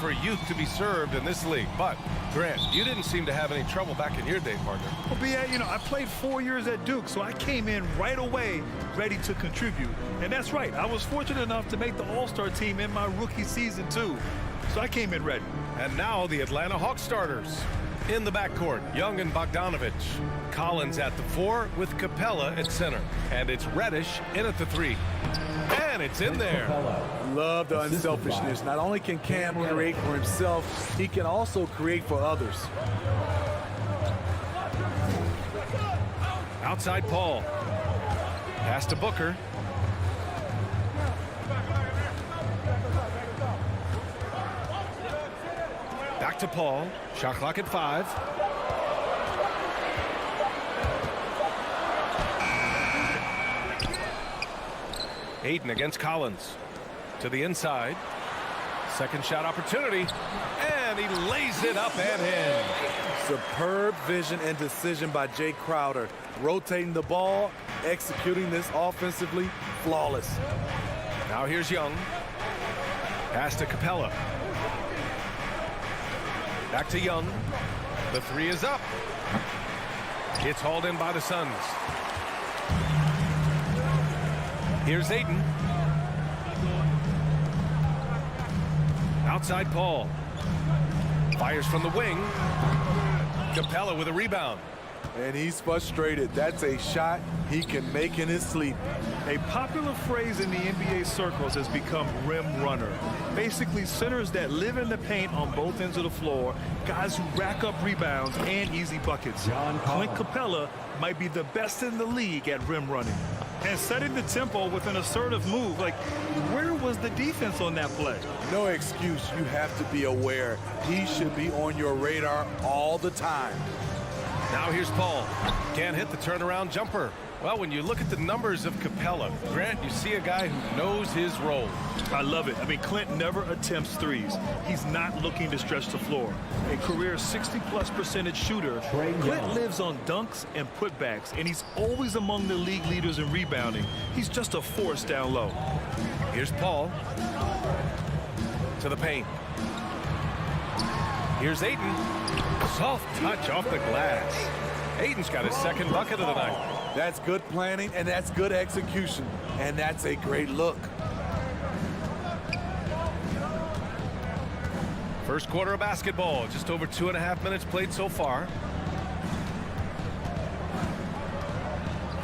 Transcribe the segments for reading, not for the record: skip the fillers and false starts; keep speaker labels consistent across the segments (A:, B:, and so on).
A: for youth to be served in this league. But, Grant, you didn't seem to have any trouble back in your day, partner.
B: Well, B.A., I played 4 years at Duke, so I came in right away ready to contribute. And that's right, I was fortunate enough to make the All-Star team in my rookie season, too. So I came in ready.
A: And now the Atlanta Hawks starters. In the backcourt, Young and Bogdanovich. Collins at the 4 with Capella at center. And it's Reddish in at the 3. And it's in there.
C: Love the unselfishness. Not only can Cam create for himself, he can also create for others.
A: Outside Paul. Pass to Booker. Back to Paul. Shot clock at 5. Ayton against Collins. To the inside. Second shot opportunity. And he lays it up and in.
C: Superb vision and decision by Jay Crowder. Rotating the ball, executing this offensively, flawless.
A: Now here's Young. Pass to Capella. Back to Young. The 3 is up. It's hauled in by the Suns. Here's Ayton. Outside Paul. Fires from the wing. Capella with a rebound.
C: And he's frustrated. That's a shot he can make in his sleep.
B: A popular phrase in the NBA circles has become rim runner. Basically, centers that live in the paint on both ends of the floor, guys who rack up rebounds and easy buckets. Clint Capella might be the best in the league at rim running. And setting the tempo with an assertive move. Like, where was the defense on that play?
C: No excuse. You have to be aware. He should be on your radar all the time.
A: Now here's Paul. Can't hit the turnaround jumper. Well, when you look at the numbers of Capella, Grant, you see a guy who knows his role.
B: I love it. I mean, Clint never attempts threes. He's not looking to stretch the floor. A career 60+% shooter, Clint lives on dunks and putbacks, and he's always among the league leaders in rebounding. He's just a force down low.
A: Here's Paul. To the paint. Here's Ayton. Soft touch off the glass. Ayton's got his second bucket of the night.
C: That's good planning, and that's good execution. And that's a great look.
A: First quarter of basketball. Just over 2.5 minutes played so far.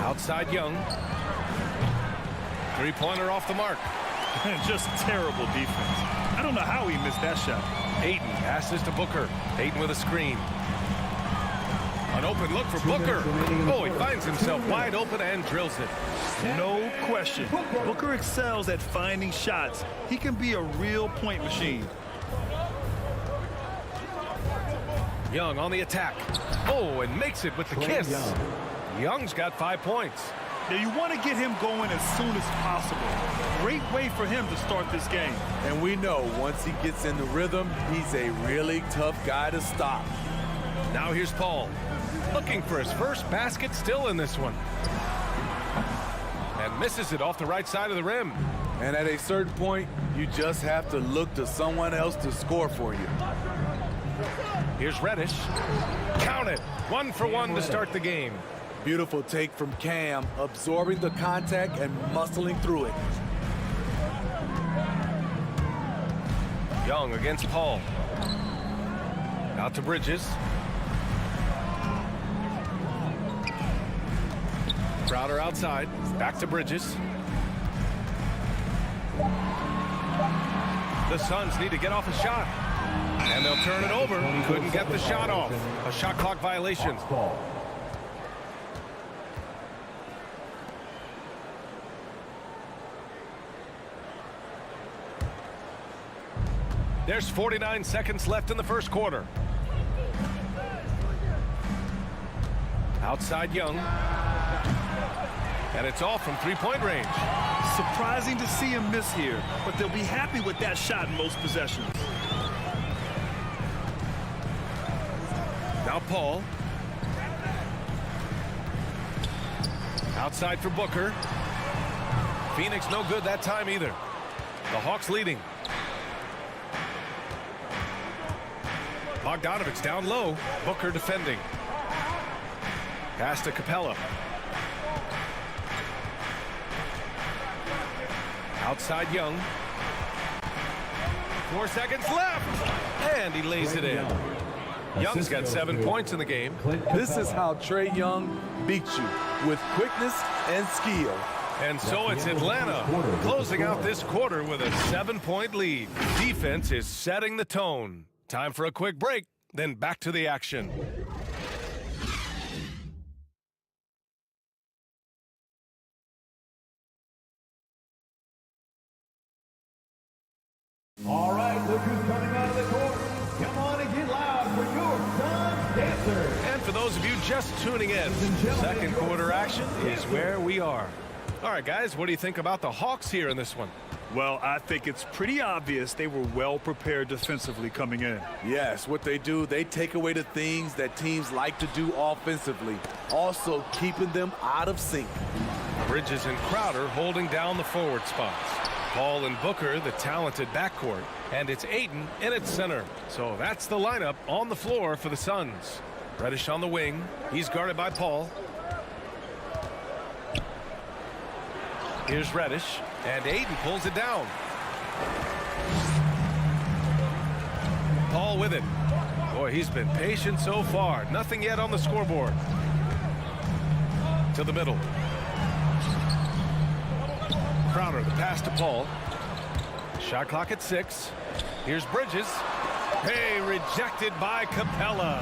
A: Outside Young. Three-pointer off the mark.
B: Just terrible defense. I don't know how he missed that shot.
A: Ayton passes to Booker. Ayton with a screen. An open look for Booker. Oh, he finds himself wide open and drills it.
B: No question. Booker excels at finding shots. He can be a real point machine.
A: Young on the attack. Oh, and makes it with the kiss. Young's got 5 points.
B: Now you want to get him going as soon as possible. Great way for him to start this game.
C: And we know once he gets in the rhythm, he's a really tough guy to stop.
A: Now here's Paul. Looking for his first basket, still in this one. And misses it off the right side of the rim.
C: And at a certain point, you just have to look to someone else to score for you.
A: Here's Reddish. Count it. 1 for 1 to start the game.
C: Beautiful take from Cam, absorbing the contact and muscling through it.
A: Young against Paul. Out to Bridges. Crowder outside. Back to Bridges. The Suns need to get off a shot. And they'll turn it over. Couldn't get the shot off. A shot clock violation. There's 49 seconds left in the first quarter. Outside Young. And it's off from three-point range.
B: Surprising to see him miss here, but they'll be happy with that shot in most possessions.
A: Now Paul. Outside for Booker. Phoenix no good that time either. The Hawks leading. Bogdanovich down low. Booker defending. Pass to Capella. Outside Young. 4 seconds left. And he lays it in. Young's got 7 points in the game.
C: This is how Trae Young beats you, with quickness and skill.
A: And so it's Atlanta closing out this quarter with a 7-point lead. Defense is setting the tone. Time for a quick break, then back to the action.
D: All right, look who's coming out of the court. Come on and get loud for your Suns Dancers.
A: And for those of you just tuning in, second quarter action is where we are. All right, guys, what do you think about the Hawks here in this one?
B: Well, I think it's pretty obvious they were well prepared defensively coming in.
C: Yes, what they do, they take away the things that teams like to do offensively, also keeping them out of sync.
A: Bridges and Crowder holding down the forward spots. Paul and Booker, the talented backcourt, and it's Ayton in its center. So that's the lineup on the floor for the Suns. Reddish on the wing. He's guarded by Paul. Here's Reddish, and Ayton pulls it down. Paul with it. Boy, he's been patient so far. Nothing yet on the scoreboard. To the middle. Crowder, the pass to Paul. Shot clock at 6. Here's Bridges. Hey, rejected by Capella.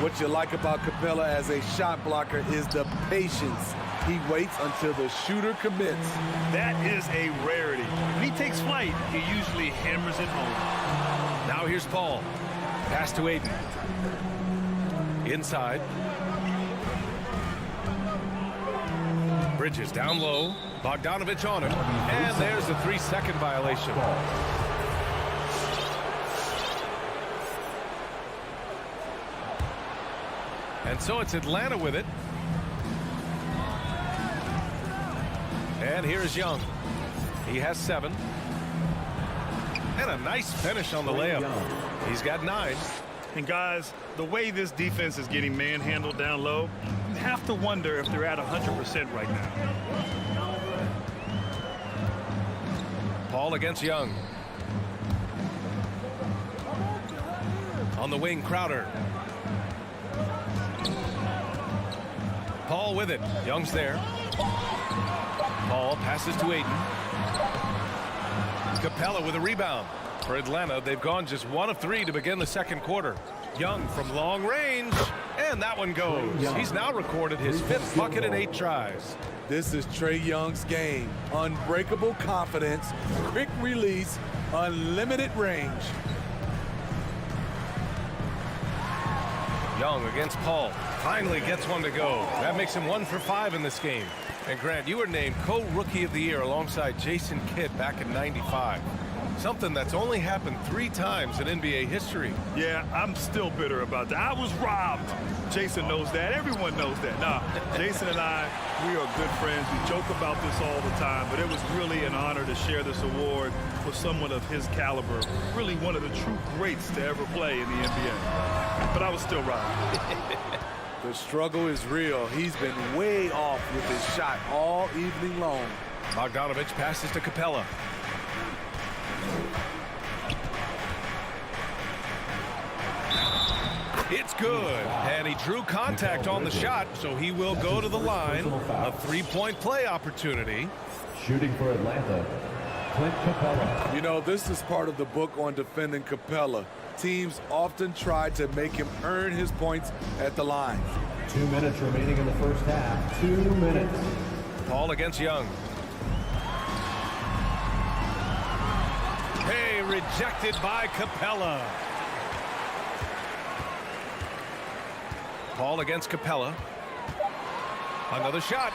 C: What you like about Capella as a shot blocker is the patience. He waits until the shooter commits.
B: That is a rarity. When he takes flight, he usually hammers it home.
A: Now here's Paul. Pass to Ayton. Inside. Bridges down low. Bogdanovich on him. And there's a 3-second violation. And so it's Atlanta with it. And here's Young. He has 7. And a nice finish on the layup. He's got 9.
B: And guys, the way this defense is getting manhandled down low, you have to wonder if they're at 100% right now.
A: Paul against Young. On the wing, Crowder. Paul with it. Young's there. Paul passes to Ayton. Capella with a rebound. For Atlanta, they've gone just 1 of 3 to begin the second quarter. Young from long range, and that one goes. He's now recorded his 5th bucket in 8 tries.
C: This is Trae Young's game. Unbreakable confidence, quick release, unlimited range.
A: Young against Paul. Finally gets one to go. That makes him 1 for 5 in this game. And Grant, you were named co-rookie of the year alongside Jason Kidd back in '95. Something that's only happened 3 times in NBA history.
B: Yeah, I'm still bitter about that. I was robbed. Jason knows that. Everyone knows that. Nah, Jason and I, we are good friends. We joke about this all the time, but it was really an honor to share this award with someone of his caliber. Really one of the true greats to ever play in the NBA. But I was still robbed.
C: The struggle is real. He's been way off with his shot all evening long.
A: Bogdanovich passes to Capella. It's good, and he drew contact on the shot, so he will go to the line. A 3-point play opportunity.
D: Shooting for Atlanta, Clint Capella.
C: You know, this is part of the book on defending Capella. Teams often try to make him earn his points at the line.
D: 2 minutes remaining in the first half. 2 minutes.
A: Paul against Young. Hey, rejected by Capella. Paul against Capella. Another shot.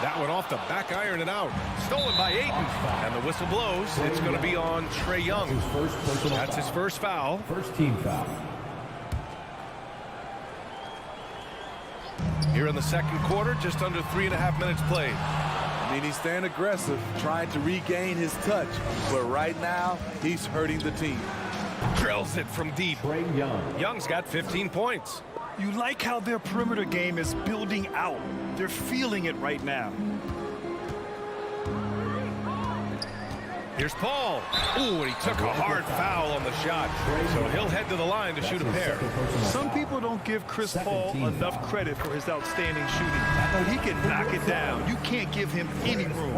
A: That one off the back iron and out. Stolen by Ayton. And the whistle blows. It's going to be on Trae Young. That's his first foul.
D: First team foul.
A: Here in the second quarter, just under 3.5 minutes played.
C: I mean, he's staying aggressive, trying to regain his touch. But right now, he's hurting the team.
A: Drills it from deep.
D: Trey Young.
A: Young's got 15 points.
B: You like how their perimeter game is building out. They're feeling it right now.
A: Here's Paul. Ooh, and he took a hard foul on the shot. So he'll head to the line to shoot a pair.
B: Some people don't give Chris Paul enough credit for his outstanding shooting, but he can knock it down. You can't give him any room.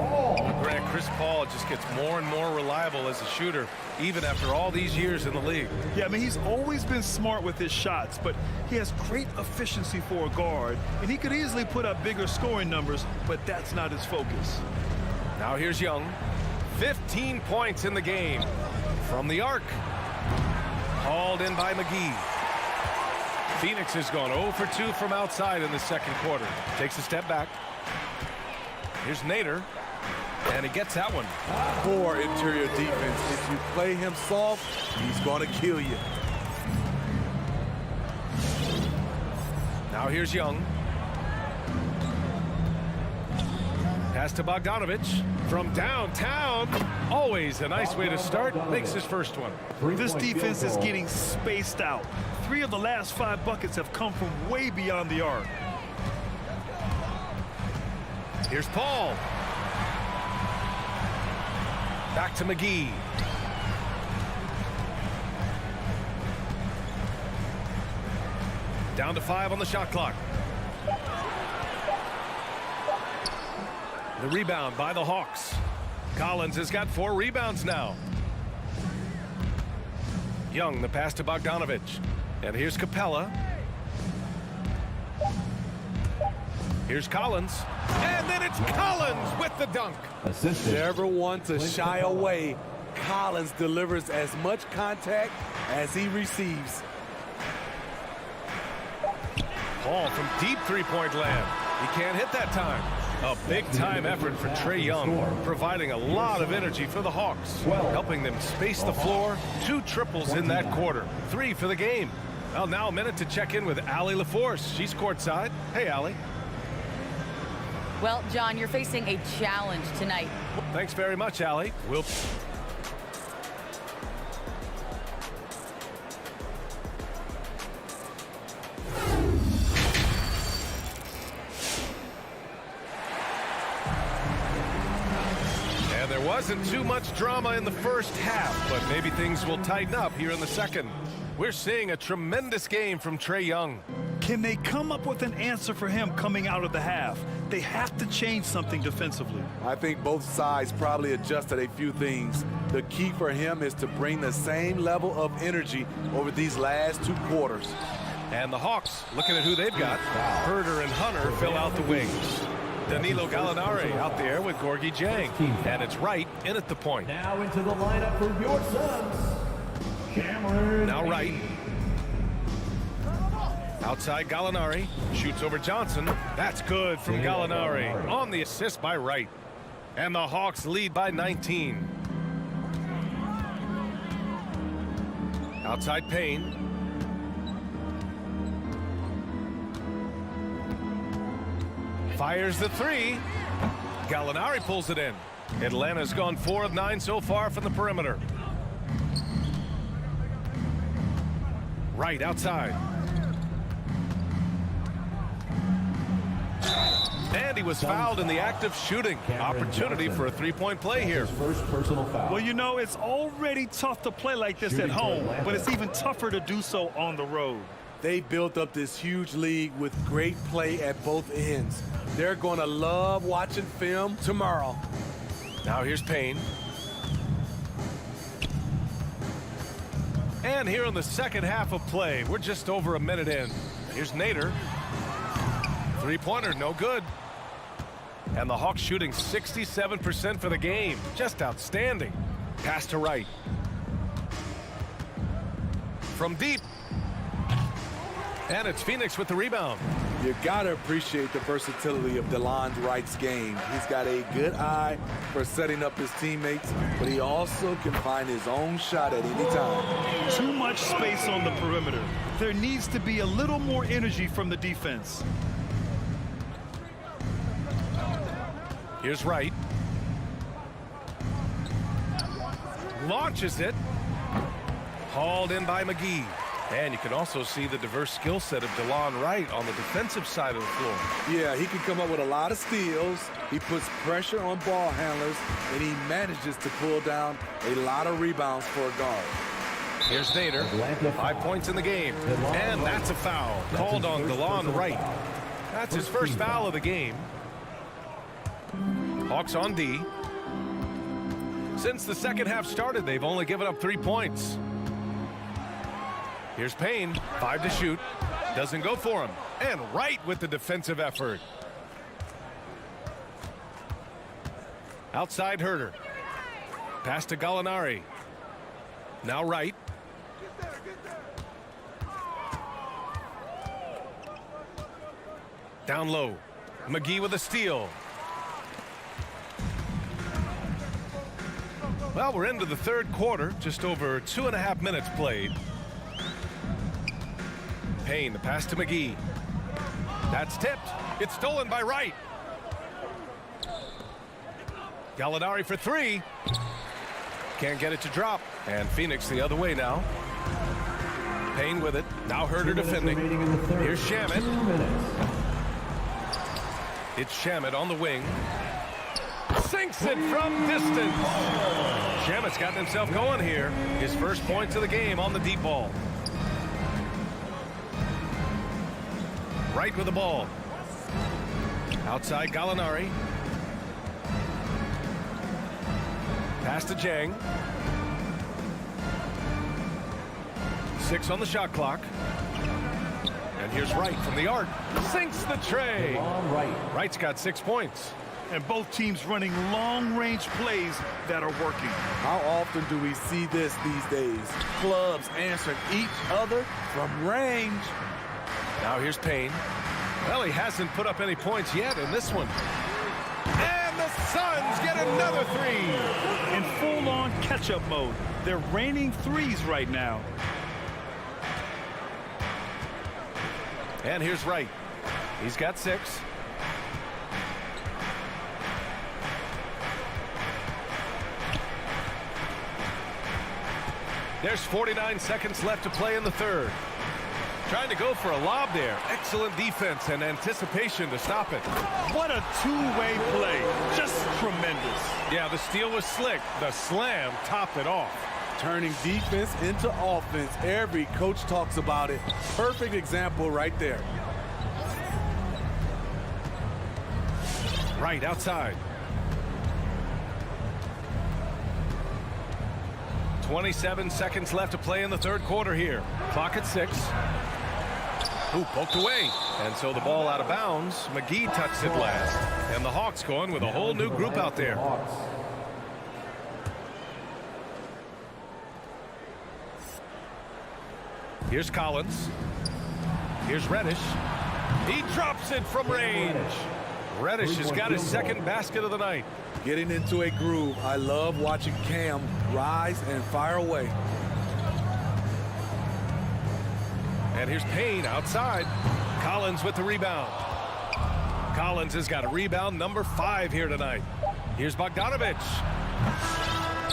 A: Grant, Chris Paul just gets more and more reliable as a shooter, even after all these years in the league.
B: Yeah, I mean, he's always been smart with his shots, but he has great efficiency for a guard, and he could easily put up bigger scoring numbers, but that's not his focus.
A: Now here's Young. 15 points in the game. From the arc. Hauled in by McGee. Phoenix has gone 0 for 2 from outside in the second quarter. Takes a step back. Here's Nader. And he gets that one.
C: Poor interior defense. If you play him soft, he's going to kill you.
A: Now here's Young. Pass to Bogdanovich from downtown. Always a nice way to start. Makes his first one.
B: This defense is getting spaced out. 3 of the last 5 buckets have come from way beyond the arc.
A: Here's Paul. Back to McGee. Down to 5 on the shot clock. The rebound by the Hawks. Collins has got 4 rebounds now. Young, the pass to Bogdanovich. And here's Capella. Here's Collins. And then it's Collins with the dunk.
D: Assistant.
C: Never one to shy away. Collins delivers as much contact as he receives.
A: Paul from deep three-point land. He can't hit that time. A big-time effort for Trey Young, providing a lot of energy for the Hawks, helping them space the floor. 2 triples in that quarter. 3 for the game. Well, now a minute to check in with Allie LaForce. She's courtside. Hey, Allie.
E: Well, John, you're facing a challenge tonight.
A: Thanks very much, Allie. We'll... And there wasn't too much drama in the first half, but maybe things will tighten up here in the second. We're seeing a tremendous game from Trey Young.
B: Can they come up with an answer for him coming out of the half? They have to change something defensively.
C: I think both sides probably adjusted a few things. The key for him is to bring the same level of energy over these last 2 quarters.
A: And the Hawks, looking at who they've got, Herder and Hunter fill out the wings. Danilo Gallinari out there with Gorgie Jang. And it's Wright in at the point.
D: Now into the lineup for your Suns. Cameron.
A: Now Wright. Outside Gallinari. Shoots over Johnson. That's good from Gallinari. On the assist by Wright. And the Hawks lead by 19. Outside Payne. Fires the 3. Gallinari pulls it in. Atlanta's gone 4 of 9 so far from the perimeter. Right outside. And he was fouled in the act of shooting. Opportunity for a 3-point play here.
D: First personal foul.
B: Well, you know, it's already tough to play like this at home, but it's even tougher to do so on the road.
C: They built up this huge league with great play at both ends. They're going to love watching film tomorrow.
A: Now here's Payne. And here in the second half of play, we're just over a minute in. Here's Nader. 3-pointer, no good. And the Hawks shooting 67% for the game. Just outstanding. Pass to Wright. From deep. And it's Phoenix with the rebound.
C: You got to appreciate the versatility of DeLon Wright's game. He's got a good eye for setting up his teammates, but he also can find his own shot at any time.
B: Too much space on the perimeter. There needs to be a little more energy from the defense.
A: Here's Wright. Launches it. Hauled in by McGee. And you can also see the diverse skill set of DeLon Wright on the defensive side of the floor.
C: Yeah, he can come up with a lot of steals. He puts pressure on ball handlers, and he manages to pull down a lot of rebounds for a guard.
A: Here's Nader. 5 points in the game. And that's a foul called on DeLon Wright. That's his first foul of the game. Hawks on D. Since the second half started, they've only given up 3 points. Here's Payne, 5 to shoot. Doesn't go for him. And Wright with the defensive effort. Outside Herter. Pass to Gallinari. Now Wright. Down low. McGee with a steal. Well, we're into the third quarter. Just over 2.5 minutes played. Payne, the pass to McGee. That's tipped. It's stolen by Wright. Gallinari for 3. Can't get it to drop. And Phoenix the other way now. Payne with it. Now Herter defending. Here's Shamet. It's Shamet on the wing. Sinks it from distance. Shamet's gotten himself going here. His first points of the game on the deep ball. Wright with the ball. Outside Gallinari. Pass to Jang. 6 on the shot clock. And here's Wright from the arc. Sinks the tray. Wright's got 6 points.
B: And both teams running long-range plays that are working.
C: How often do we see this these days? Clubs answering each other from range.
A: Now here's Payne. Well, he hasn't put up any points yet in this one. And the Suns get another 3.
B: In full-on catch-up mode. They're raining threes right now.
A: And here's Wright. He's got 6. There's 49 seconds left to play in the third. Trying to go for a lob there. Excellent defense and anticipation to stop it.
B: What a two-way play. Just tremendous.
A: Yeah, the steal was slick. The slam topped it off.
C: Turning defense into offense. Every coach talks about it. Perfect example right there.
A: Right outside. 27 seconds left to play in the third quarter here. Clock at 6. Ooh, poked away. And so the ball out of bounds. McGee touched it last. And the Hawks going with a whole new group out there. Here's Collins. Here's Reddish. He drops it from range. Reddish has got his second basket of the night.
C: Getting into a groove. I love watching Cam rise and fire away.
A: And here's Payne outside. Collins with the rebound. Collins has got a rebound number 5 here tonight. Here's Bogdanovich.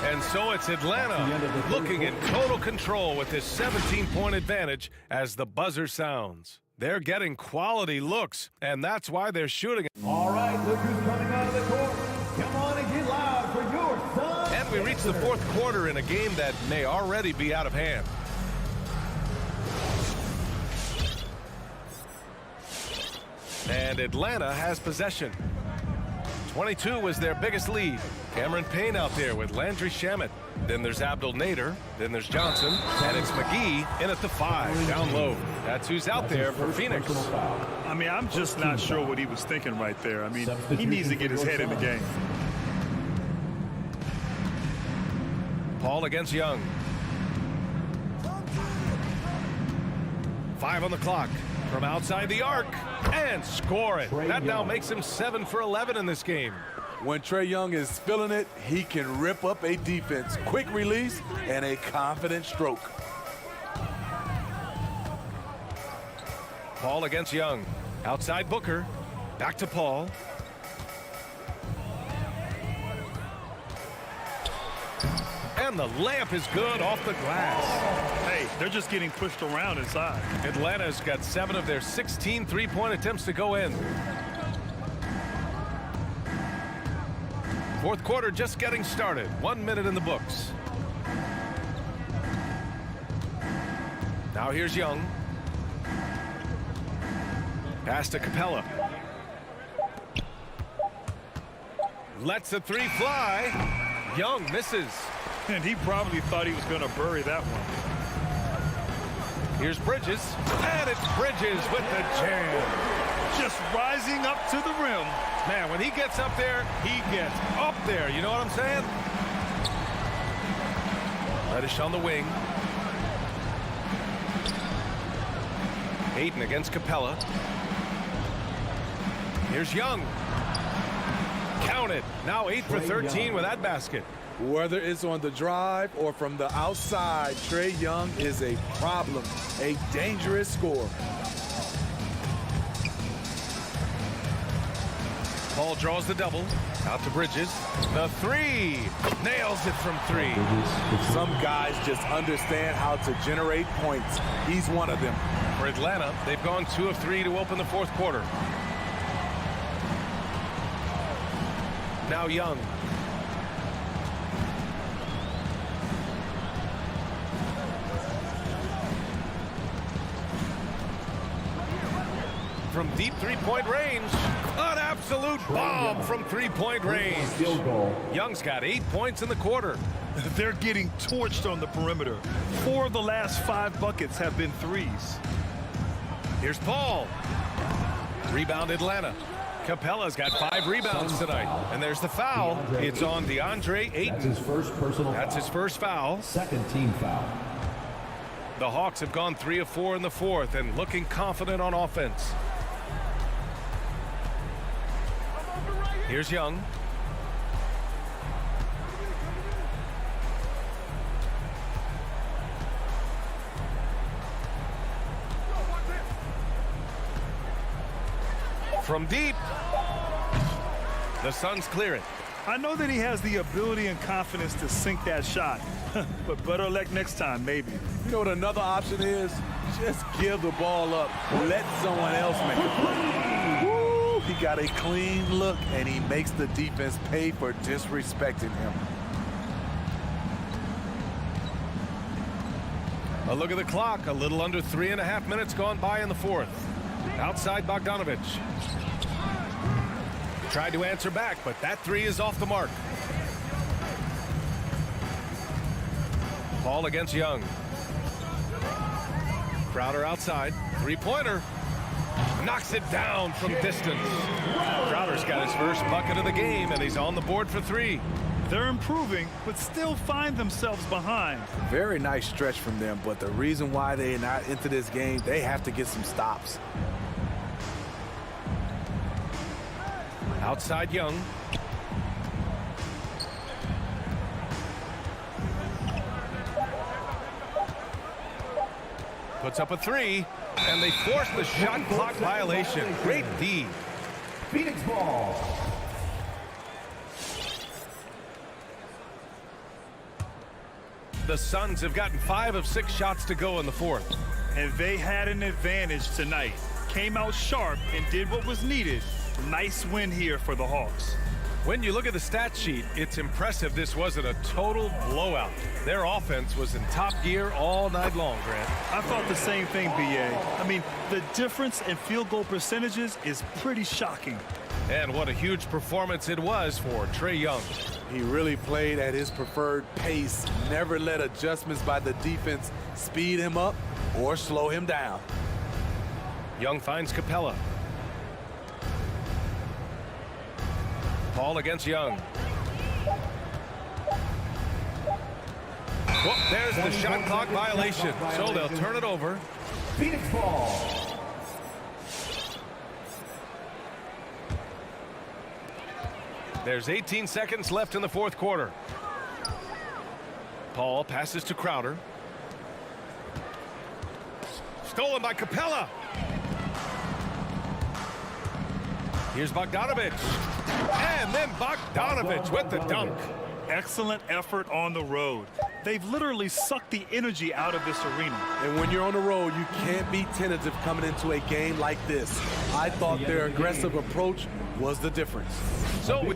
A: And so it's Atlanta looking in total control with this 17-point advantage as the buzzer sounds. They're getting quality looks, and that's why they're shooting.
D: All right, look who's coming out of the court. Come on and get loud for your Suns.
A: And we reach the fourth quarter in a game that may already be out of hand. And Atlanta has possession. 22 was their biggest lead. Cameron Payne out there with Landry Shamet. Then there's Abdel Nader. Then there's Johnson. And it's McGee in at the 5, down low. That's who's out there for Phoenix.
B: I mean, I'm just not sure what he was thinking right there. I mean, he needs to get his head in the game.
A: Paul against Young. 5 on the clock. From outside the arc. And score it. That now makes him 7 for 11 in this game.
C: When Trae Young is feeling it, he can rip up a defense. Quick release and a confident stroke.
A: Paul against Young. Outside Booker. Back to Paul. And And the layup is good off the glass.
B: Hey, they're just getting pushed around inside.
A: Atlanta's got 7 of their 16 three-point attempts to go in. Fourth quarter just getting started. 1 minute in the books. Now here's Young. Pass to Capella. Lets a three fly. Young misses.
B: And he probably thought he was going to bury that one.
A: Here's Bridges. And it's Bridges with the jam.
B: Just rising up to the rim.
A: Man, when he gets up there, he gets up there. You know what I'm saying? Reddish on the wing. Hayden against Capella. Here's Young. Counted. Now 8 for 13 with that basket.
C: Whether it's on the drive or from the outside, Trae Young is a problem, a dangerous scorer.
A: Paul draws the double. Out to Bridges. The three. Nails it from 3.
C: Some guys just understand how to generate points. He's one of them.
A: For Atlanta, they've gone 2 of 3 to open the fourth quarter. Now Young. From deep three-point range. An absolute bomb from three-point range. Young's got 8 points in the quarter.
B: They're getting torched on the perimeter. 4 of the last 5 buckets have been threes.
A: Here's Paul. Rebound Atlanta. Capella's got 5 rebounds tonight. And there's the foul. It's on DeAndre Ayton.
D: That's his first personal
A: That's
D: foul.
A: his first foul.
D: Second team foul.
A: The Hawks have gone 3 of 4 in the fourth and looking confident on offense. Here's Young. From deep. The Suns clear it.
B: I know that he has the ability and confidence to sink that shot, but better luck next time, maybe.
C: You know what another option is? Just give the ball up. Let someone else make a play. Woo! He got a clean look, and he makes the defense pay for disrespecting him.
A: A look at the clock. A little under 3.5 minutes gone by in the fourth. Outside Bogdanovic. Tried to answer back, but that 3 is off the mark. Paul against Young. Crowder outside. Three-pointer. Knocks it down from distance. Crowder's got his first bucket of the game, and he's on the board for 3.
B: They're improving, but still find themselves behind.
C: Very nice stretch from them, but the reason why they're not into this game, they have to get some stops.
A: Outside Young. Puts up a 3, and they force the shot clock violation. Great D.
D: Phoenix ball.
A: The Suns have gotten 5 of 6 shots to go in the fourth.
B: And they had an advantage tonight. Came out sharp and did what was needed. Nice win here for the Hawks.
A: When you look at the stat sheet, it's impressive this wasn't a total blowout. Their offense was in top gear all night long, Grant.
B: I thought the same thing, B.A. I mean, the difference in field goal percentages is pretty shocking.
A: And what a huge performance it was for Trae Young.
C: He really played at his preferred pace, never let adjustments by the defense speed him up or slow him down.
A: Young finds Capella. Paul against Young. Well, there's the shot clock violation, so they'll turn it over.
D: Phoenix ball.
A: There's 18 seconds left in the fourth quarter. Paul passes to Crowder. Stolen by Capella. Here's Bogdanovic. And then Bogdanovic with the dunk.
B: excellent effort on the road. They've literally sucked the energy out of this arena.
C: And when you're on the road, you can't be tentative coming into a game like this. I thought their aggressive approach was the difference.
A: So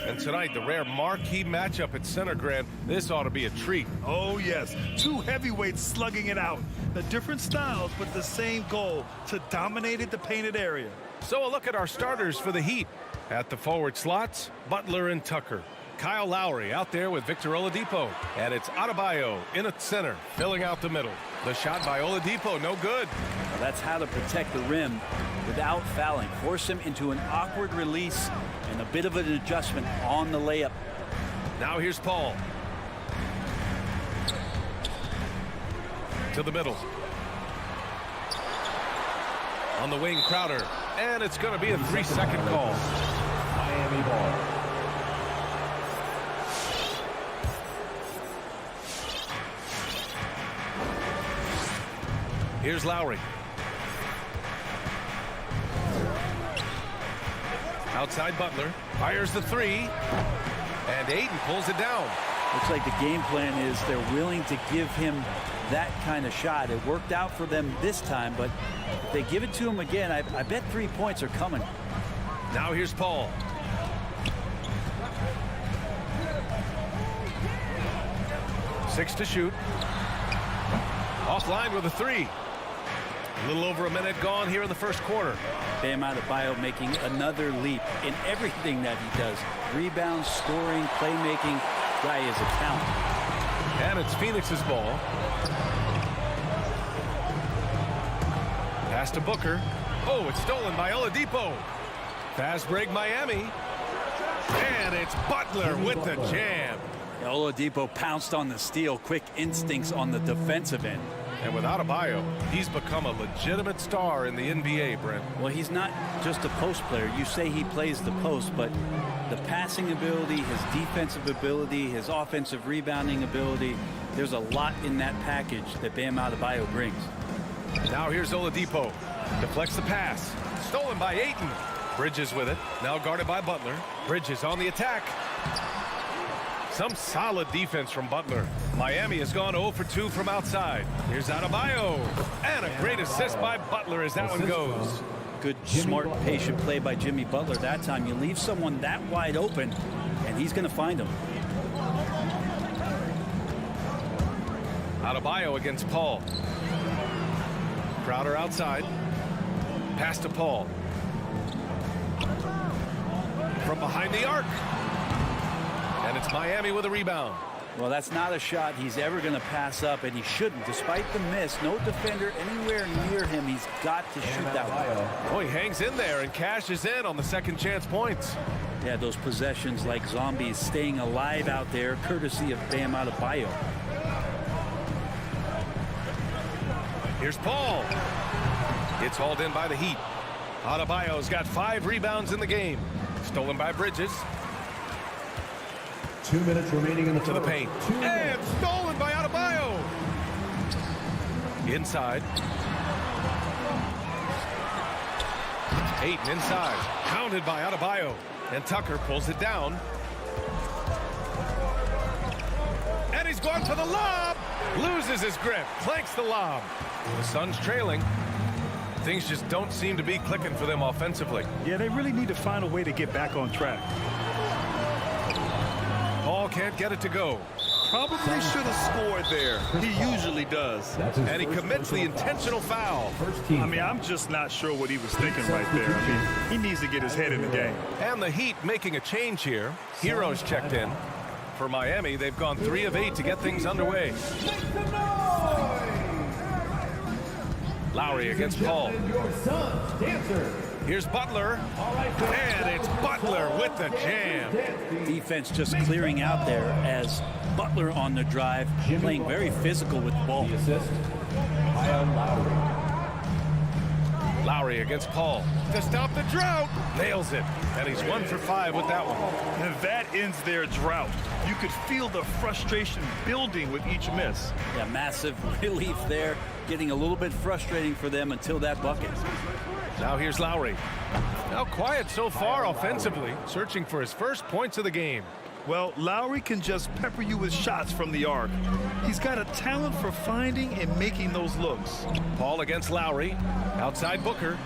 A: And tonight, the rare marquee matchup at center, Grant. This ought to be a treat.
B: Oh, yes. Two heavyweights slugging it out. The different styles, but the same goal, to dominate the painted area.
A: So a look at our starters for the Heat. At the forward slots, Butler and Tucker. Kyle Lowry out there with Victor Oladipo. And it's Adebayo in at center, filling out the middle. The shot by Oladipo, no good.
F: Well, that's how to protect the rim without fouling. Force him into an awkward release and a bit of an adjustment on the layup.
A: Now here's Paul. To the middle. On the wing, Crowder. And it's going to be a 3-second call.
D: Miami ball.
A: Here's Lowry. Outside Butler. Fires the three. And Ayton pulls it down.
F: Looks like the game plan is they're willing to give him that kind of shot. It worked out for them this time, but if they give it to him again, I bet 3 points are coming.
A: Now here's Paul. Six to shoot. Offline with a three. A little over a minute gone here in the first quarter.
F: Bam Adebayo making another leap in everything that he does. Rebounds, scoring, playmaking. Guy is a talent.
A: And it's Phoenix's ball. Pass to Booker. Oh, it's stolen by Oladipo. Fast break Miami. And it's Butler with the jam.
F: Oladipo pounced on the steal. Quick instincts on the defensive end.
A: And with Adebayo, he's become a legitimate star in the NBA, Brent.
F: Well, he's not just a post player. You say he plays the post, but the passing ability, his defensive ability, his offensive rebounding ability, there's a lot in that package that Bam Adebayo brings.
A: Now here's Oladipo. Deflects the pass. Stolen by Ayton. Bridges with it. Now guarded by Butler. Bridges on the attack. Some solid defense from Butler. Miami has gone 0 for 2 from outside. Here's Adebayo. And a great assist by Butler as that one goes.
F: Good, smart, patient play by Jimmy Butler. That time you leave someone that wide open, and he's going to find him.
A: Adebayo against Paul. Crowder outside. Pass to Paul. From behind the arc. And it's Miami with a rebound.
F: Well, that's not a shot he's ever going to pass up, and he shouldn't. Despite the miss, no defender anywhere near him. He's got to shoot that one.
A: Oh, he hangs in there and cashes in on the second chance points.
F: Yeah, those possessions like zombies staying alive out there, courtesy of Bam Adebayo.
A: Here's Paul. It's hauled in by the Heat. Adebayo's got 5 rebounds in the game. Stolen by Bridges.
D: 2 minutes remaining in the
A: To the paint. And stolen by Adebayo. Inside. Ayton inside. Pounded by Adebayo. And Tucker pulls it down. And he's gone for the lob. Loses his grip. Clanks the lob. The Suns trailing. Things just don't seem to be clicking for them offensively.
B: Yeah, they really need to find a way to get back on track.
A: Paul can't get it to go.
B: Probably should have scored there. He usually does.
A: And he commits the intentional foul.
B: I mean, I'm just not sure what he was thinking right there. I mean, he needs to get his head in the game.
A: And the Heat making a change here. Heroes checked in. For Miami, they've gone 3 of 8 to get things underway. Lowry against Paul. Here's Butler. And it's Butler with the jam.
F: Defense just clearing out there as Butler on the drive, playing very physical with the ball.
A: Lowry against Paul. To stop the drought. Nails it. And he's 1 for 5 with that one.
B: And that ends their drought. You could feel the frustration building with each miss.
F: Yeah, massive relief there. Getting a little bit frustrating for them until that bucket.
A: Now here's Lowry. Now quiet so far offensively. Searching for his first points of the game.
B: Well, Lowry can just pepper you with shots from the arc. He's got a talent for finding and making those looks.
A: Paul against Lowry. Outside Booker.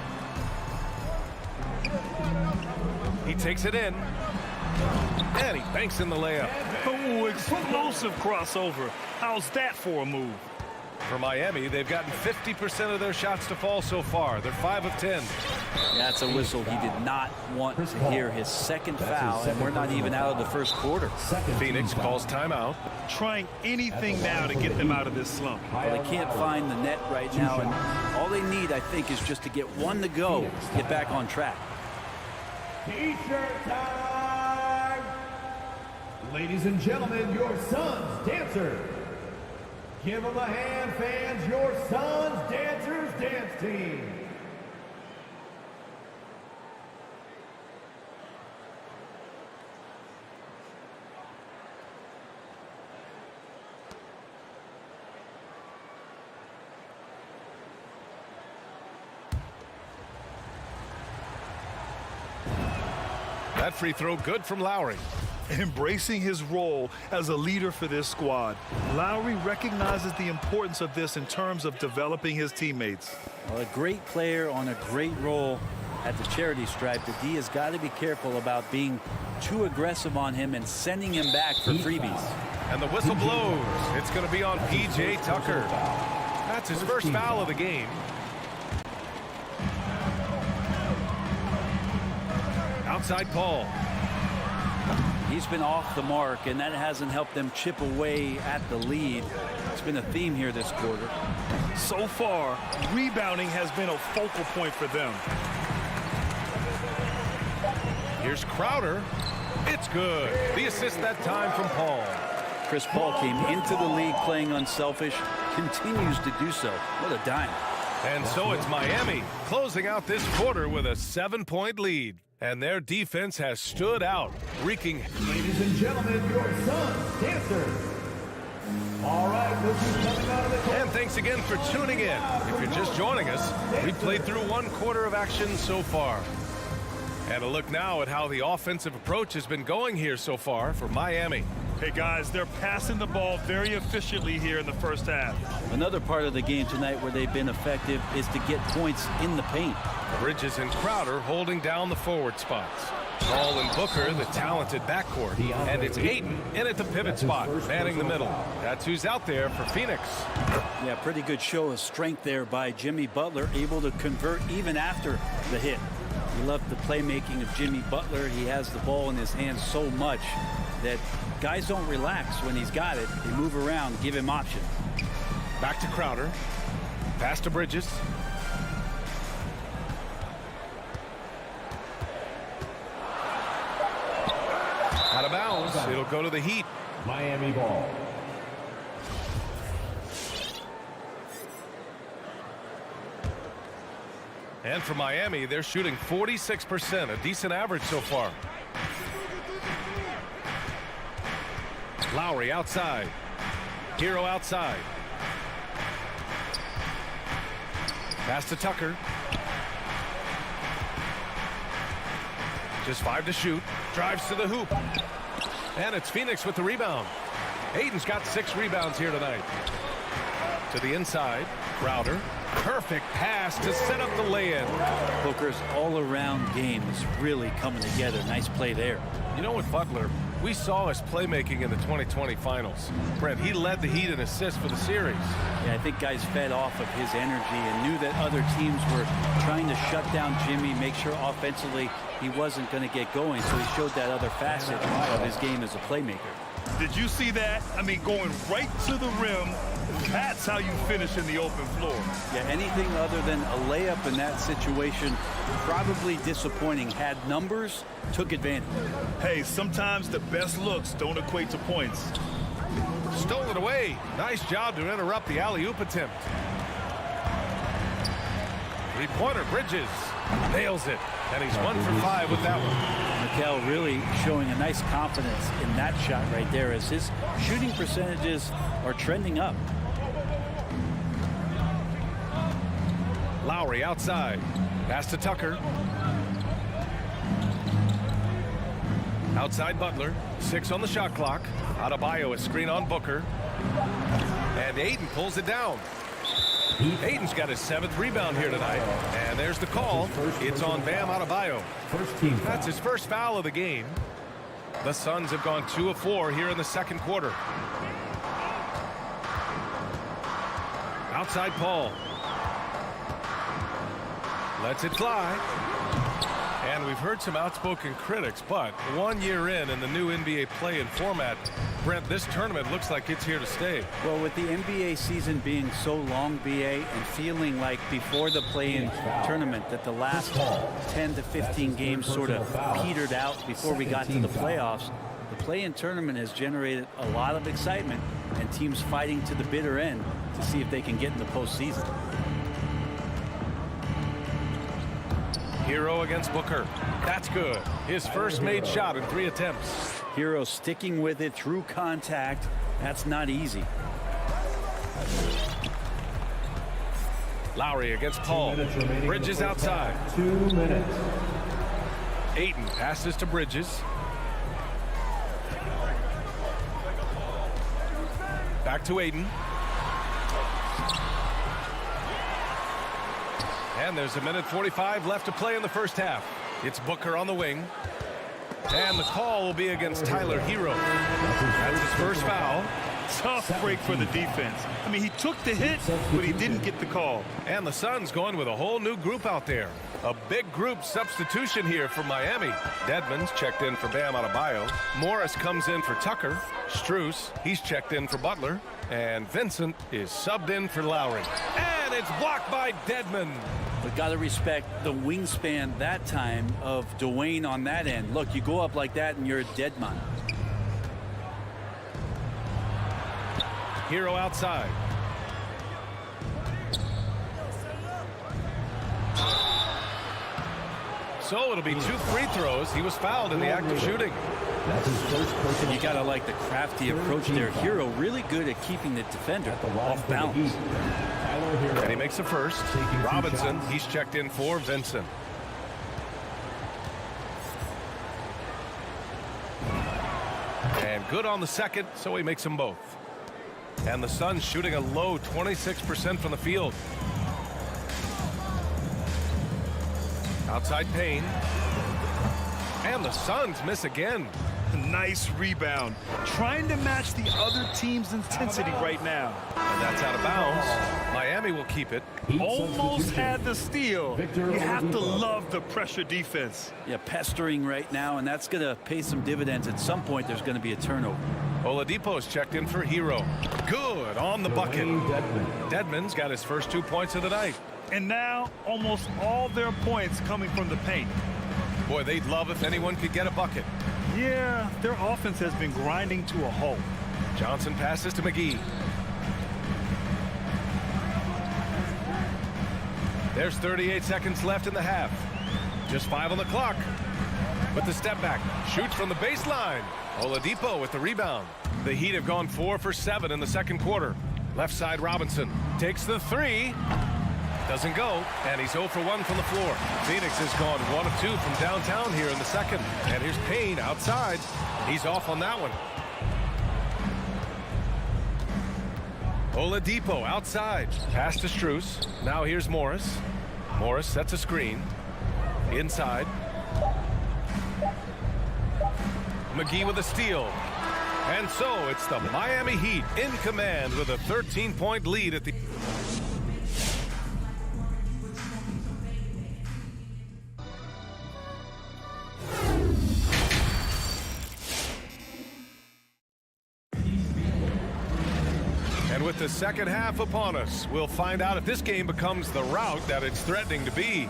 A: He takes it in. And he banks in the layup.
B: Oh, explosive crossover. How's that for a move?
A: For Miami, they've gotten 50% of their shots to fall so far. They're 5 of 10.
F: That's a whistle. He did not want to hear his second foul, and we're not even out of the first quarter.
A: Phoenix calls timeout.
B: Trying anything now to get them out of this slump.
F: Well, they can't find the net right now, and all they need, I think, is just to get one to go, get back on track.
D: T-shirt time! Ladies and gentlemen, your Suns dancers. Give them a hand, fans, your Suns Dancers Dance Team.
A: That free throw good from Lowry.
B: Embracing his role as a leader for this squad, Lowry recognizes the importance of this in terms of developing his teammates.
F: Well, a great player on a great role at the charity stripe. The D has got to be careful about being too aggressive on him and sending him back for freebies.
A: And the whistle blows. It's going to be on P.J. Tucker. That's his first foul of the game. Outside Paul.
F: He's been off the mark, and that hasn't helped them chip away at the lead. It's been a theme here this quarter.
B: So far, rebounding has been a focal point for them.
A: Here's Crowder. It's good. The assist that time from Paul.
F: Chris Paul came into the league playing unselfish, continues to do so. What a dime.
A: And so it's Miami closing out this quarter with a 7-point lead. And their defense has stood out, wreaking.
D: Ladies and gentlemen, your Suns dancers. All right, look who's coming out of the court.
A: And thanks again for tuning in. If you're just joining us, we've played through one quarter of action so far. And a look now at how the offensive approach has been going here so far for Miami.
B: Hey guys, they're passing the ball very efficiently here in the first half.
F: Another part of the game tonight where they've been effective is to get points in the paint.
A: Bridges and Crowder holding down the forward spots. Paul and Booker, the talented backcourt. And it's Ayton in at the pivot spot, manning the middle. That's who's out there for Phoenix.
F: Yeah, pretty good show of strength there by Jimmy Butler, able to convert even after the hit. You love the playmaking of Jimmy Butler. He has the ball in his hands so much that guys don't relax when he's got it. They move around, give him options.
A: Back to Crowder. Pass to Bridges. Out of bounds. It'll go to the Heat.
D: Miami ball.
A: And for Miami, they're shooting 46%, a decent average so far. Lowry outside. Hero outside. Pass to Tucker. Just 5 to shoot. Drives to the hoop. And it's Phoenix with the rebound. Ayton's got 6 rebounds here tonight. To the inside. Crowder. Perfect pass to set up the lay-in.
F: Booker's all-around game is really coming together. Nice play there.
A: You know what, Butler? We saw his playmaking in the 2020 finals. Brent, he led the Heat in assists for the series.
F: Yeah, I think guys fed off of his energy and knew that other teams were trying to shut down Jimmy, make sure offensively he wasn't going to get going. So he showed that other facet of his game as a playmaker.
B: Did you see that? I mean, going right to the rim. That's how you finish in the open floor.
F: Yeah, anything other than a layup in that situation, probably disappointing. Had numbers, took advantage.
B: Hey, sometimes the best looks don't equate to points.
A: Stole it away. Nice job to interrupt the alley-oop attempt. Three-pointer, Bridges. Nails it. And he's 1 for 5 with that one.
F: Mikel really showing a nice confidence in that shot right there as his shooting percentages are trending up.
A: Lowry outside. Pass to Tucker. Outside Butler. 6 on the shot clock. Adebayo a screen on Booker. And Ayton pulls it down. Ayton's got his 7th rebound here tonight. And there's the call. It's on Bam Adebayo. That's his first foul of the game. The Suns have gone 2 of 4 here in the second quarter. Outside Paul. Lets it fly. And we've heard some outspoken critics, but 1 year in the new NBA play-in format, Brent, this tournament looks like it's here to stay.
F: Well, with the NBA season being so long, BA, and feeling like before the play-in tournament that the last 10 to 15 games sort of petered out before we got to the playoffs, the play-in tournament has generated a lot of excitement and teams fighting to the bitter end to see if they can get in the postseason.
A: Hero against Booker. That's good. His first made shot in 3 attempts.
F: Hero sticking with it through contact. That's not easy.
A: Lowry against Paul. Bridges outside.
D: 2 minutes.
A: Ayton passes to Bridges. Back to Ayton. And there's 1:45 left to play in the first half. It's Booker on the wing. And the call will be against Tyler Hero. That's his first foul.
B: Tough break for the defense. I mean, he took the hit, but he didn't get the call.
A: And the Suns going with a whole new group out there. A big group substitution here for Miami. Dedmon's checked in for Bam Adebayo. Morris comes in for Tucker. Strus, he's checked in for Butler. And Vincent is subbed in for Lowry. And it's blocked by Dedmon.
F: But got to respect the wingspan that time of Dwayne on that end. Look, you go up like that and you're a dead man.
A: Hero outside. So it'll be 2 free throws. He was fouled in the act of shooting.
D: That's his first personal.
F: And you got to like the crafty approach there. Hero really good at keeping the defender off balance.
A: And he makes the first. Robinson, he's checked in for Vincent. And good on the second, so he makes them both. And the Suns shooting a low 26% from the field. Outside Payne. And the Suns miss again.
B: Nice rebound. Trying to match the other team's intensity right now.
A: And that's out of bounds. Miami will keep it.
B: Almost had the steal. You have to love the pressure defense.
F: Yeah, pestering right now, and that's going to pay some dividends. At some point, there's going to be a turnover.
A: Oladipo's checked in for Hero. Good on the bucket. Dedmon's got his first 2 points of the night.
B: And now, almost all their points coming from the paint.
A: Boy, they'd love if anyone could get a bucket.
B: Yeah, their offense has been grinding to a halt.
A: Johnson passes to McGee. There's 38 seconds left in the half. Just 5 on the clock. With the step back, shoots from the baseline. Oladipo with the rebound. The Heat have gone 4 for 7 in the second quarter. Left side Robinson takes the 3. Doesn't go, and he's 0 for 1 from the floor. Phoenix has gone 1 of 2 from downtown here in the second. And here's Payne outside. He's off on that one. Oladipo outside. Pass to Strus. Now here's Morris. Morris sets a screen. Inside. McGee with a steal. And so it's the Miami Heat in command with a 13-point lead at the... And with the second half upon us, we'll find out if this game becomes the rout that it's threatening to be.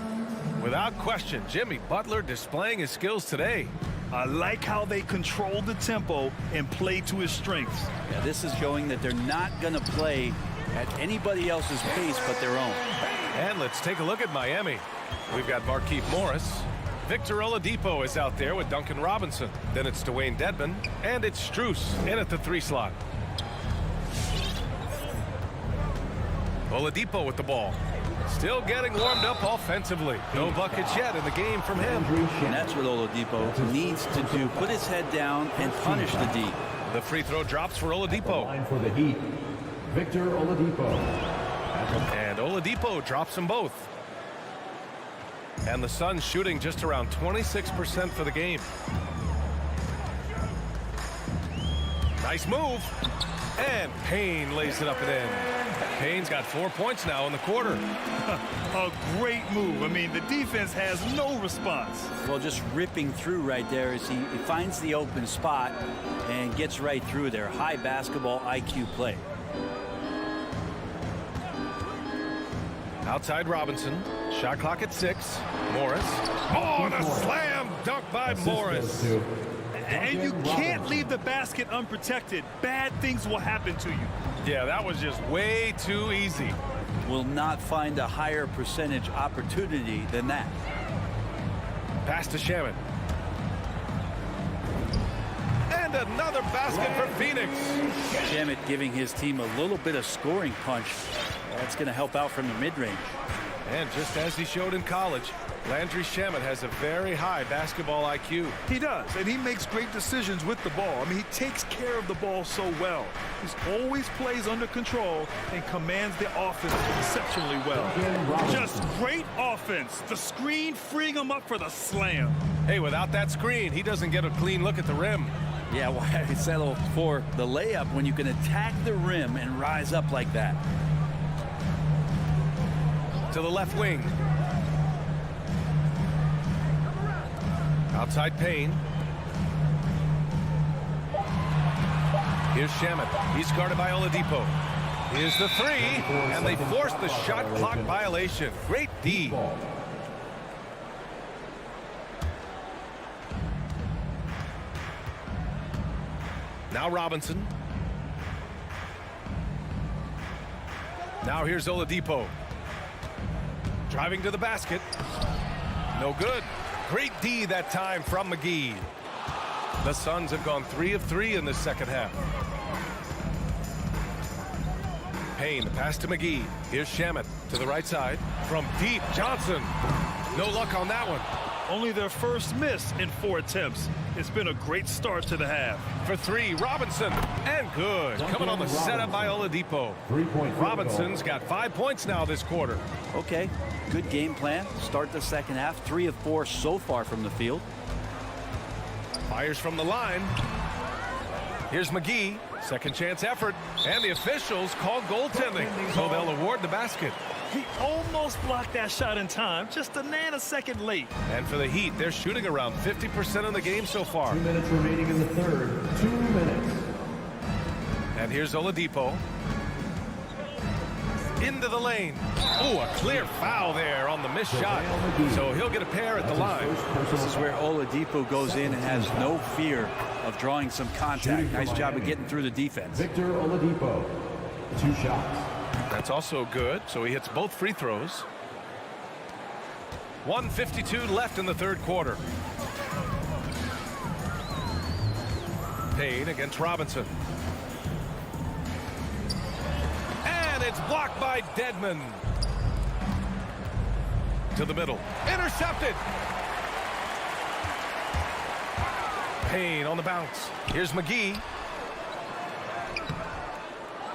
A: Without question, Jimmy Butler displaying his skills today.
B: I like how they control the tempo and play to his strengths.
F: Yeah, this is showing that they're not going to play at anybody else's pace but their own.
A: And let's take a look at Miami. We've got Markieff Morris. Victor Oladipo is out there with Duncan Robinson. Then it's Dwayne Dedmon. And it's Strus in at the 3 slot. Oladipo with the ball. Still getting warmed up offensively. No buckets yet in the game from him.
F: And that's what Oladipo needs to do. Put his head down and punish the D.
A: The free throw drops for Oladipo.
D: Line for the Heat, Victor Oladipo.
A: And Oladipo drops them both. And the Suns shooting just around 26% for the game. Nice move. And Payne lays it up and in. Payne's got 4 points now in the quarter.
B: A great move. I mean, the defense has no response.
F: Well, just ripping through right there as he finds the open spot and gets right through there. High basketball IQ play.
A: Outside Robinson. Shot clock at 6. Morris. Oh, and a slam dunk by Morris.
B: And you can't leave the basket unprotected. Bad things will happen to you.
A: Yeah, that was just way too easy.
F: Will not find a higher percentage opportunity than that.
A: Pass to Shaman. And another basket for Phoenix.
F: Shamet giving his team a little bit of scoring punch. That's going to help out from the mid-range.
A: And just as he showed in college, Landry Shamet has a very high basketball IQ.
B: He does, and he makes great decisions with the ball. I mean, he takes care of the ball so well. He's always plays under control and commands the offense exceptionally well. Just great offense. The screen freeing him up for the slam.
A: Hey, without that screen, he doesn't get a clean look at the rim.
F: Yeah, why settle for the layup when you can attack the rim and rise up like that?
A: To the left wing. Outside Payne. Here's Shamet. He's guarded by Oladipo. Here's the 3, and they force the shot clock violation. Great D. Now Robinson. Now here's Oladipo. Driving to the basket. No good. Great D that time from McGee. The Suns have gone 3 of 3 in the second half. Payne, the pass to McGee. Here's Shamet to the right side. From deep, Johnson. No luck on that one.
B: Only their first miss in 4 attempts. It's been a great start to the half.
A: For 3, Robinson. And good. Coming on the setup by Oladipo. Robinson's got 5 points now this quarter.
F: Okay, good game plan. Start the second half. 3 of 4 so far from the field.
A: Fires from the line. Here's McGee. Second chance effort. And the officials call goaltending, so they'll award the basket.
B: He almost blocked that shot in time, just a nanosecond late.
A: And for the Heat, they're shooting around 50% of the game so far.
D: 2 minutes remaining in the third. 2 minutes.
A: And here's Oladipo. Into the lane. Oh, a clear foul there on the missed shot. So he'll get a pair at the line.
F: This is where Oladipo goes in and has no fear of drawing some contact. Nice job of getting through the defense.
D: Victor Oladipo. 2 shots.
A: That's also good. So he hits both free throws. 1:52 left in the third quarter. Payne against Robinson. And it's blocked by Dedmon. To the middle. Intercepted. Payne on the bounce. Here's McGee.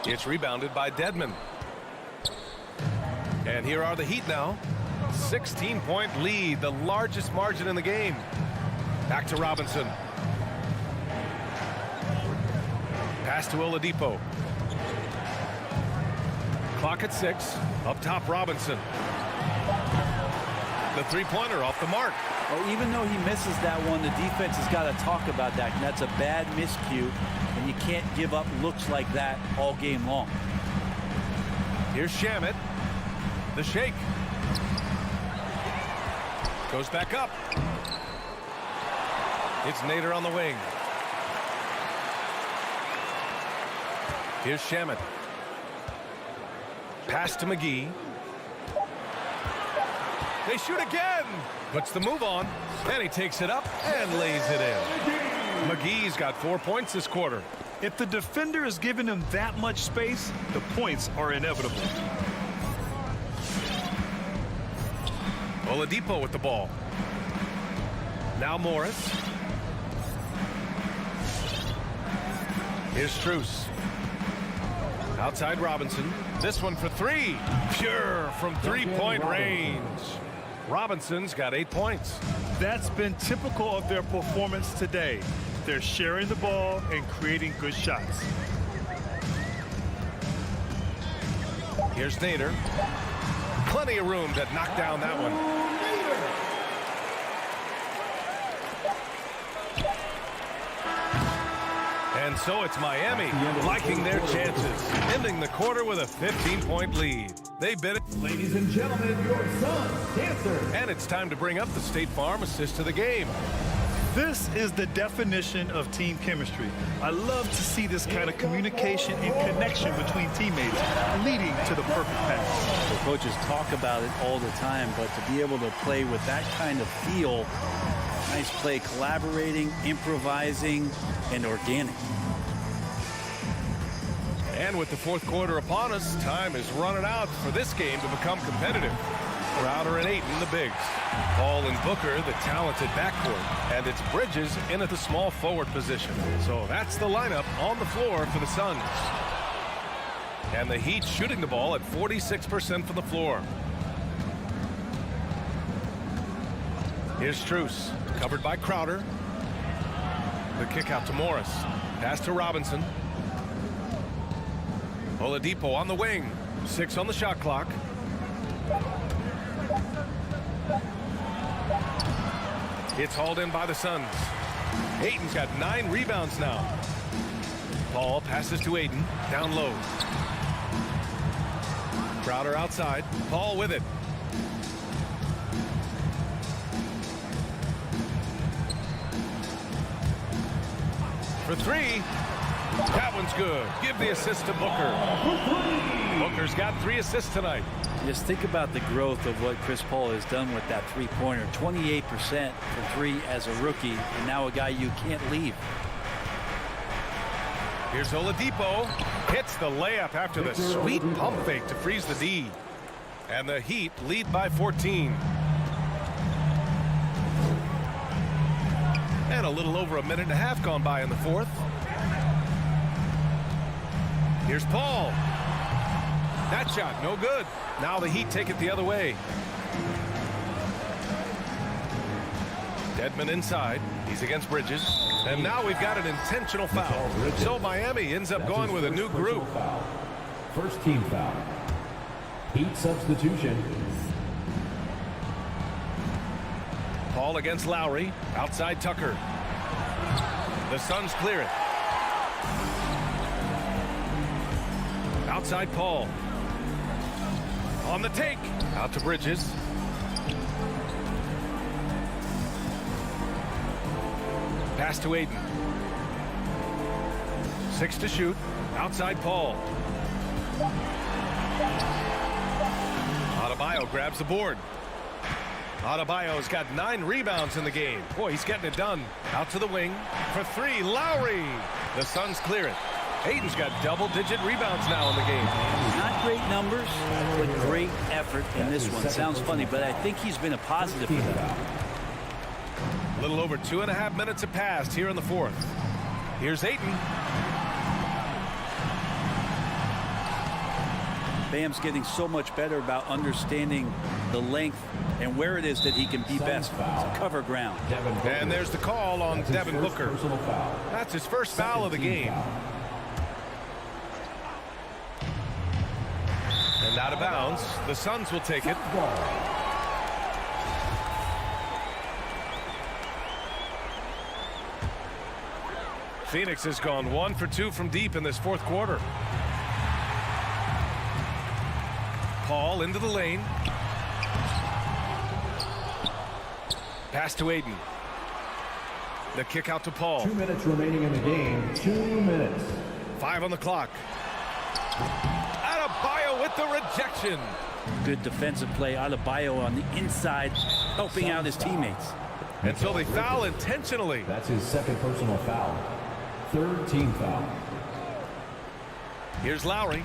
A: It's rebounded by Dedmon. And here are the Heat now. 16-point lead, the largest margin in the game. Back to Robinson. Pass to Oladipo. Clock at 6. Up top, Robinson. The three-pointer off the mark.
F: Well, even though he misses that one, the defense has got to talk about that. And that's a bad miscue, and you can't give up looks like that all game long.
A: Here's Shamet. The shake. Goes back up. It's Nader on the wing. Here's Shamet. Pass to McGee. They shoot again. Puts the move on. And he takes it up and lays it in. McGee's got 4 points this quarter.
B: If the defender is giving him that much space, the points are inevitable.
A: Oladipo with the ball. Now Morris. Here's Strus. Outside Robinson. This one for 3. Pure from three-point range. Robinson's got 8 points.
B: That's been typical of their performance today. they're sharing the ball and creating good shots.
A: Here's Nader. Plenty of room to knock down that one. And so it's Miami liking their chances, ending the quarter with a 15-point lead. They bid it.
D: Ladies and gentlemen, your son's dancer.
A: And it's time to bring up the State Farm assist to the game.
B: This is the definition of team chemistry. I love to see this kind of communication and connection between teammates leading to the perfect pass.
F: The coaches talk about it all the time, but to be able to play with that kind of feel, nice play, collaborating, improvising, and organic.
A: And with the fourth quarter upon us, time is running out for this game to become competitive. Crowder and Ayton, the bigs. Paul and Booker, the talented backcourt. And it's Bridges in at the small forward position. So that's the lineup on the floor for the Suns. And the Heat shooting the ball at 46% from the floor. Here's Strus, covered by Crowder. The kick out to Morris. Pass to Robinson. Oladipo on the wing. 6 on the shot clock. It's hauled in by the Suns. Ayton's got 9 rebounds now. Paul passes to Ayton. Down low. Crowder outside. Paul with it. For 3. That one's good. Give the assist to Booker. Booker's got 3 assists tonight.
F: Just think about the growth of what Chris Paul has done with that three-pointer. 28% for 3 as a rookie, and now a guy you can't leave.
A: Here's Oladipo. Hits the layup after the sweet pump fake to freeze the D. And the Heat lead by 14. And a little over a minute and a half gone by in the fourth. Here's Paul. That shot, no good. Now the Heat take it the other way. Dedmon inside. He's against Bridges. And now we've got an intentional foul. So Miami ends up going with a new group.
D: First team foul. Heat substitution.
A: Paul against Lowry. Outside Tucker. The Suns clear it. Outside Paul. On the take. Out to Bridges. Pass to Ayton. 6 to shoot. Outside Paul. Adebayo grabs the board. Adebayo's got 9 rebounds in the game. Boy, he's getting it done. Out to the wing. For 3, Lowry. The Suns clear it. Ayton's got double-digit rebounds now in the game.
F: Not great numbers, but great effort in this one. Sounds funny, but I think he's been a positive for them.
A: A little over 2.5 minutes have passed here in the fourth. Here's Ayton.
F: Bam's getting so much better about understanding the length and where it is that he can be best to cover ground.
A: And there's the call on Devin Booker. That's his first foul of the game. And out of bounds. The Suns will take it. Phoenix has gone 1 for 2 from deep in this fourth quarter. Paul into the lane. Pass to Ayton. The kick out to Paul.
D: 2 minutes remaining in the game. 2 minutes.
A: 5 on the clock. Adebayo with the rejection.
F: Good defensive play. Adebayo on the inside, helping out his teammates.
A: And so they foul intentionally.
D: That's his second personal foul. Third team foul.
A: Here's Lowry.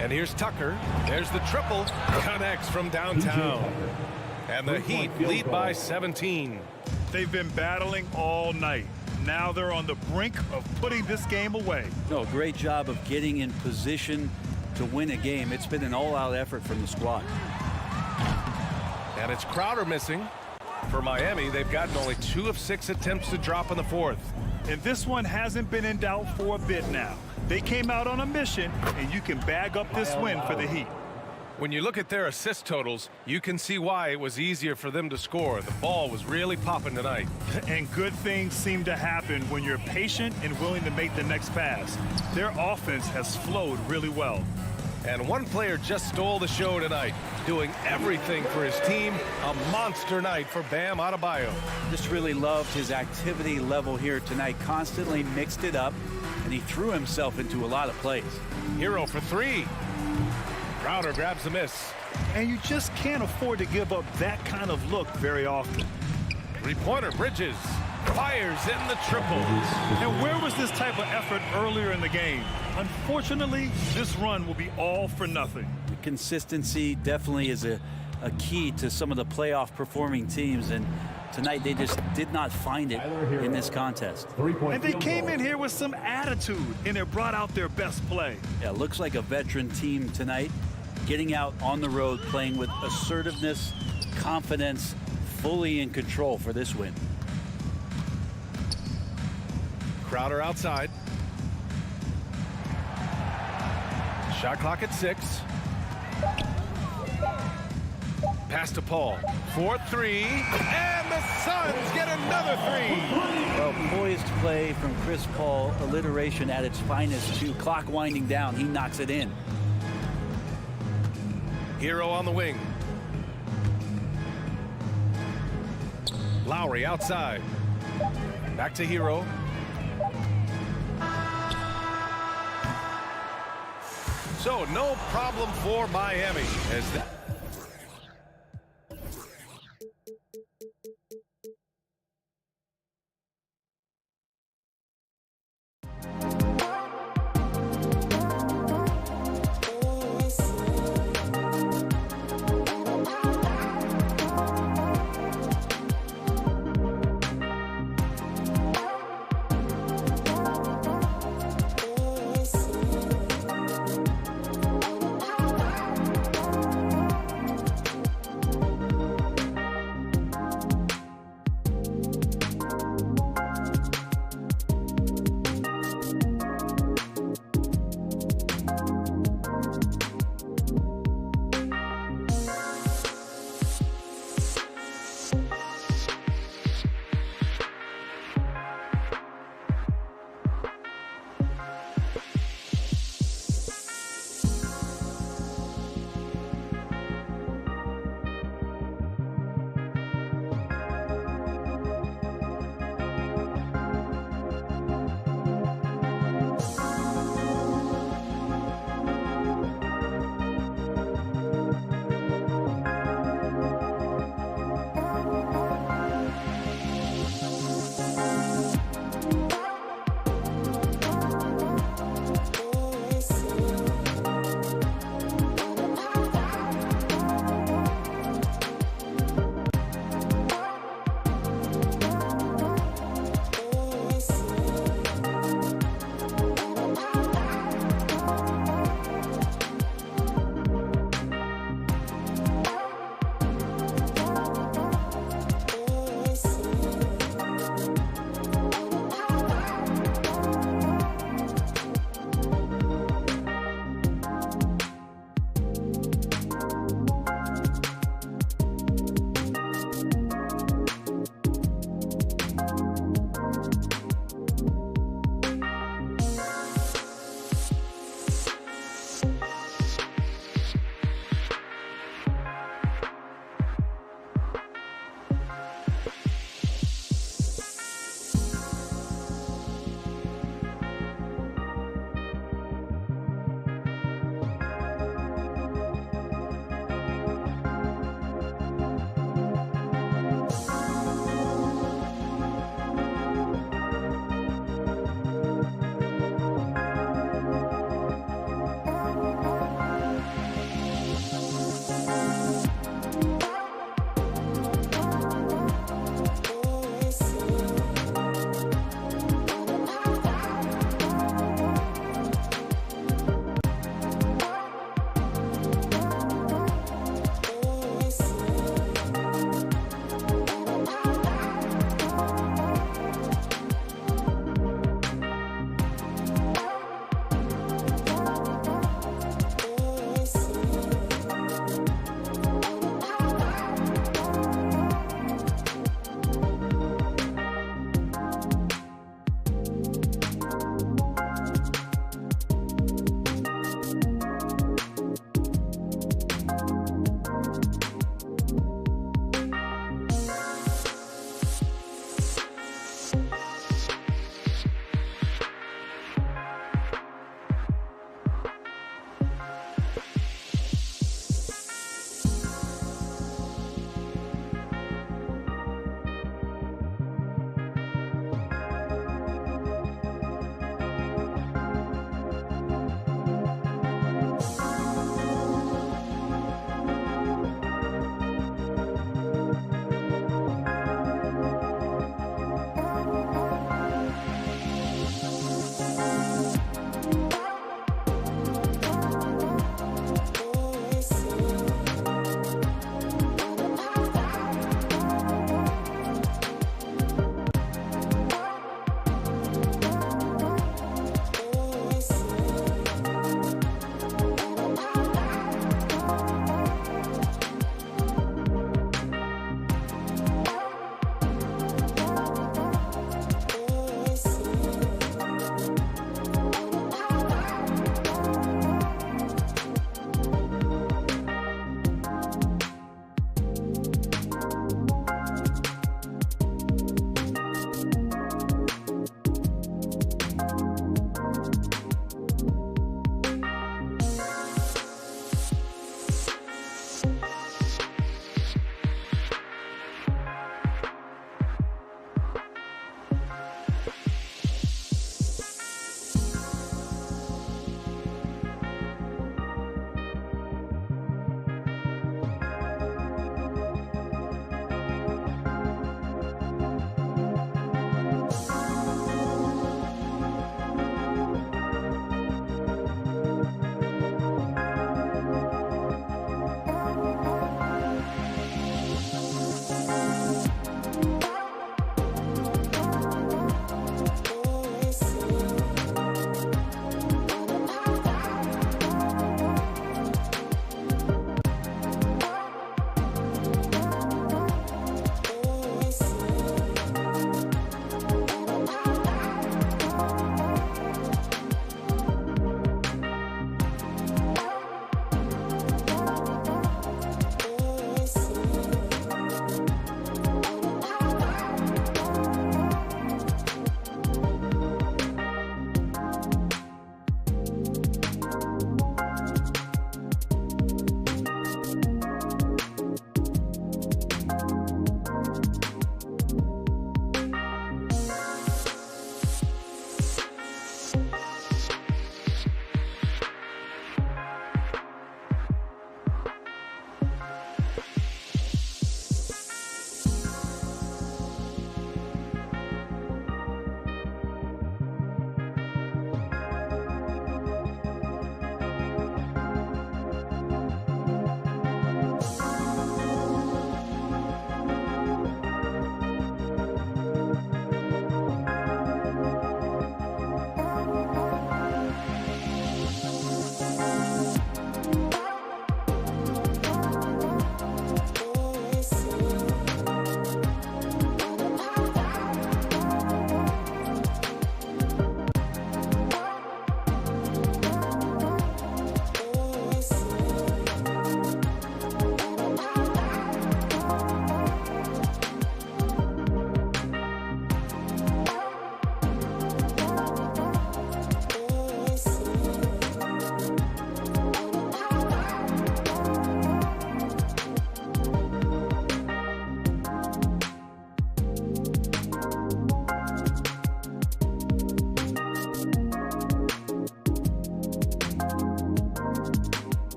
A: And here's Tucker. There's the triple. Connects from downtown. And the Heat lead by 17.
B: They've been battling all night. Now they're on the brink of putting this game away.
F: No, great job of getting in position to win a game. It's been an all-out effort from the squad.
A: And it's Crowder missing. For Miami, they've gotten only 2 of 6 attempts to drop in the fourth.
B: And this one hasn't been in doubt for a bit now. They came out on a mission, and you can bag up this win for the Heat.
A: When you look at their assist totals, you can see why it was easier for them to score. The ball was really popping tonight.
B: And good things seem to happen when you're patient and willing to make the next pass. Their offense has flowed really well.
A: And one player just stole the show tonight, doing everything for his team. A monster night for Bam Adebayo.
F: Just really loved his activity level here tonight. Constantly mixed it up, and he threw himself into a lot of plays.
A: Hero for 3. Crowder grabs the miss.
B: And you just can't afford to give up that kind of look very often.
A: 3-pointer, Bridges. Fires in the triple.
B: And where was this type of effort earlier in the game? Unfortunately, this run will be all for nothing.
F: The consistency definitely is a key to some of the playoff performing teams, and tonight they just did not find it in this contest.
B: And they came in here with some attitude, and it brought out their best play.
F: Yeah, looks like a veteran team tonight, getting out on the road, playing with assertiveness, confidence, fully in control for this win.
A: Crowder outside. Shot clock at 6. Pass to Paul. 4-3. And the Suns get another 3.
F: Well, poised play from Chris Paul, alliteration at its finest too. Clock winding down, he knocks it in.
A: Hero on the wing. Lowry outside. Back to Hero. So no problem for Miami as that.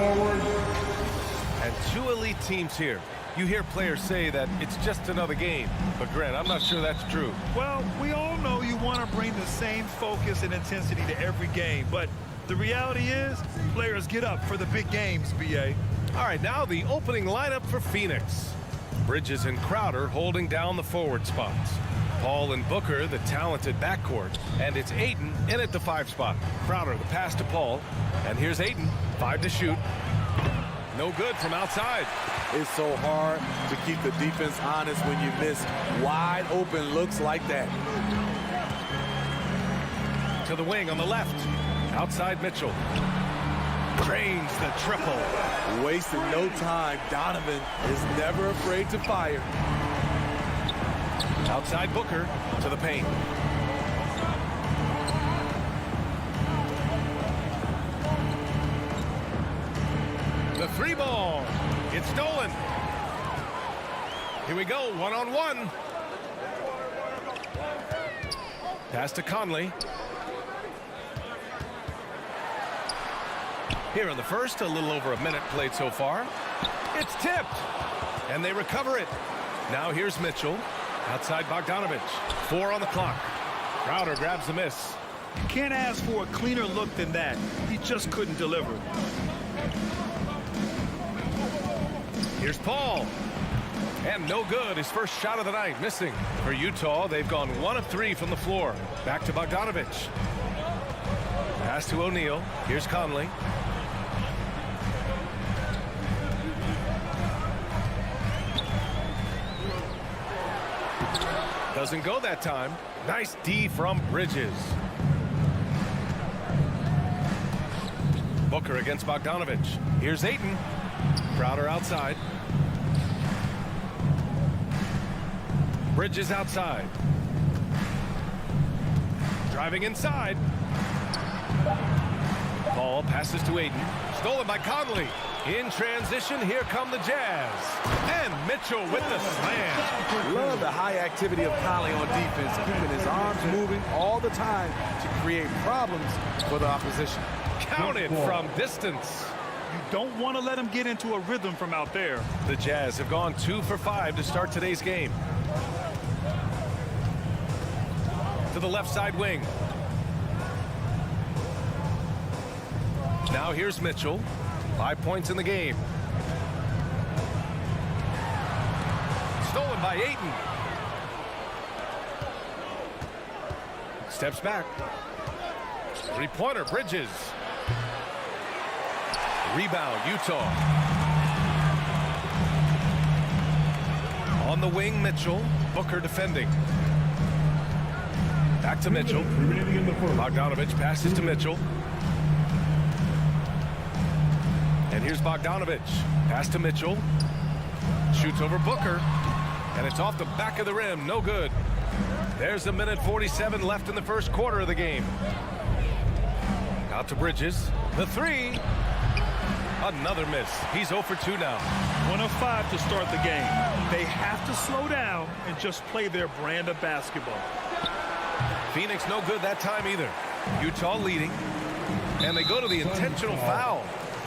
D: forward.
A: And two elite teams here. You hear players say that it's just another game. But, Grant, I'm not sure that's true.
B: Well, we all know you want to bring the same focus and intensity to every game, but the reality is players get up for the big games, B.A.
A: All right, now the opening lineup for Phoenix. Bridges and Crowder holding down the forward spots. Paul and Booker, the talented backcourt. And it's Ayton in at the 5 spot. Crowder, the pass to Paul. And here's Ayton, 5 to shoot. No good from outside.
C: It's so hard to keep the defense honest when you miss wide open looks like that.
A: To the wing on the left. Outside Mitchell. Drains the triple.
C: Wasting no time. Donovan is never afraid to fire.
A: Outside Booker to the paint. The 3 ball. It's stolen. Here we go, 1-on-1. Pass to Conley. Here in the first, a little over a minute played so far. It's tipped. And they recover it. Now here's Mitchell. Outside Bogdanovich. 4 on the clock. Crowder grabs the miss.
B: You can't ask for a cleaner look than that. He just couldn't deliver.
A: Here's Paul. And no good. His first shot of the night missing. For Utah, they've gone 1 of 3 from the floor. Back to Bogdanovich. Pass to O'Neal. Here's Conley. Doesn't go that time. Nice D from Bridges. Booker against Bogdanovich. Here's Ayton. Crowder outside. Bridges outside. Driving inside. Ball passes to Ayton. Stolen by Conley. In transition, here come the Jazz. And Mitchell with the slam.
C: Love the high activity of Conley on defense, keeping his arms moving all the time to create problems for the opposition.
A: Counted from distance.
B: You don't want to let him get into a rhythm from out there.
A: The Jazz have gone 2 for 5 to start today's game. To the left side wing. Now here's Mitchell. 5 points in the game. Stolen by Ayton. Steps back. 3-pointer, Bridges. Rebound, Utah. On the wing, Mitchell. Booker defending. Back to Mitchell. Bogdanovich passes to Mitchell. And here's Bogdanovich. Pass to Mitchell. Shoots over Booker. And it's off the back of the rim. No good. There's 1:47 left in the first quarter of the game. Out to Bridges. The 3. Another miss. He's 0 for 2 now.
B: 1 of 5 to start the game. They have to slow down and just play their brand of basketball.
A: Phoenix no good that time either. Utah leading. And they go to the intentional foul.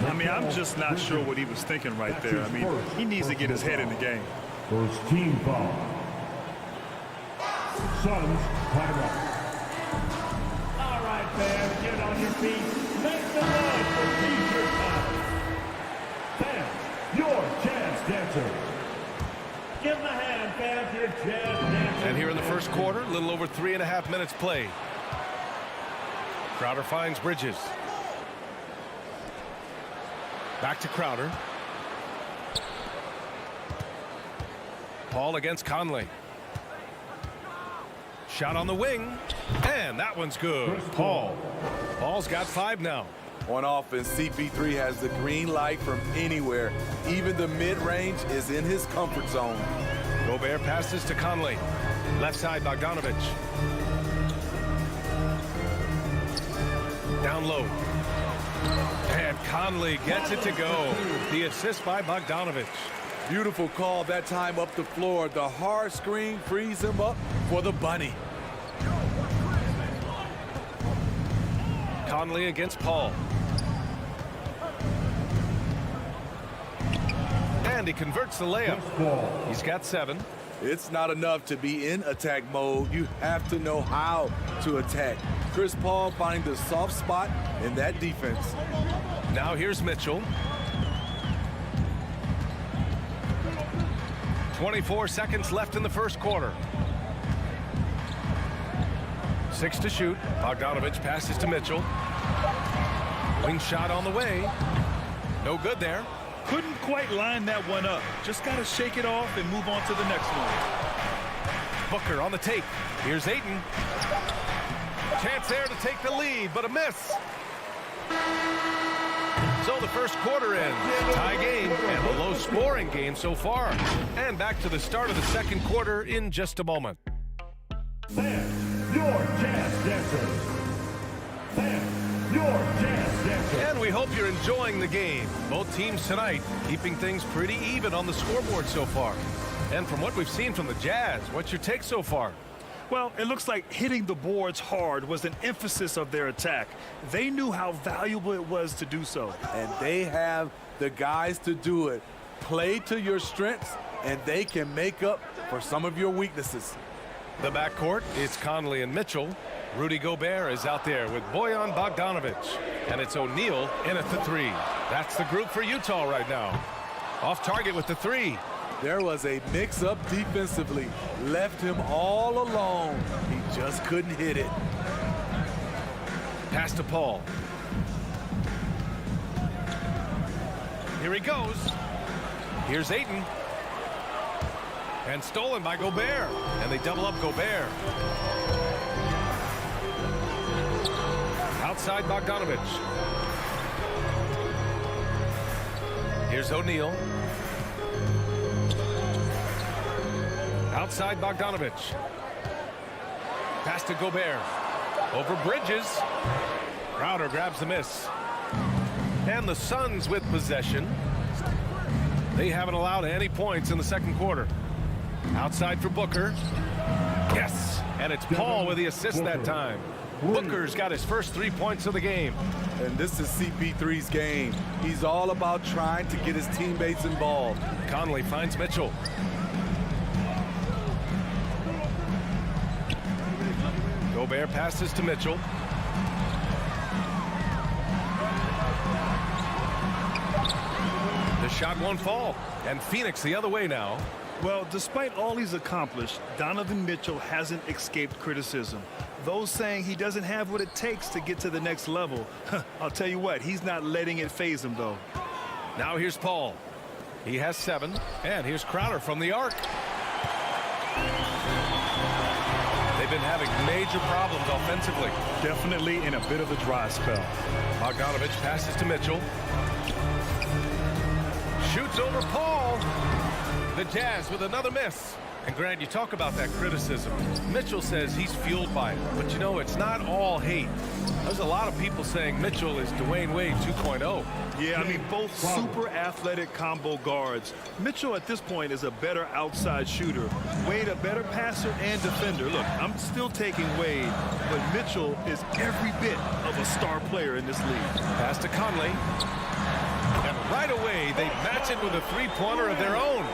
B: I mean, I'm just not sure what he was thinking right there. I mean, he needs to get his head in the game.
D: First team foul. Suns, timeout. All right, fans, get on your feet. Make some noise for T-shirt time. Fans, your jazz dancer. Give them a hand, fans, your jazz dancer.
A: And here in the first quarter, a little over 3.5 minutes played. Crowder finds Bridges. Back to Crowder. Paul against Conley. Shot on the wing. And that one's good. Paul. Paul's got 5 now.
C: On offense, CP3 has the green light from anywhere. Even the mid-range is in his comfort zone.
A: Gobert passes to Conley. Left side, Bogdanovich. Down low. And Conley gets it to go. The assist by Bogdanovich.
C: Beautiful call that time up the floor. The hard screen frees him up for the bunny.
A: Conley against Paul. And he converts the layup. He's got 7.
C: It's not enough to be in attack mode. You have to know how to attack. Chris Paul finding the soft spot in that defense.
A: Now here's Mitchell. 24 seconds left in the first quarter. 6 to shoot. Bogdanovich passes to Mitchell. Wing shot on the way. No good there.
B: Couldn't quite line that one up. Just got to shake it off and move on to the next one.
A: Booker on the take. Here's Ayton. Chance there to take the lead, but a miss. So the first quarter ends. Tie game and a low-scoring game so far. And back to the start of the second quarter in just a moment.
D: Fans, your Jazz Dancers. Fans, your Jazz Dancers.
A: And we hope you're enjoying the game. Both teams tonight keeping things pretty even on the scoreboard so far. And from what we've seen from the Jazz, what's your take so far?
B: Well, it looks like hitting the boards hard was an emphasis of their attack. They knew how valuable it was to do so.
C: And they have the guys to do it. Play to your strengths, and they can make up for some of your weaknesses.
A: The backcourt, it's Conley and Mitchell. Rudy Gobert is out there with Bojan Bogdanovich. And it's O'Neal in at the 3. That's the group for Utah right now. Off target with the 3.
C: There was a mix-up defensively. Left him all alone. He just couldn't hit it.
A: Pass to Paul. Here he goes. Here's Ayton. And stolen by Gobert. And they double up Gobert. Outside Bogdanovich. Here's O'Neal. Outside Bogdanovich. Pass to Gobert. Over Bridges. Crowder grabs the miss. And the Suns with possession. They haven't allowed any points in the second quarter. Outside for Booker. Yes! And it's Paul with the assist that time. Booker's got his first 3 points of the game.
C: And this is CP3's game. He's all about trying to get his teammates involved.
A: Conley finds Mitchell. Gobert passes to Mitchell. The shot won't fall. And Phoenix the other way now.
B: Well, despite all he's accomplished, Donovan Mitchell hasn't escaped criticism. Those saying he doesn't have what it takes to get to the next level. I'll tell you what, he's not letting it faze him, though.
A: Now here's Paul. He has 7. And here's Crowder from the arc. They've been having major problems offensively.
B: Definitely in a bit of a dry spell.
A: Bogdanovich passes to Mitchell. Shoots over Paul. The Jazz with another miss. And Grant, you talk about that criticism. Mitchell says he's fueled by it. But you know, it's not all hate. There's a lot of people saying Mitchell is Dwayne Wade 2.0.
B: Yeah, I mean, both super athletic combo guards. Mitchell at this point is a better outside shooter. Wade a better passer and defender. Look, I'm still taking Wade, but Mitchell is every bit of a star player in this league.
A: Pass to Conley. And right away, they match it with a three-pointer of their own.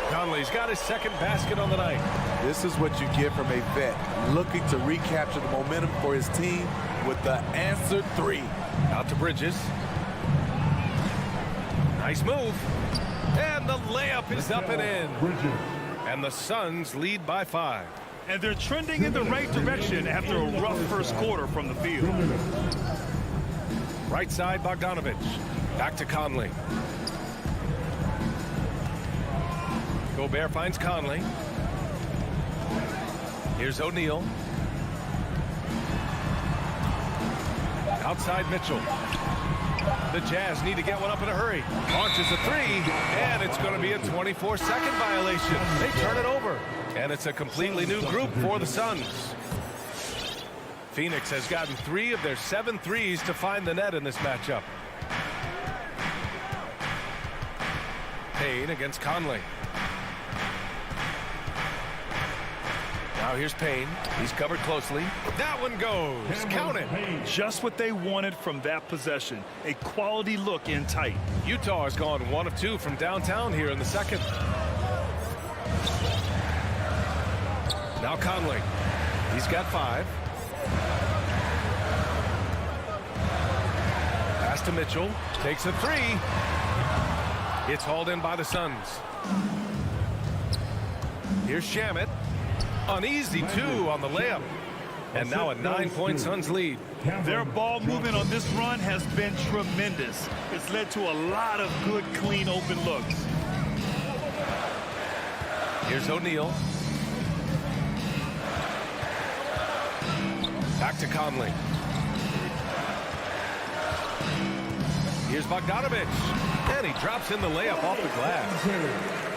A: Conley's got his second basket on the night.
C: This is what you get from a vet looking to recapture the momentum for his team with the answered 3.
A: Out to Bridges. Nice move. And the layup is up and in. And the Suns lead by 5.
B: And they're trending in the right direction after a rough first quarter from the field.
A: Right side, Bogdanovich. Back to Conley. Gobert finds Conley. Here's O'Neal. Outside Mitchell. The Jazz need to get one up in a hurry. Launches a 3, and it's going to be a 24-second violation. They turn it over, and it's a completely new group for the Suns. Phoenix has gotten 3 of their 7 threes to find the net in this matchup. Payne against Conley. Now here's Payne. He's covered closely. That one goes. Count it.
B: Just what they wanted from that possession. A quality look in tight.
A: Utah has gone 1 of 2 from downtown here in the second. Now Conley. He's got 5. Pass to Mitchell. Takes a 3. It's hauled in by the Suns. Here's Shamet. An easy 2 on the layup. And now a 9-point Suns lead.
B: Their ball movement on this run has been tremendous. It's led to a lot of good, clean, open looks.
A: Here's O'Neal. Back to Conley. Here's Bogdanovich. And he drops in the layup off the glass.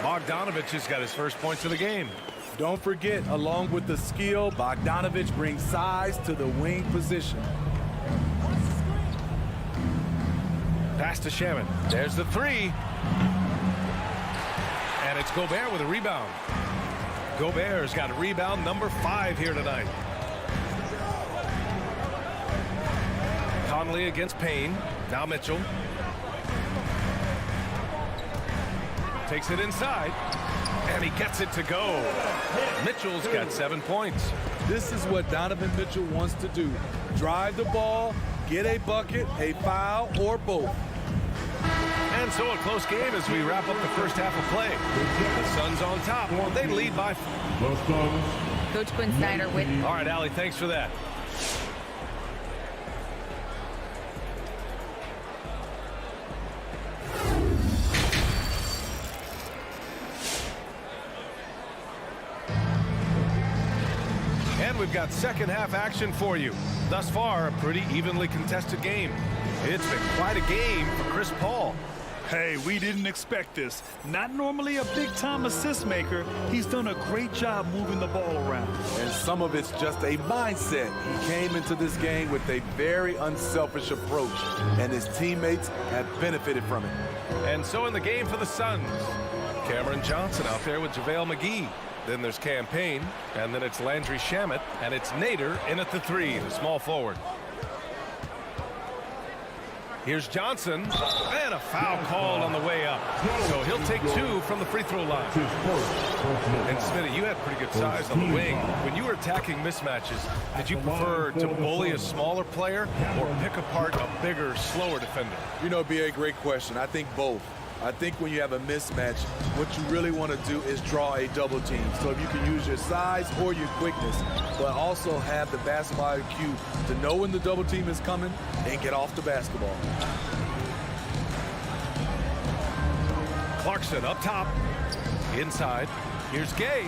A: Bogdanovich has got his first points of the game.
C: Don't forget, along with the skill, Bogdanovich brings size to the wing position.
A: Pass to Shamet. There's the 3. And it's Gobert with a rebound. Gobert's got rebound number 5 here tonight. Conley against Payne. Now Mitchell. Takes it inside. And he gets it to go. Mitchell's got 7 points.
C: This is what Donovan Mitchell wants to do. Drive the ball, get a bucket, a foul, or both.
A: And so a close game as we wrap up the first half of play. The Suns on top. They lead by 4.
E: Coach Quinn Snyder with.
A: All right, Allie, thanks for that. And we've got second half action for you. Thus far, a pretty evenly contested game. It's been quite a game for Chris Paul.
B: Hey, we didn't expect this. Not normally a big-time assist maker. He's done a great job moving the ball around.
C: And some of it's just a mindset. He came into this game with a very unselfish approach, and his teammates have benefited from it.
A: And so in the game for the Suns, Cameron Johnson out there with JaVale McGee. Then there's Cam Payne, and then it's Landry Shamet, and it's Nader in at the 3, the small forward. Here's Johnson, and a foul called on the way up. So he'll take 2 from the free throw line. And Smitty, you had pretty good size on the wing. When you were attacking mismatches, did you prefer to bully a smaller player or pick apart a bigger, slower defender?
C: You know, it'd be a great question. I think both. I think when you have a mismatch, what you really want to do is draw a double team. So if you can use your size or your quickness, but also have the basketball IQ to know when the double team is coming and get off the basketball.
A: Clarkson up top. Inside. Here's Gay.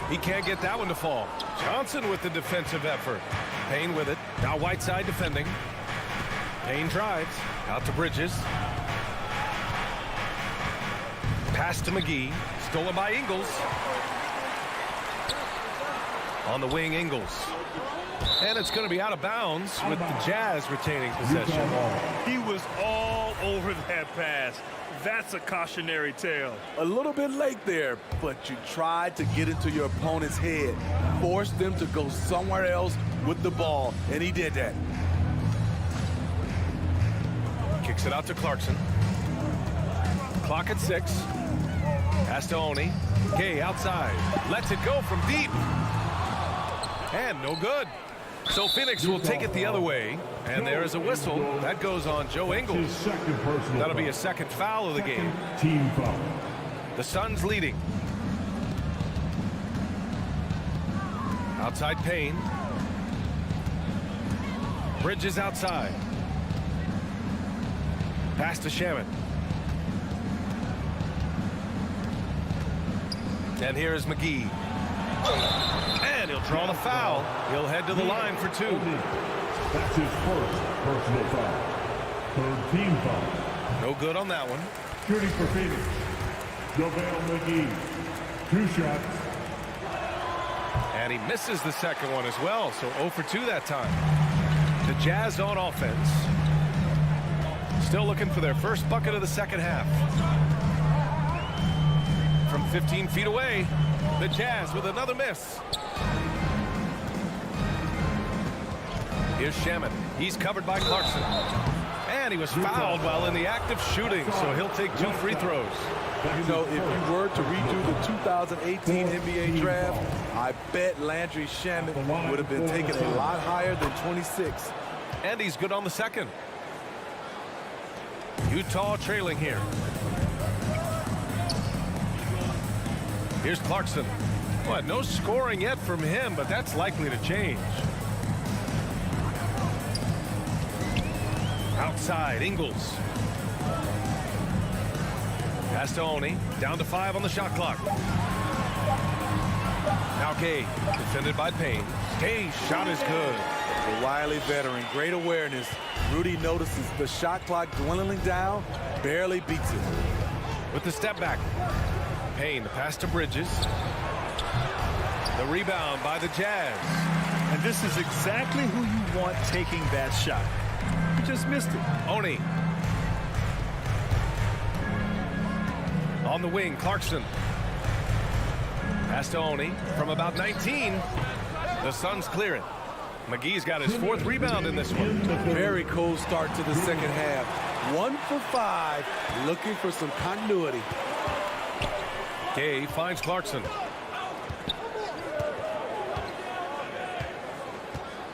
A: He can't get that one to fall. Johnson with the defensive effort. Payne with it. Now Whiteside defending. Payne drives. Out to Bridges. Pass to McGee. Stolen by Ingles. On the wing, Ingles. And it's going to be out of bounds with the Jazz retaining possession.
B: He was all over that pass. That's a cautionary tale.
C: A little bit late there, but you tried to get into your opponent's head. Forced them to go somewhere else with the ball, and he did that.
A: Kicks it out to Clarkson. Clock at 6. Pass to Oni. Gay outside. Lets it go from deep. And no good. So Phoenix will take it the other way. And there is a whistle. That goes on Joe Ingles. That'll be a second foul of the game.
D: Team foul.
A: The Suns leading. Outside Payne. Bridges outside. Pass to Shamet. And here is McGee. And he'll draw the foul. He'll head to the line for 2.
D: That's his first personal foul. Third team foul.
A: No good on that one.
D: Shooting for Phoenix, JaVale McGee. 2 shots.
A: And he misses the second one as well. So 0 for 2 that time. The Jazz on offense. Still looking for their first bucket of the second half. from 15 feet away. The Jazz with another miss. Here's Shaman. He's covered by Clarkson. And he was fouled while in the act of shooting, so he'll take 2 free throws.
C: You know, if you were to redo the 2018 NBA draft, I bet Landry Shamet would have been taken a lot higher than 26.
A: And he's good on the second. Utah trailing here. Here's Clarkson. Well, no scoring yet from him, but that's likely to change. Outside, Ingles. Pass to Oni. Down to 5 on the shot clock. Now Gay, defended by Payne. Gay's shot is good.
C: The wily veteran, great awareness. Rudy notices the shot clock dwindling down, barely beats it.
A: With the step back. Payne, the pass to Bridges. The rebound by the Jazz.
B: And this is exactly who you want taking that shot. He just missed it.
A: Oni. On the wing, Clarkson. Pass to Oni from about 19. The Suns clear it. McGee's got his 4th rebound in this one.
C: Very cold start to the second half. 1 for 5, looking for some continuity.
A: Gay finds Clarkson.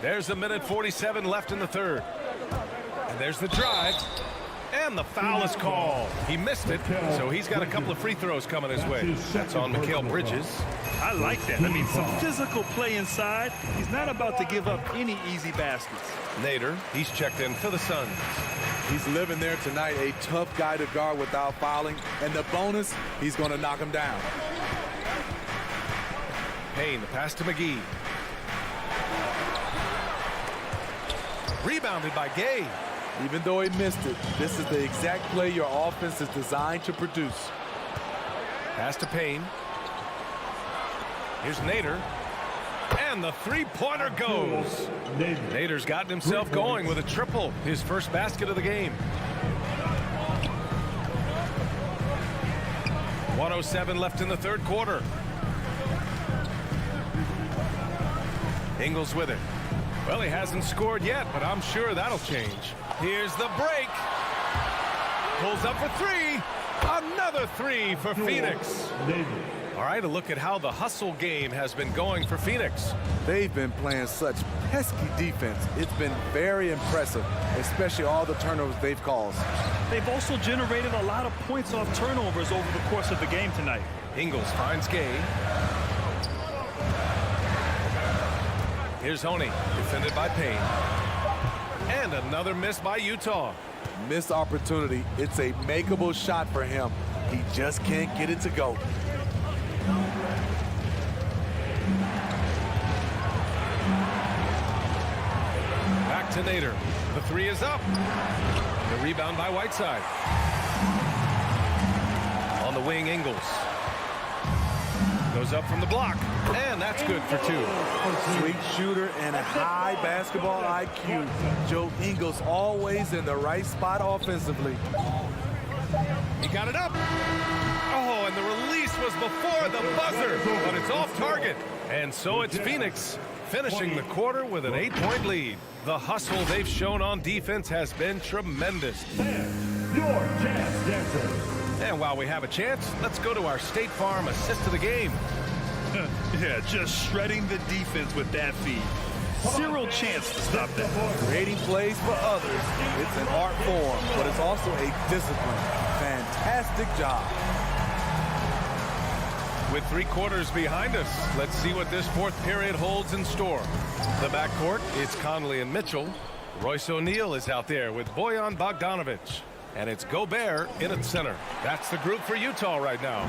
A: There's 1:47 left in the third. And there's the drive. And the foul is called. He missed it, so he's got a couple of free throws coming his way. That's on Mikal Bridges.
B: I like that. I mean, some physical play inside. He's not about to give up any easy baskets.
A: Nader, he's checked in for the Suns.
C: He's living there tonight, a tough guy to guard without fouling. And the bonus, he's going to knock him down.
A: Payne, the pass to McGee. Rebounded by Gay.
C: Even though he missed it, this is the exact play your offense is designed to produce.
A: Pass to Payne. Here's Nader. And the three-pointer goes. Nader's gotten himself going with a triple, his first basket of the game. 1:07 left in the third quarter. Ingles with it. Well, he hasn't scored yet, but I'm sure that'll change. Here's the break. Pulls up for 3. Another 3 for Phoenix. All right, a look at how the hustle game has been going for Phoenix.
C: They've been playing such pesky defense. It's been very impressive, especially all the turnovers they've caused.
B: They've also generated a lot of points off turnovers over the course of the game tonight.
A: Ingles finds Gay. Here's Oni, defended by Payne. And another miss by Utah.
C: Missed opportunity. It's a makeable shot for him. He just can't get it to go.
A: Back to Nader. The 3 is up. The rebound by Whiteside. On the wing, Ingles. Goes up from the block. And that's good for 2.
C: Sweet shooter and a high basketball IQ. Joe Ingles always in the right spot offensively.
A: He got it up. Oh, and the release was before the buzzer, but it's off target. And so it's Phoenix finishing the quarter with an 8-point lead. The hustle they've shown on defense has been tremendous.
D: Your Jazz Dancer.
A: And while we have a chance, let's go to our State Farm assist of the game.
B: Yeah, just shredding the defense with that feed. Zero chance to stop that.
C: Creating plays for others. It's an art form, but it's also a discipline. Fantastic job.
A: With 3 quarters behind us, let's see what this 4th period holds in store. The backcourt, it's Conley and Mitchell. Royce O'Neal is out there with Bojan Bogdanovic. And it's Gobert in at center. That's the group for Utah right now.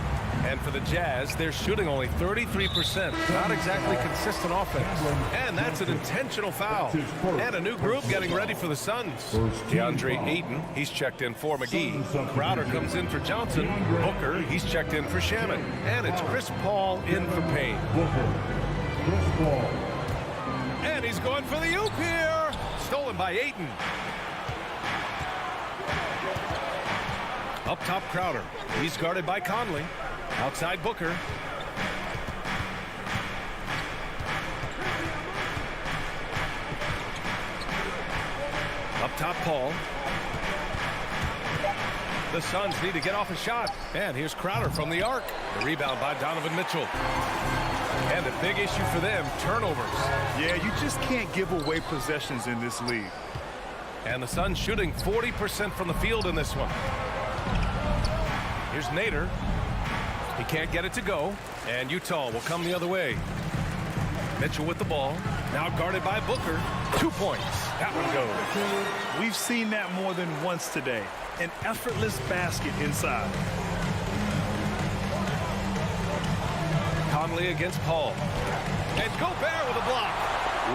A: And for the Jazz, they're shooting only 33%. Not exactly consistent offense. And that's an intentional foul. And a new group getting ready for the Suns. DeAndre Ayton, he's checked in for McGee. Crowder comes in for Johnson. Booker, he's checked in for Shaman. And it's Chris Paul in for Payne. And he's going for the oop here. Stolen by Ayton. Up top, Crowder. He's guarded by Conley. Outside Booker. Up top, Paul. The Suns need to get off a shot. And here's Crowder from the arc. The rebound by Donovan Mitchell. And a big issue for them, turnovers.
B: Yeah, you just can't give away possessions in this league.
A: And the Suns shooting 40% from the field in this one. Here's Nader. He can't get it to go. And Utah will come the other way. Mitchell with the ball. Now guarded by Booker. 2 points. That one goes.
B: We've seen that more than once today. An effortless basket inside.
A: Conley against Paul. And Gobert with a block.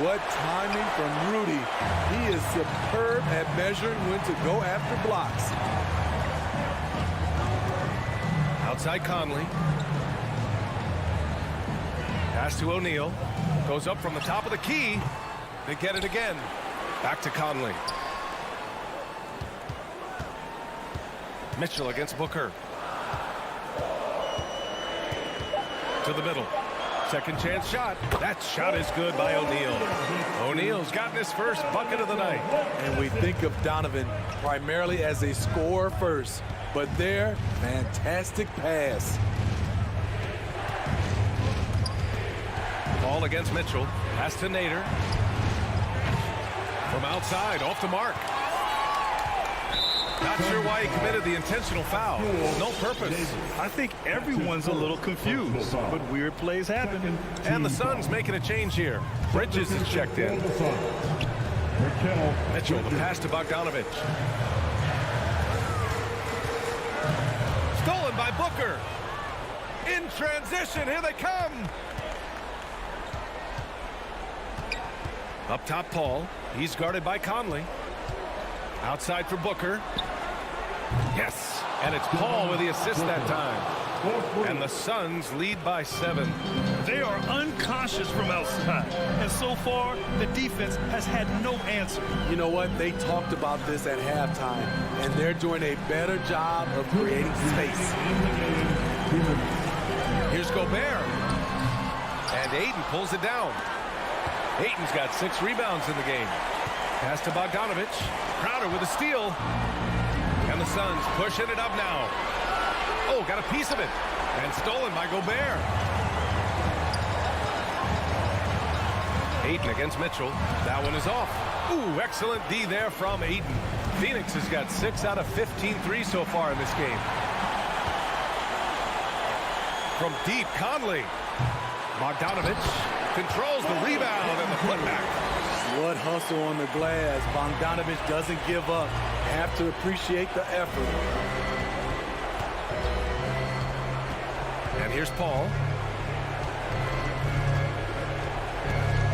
C: What timing from Rudy. He is superb at measuring when to go after blocks.
A: Outside Conley. Pass to O'Neal. Goes up from the top of the key. They get it again. Back to Conley. Mitchell against Booker. To the middle. Second chance shot. That shot is good by O'Neal. O'Neal's gotten his first bucket of the night.
C: And we think of Donovan primarily as a scorer first. But there, fantastic pass.
A: Ball against Mitchell. Pass to Nader. From outside, off the mark. Not sure why he committed the intentional foul. No purpose.
B: I think everyone's a little confused, but weird plays happen.
A: And the Suns making a change here. Bridges is checked in. Mitchell, the pass to Bogdanovich. Stolen by Booker. In transition, here they come. Up top, Paul. He's guarded by Conley. Outside for Booker. Yes, and it's Paul with the assist that time. And the Suns lead by 7.
B: They are unconscious from outside. And so far, the defense has had no answer.
C: You know what? They talked about this at halftime, and they're doing a better job of creating space.
A: Here's Gobert. And Ayton pulls it down. Ayton's got 6 rebounds in the game. Pass to Bogdanovich. Crowder with a steal. And the Suns pushing it up now. Oh, got a piece of it. And stolen by Gobert. Ayton against Mitchell. That one is off. Ooh, excellent D there from Ayton. Phoenix has got 6 out of 15 threes so far in this game. From deep, Conley. Bogdanovich controls the rebound and the putback.
C: What hustle on the glass. Bogdanovich doesn't give up. Have to appreciate the effort.
A: And here's Paul.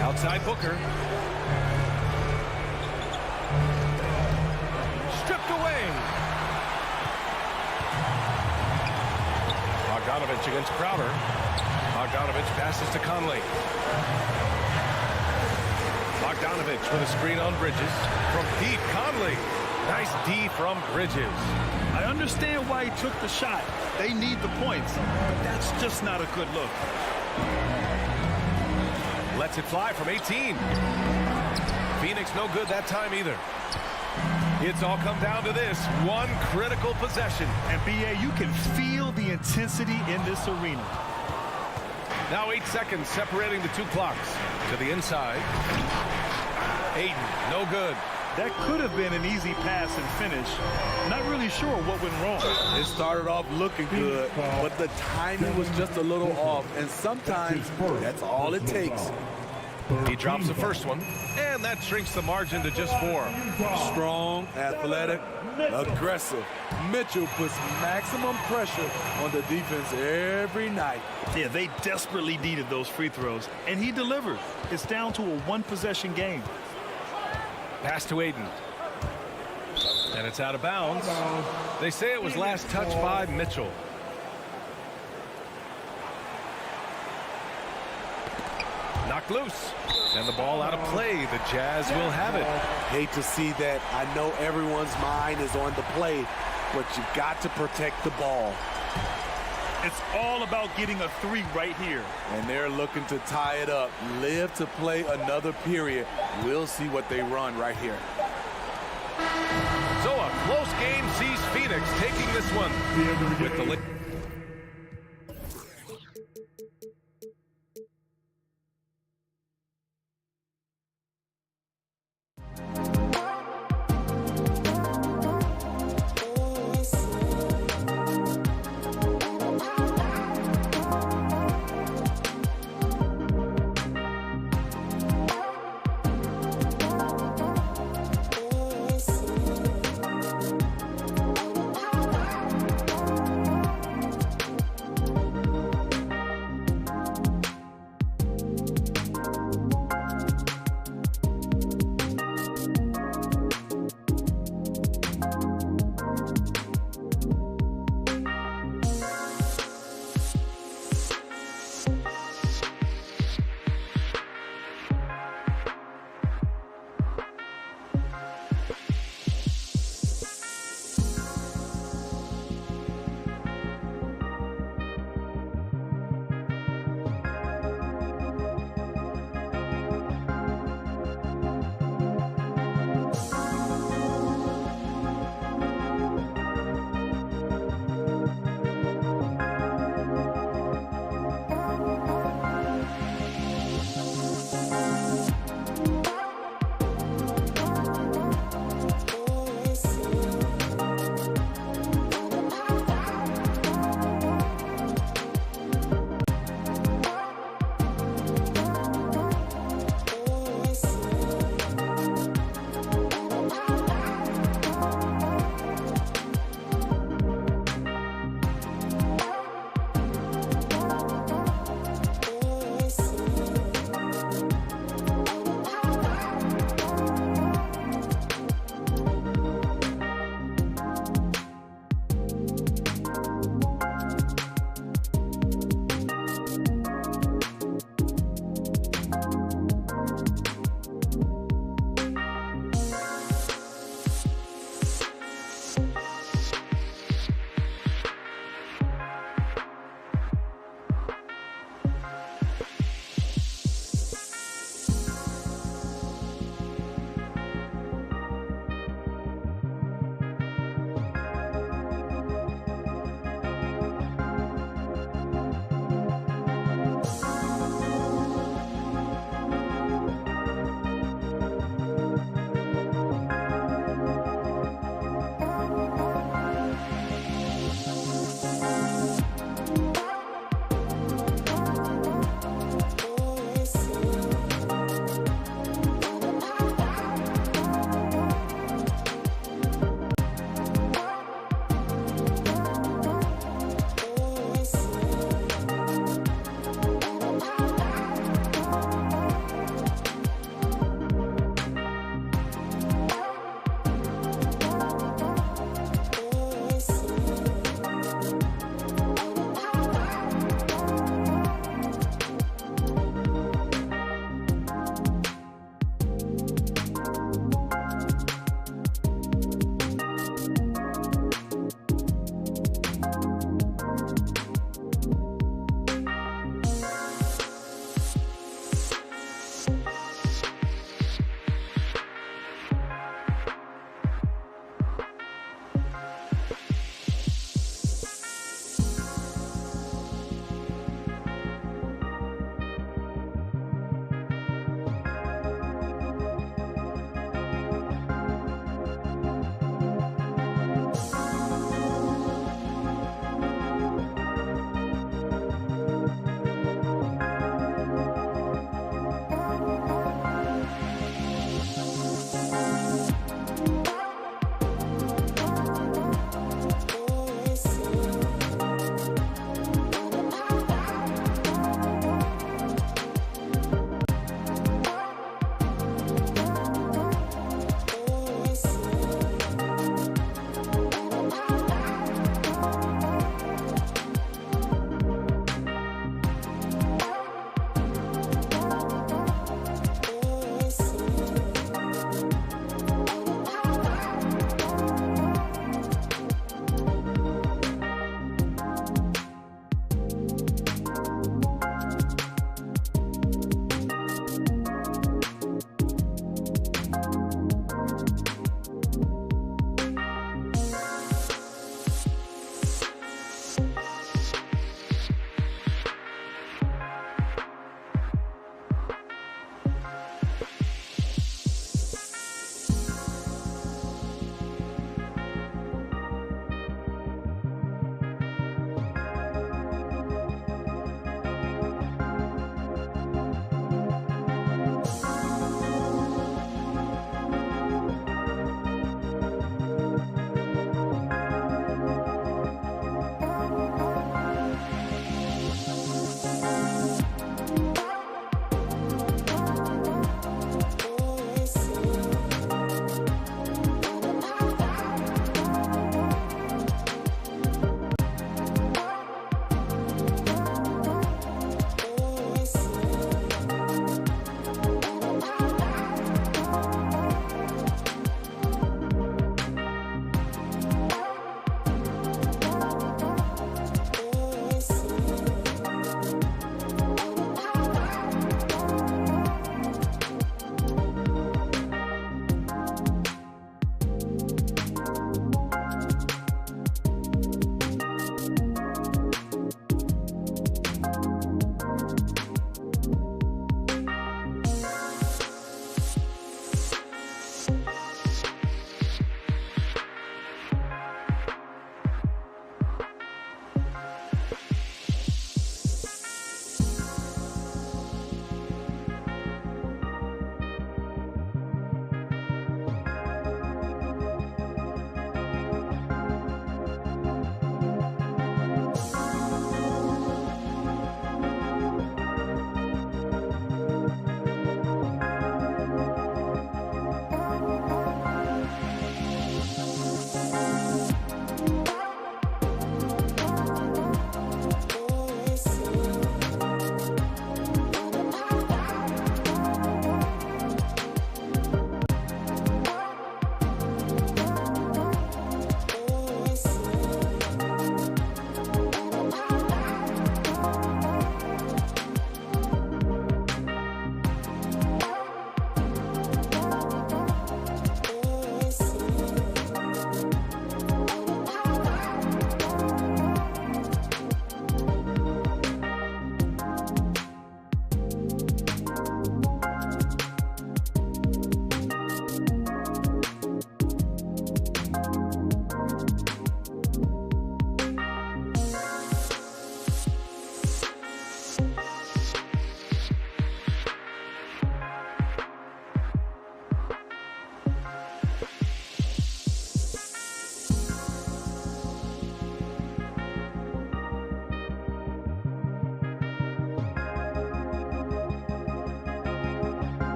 A: Outside Booker. Stripped away. Bogdanovich against Crowder. Bogdanovich passes to Conley. Bogdanovich with a screen on Bridges. From deep, Conley. Nice D from Bridges.
B: I understand why he took the shot. They need the points, but that's just not a good look.
A: Lets it fly from 18. Phoenix no good that time either. It's all come down to this one critical possession.
B: And BA, you can feel the intensity in this arena.
A: Now 8 seconds separating the 2 clocks. To the inside. Ayton, no good.
B: That could have been an easy pass and finish. Not really sure what went wrong.
C: It started off looking good, but the timing was just a little off, and sometimes that's all it takes.
A: He drops the first one, and that shrinks the margin to just 4.
C: Strong, athletic, aggressive. Mitchell puts maximum pressure on the defense every night.
B: Yeah, they desperately needed those free throws, and he delivered. It's down to a one-possession game.
A: Pass to Ayton. And it's out of bounds. They say it was last touched by Mitchell. Knocked loose. And the ball out of play. The Jazz will have it.
C: Hate to see that. I know everyone's mind is on the play, but you've got to protect the ball.
B: It's all about getting a 3 right here.
C: And they're looking to tie it up. Live to play another period. We'll see what they run right here.
A: So a close game sees Phoenix taking this one with the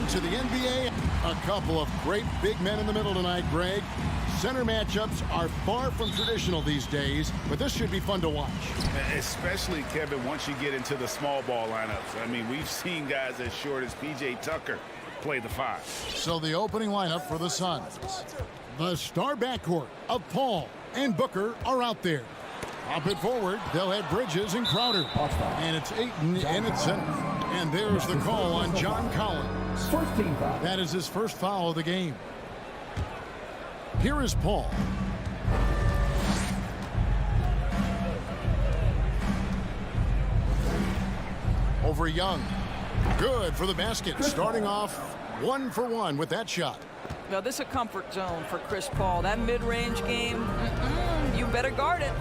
G: into the NBA. A couple of great big men in the middle tonight, Greg. Center matchups are far from traditional these days, but this should be fun to watch.
H: Especially, Kevin, once you get into the small ball lineups. I mean, we've seen guys as short as P.J. Tucker play the 5.
G: So the opening lineup for the Suns. The star backcourt of Paul and Booker are out there. Pop it forward. They'll have Bridges and Crowder. And it's Ayton in its center. And there's the call on John Collins. That is his first foul of the game. Here is Paul. Over Young. Good for the basket. Starting off 1 for 1 with that shot.
I: Now, this is a comfort zone for Chris Paul. That mid-range game, you better guard it.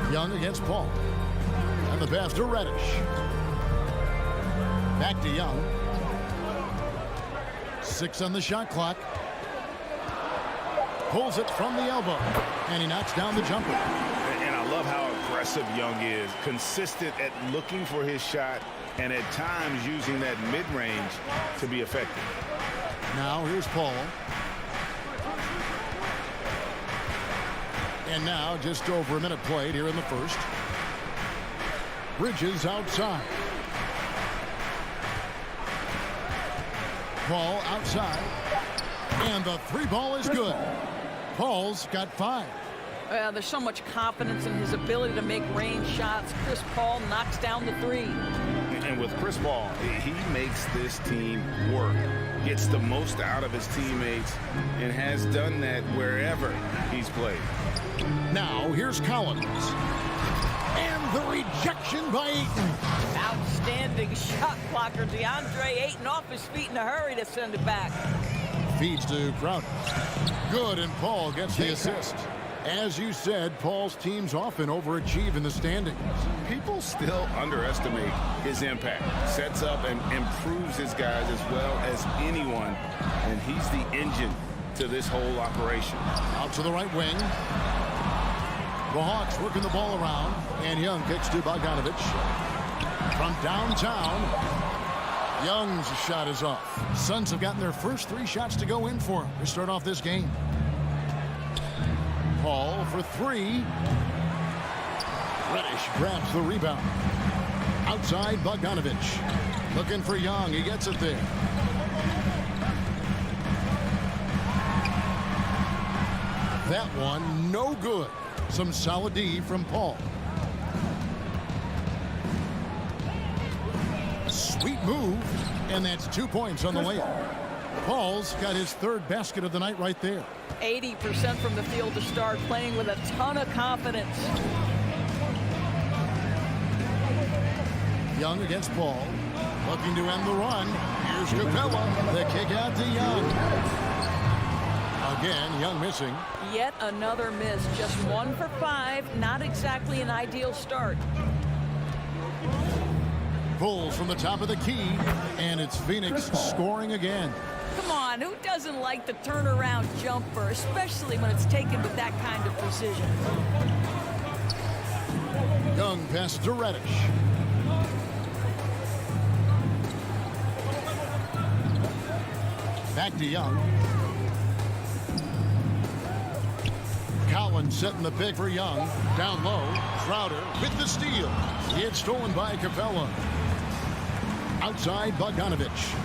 G: Young against Paul. And the pass to Reddish. Back to Young. 6 on the shot clock. Pulls it from the elbow. And he knocks down the jumper.
H: And I love how aggressive Young is. Consistent at looking for his shot and at times using that mid-range to be effective.
G: Now here's Paul. And now just over a minute played here in the first. Bridges outside. Paul outside. And the 3 ball is good. Paul's got 5.
I: There's so much confidence in his ability to make range shots. Chris Paul knocks down the 3.
H: And with Chris Paul, he makes this team work, gets the most out of his teammates, and has done that wherever he's played.
G: Now here's Collins. And the rejection by Ayton.
I: Outstanding shot blocker. DeAndre Ayton off his feet in a hurry to send it back.
G: Feeds to Crowder. Good, and Paul gets the assist. As you said, Paul's teams often overachieve in the standings.
H: People still underestimate his impact. Sets up and improves his guys as well as anyone, and he's the engine to this whole operation.
G: Out to the right wing. The Hawks working the ball around, and Young kicks to Bogdanovich. From downtown, Young's shot is off. Suns have gotten their first 3 shots to go in for him to start off this game. Paul for 3. Reddish grabs the rebound. Outside, Bogdanovich. Looking for Young. He gets it there. That one, no good. Some solid D from Paul. Sweet move. And that's 2 points on the layup. Paul's got his 3rd basket of the night right there.
I: 80% from the field to start, playing with a ton of confidence.
G: Young against Paul. Looking to end the run. Here's Capella. The kick out to Young. Again, Young missing.
I: Yet another miss. Just 1 for 5. Not exactly an ideal start.
G: Pulls from the top of the key. And it's Phoenix scoring again.
I: Come on, who doesn't like the turnaround jumper, especially when it's taken with that kind of precision?
G: Young pass to Reddish. Back to Young. Collins setting the pick for Young. Down low. Crowder with the steal. It's stolen by Capella. Outside, Bogdanovich.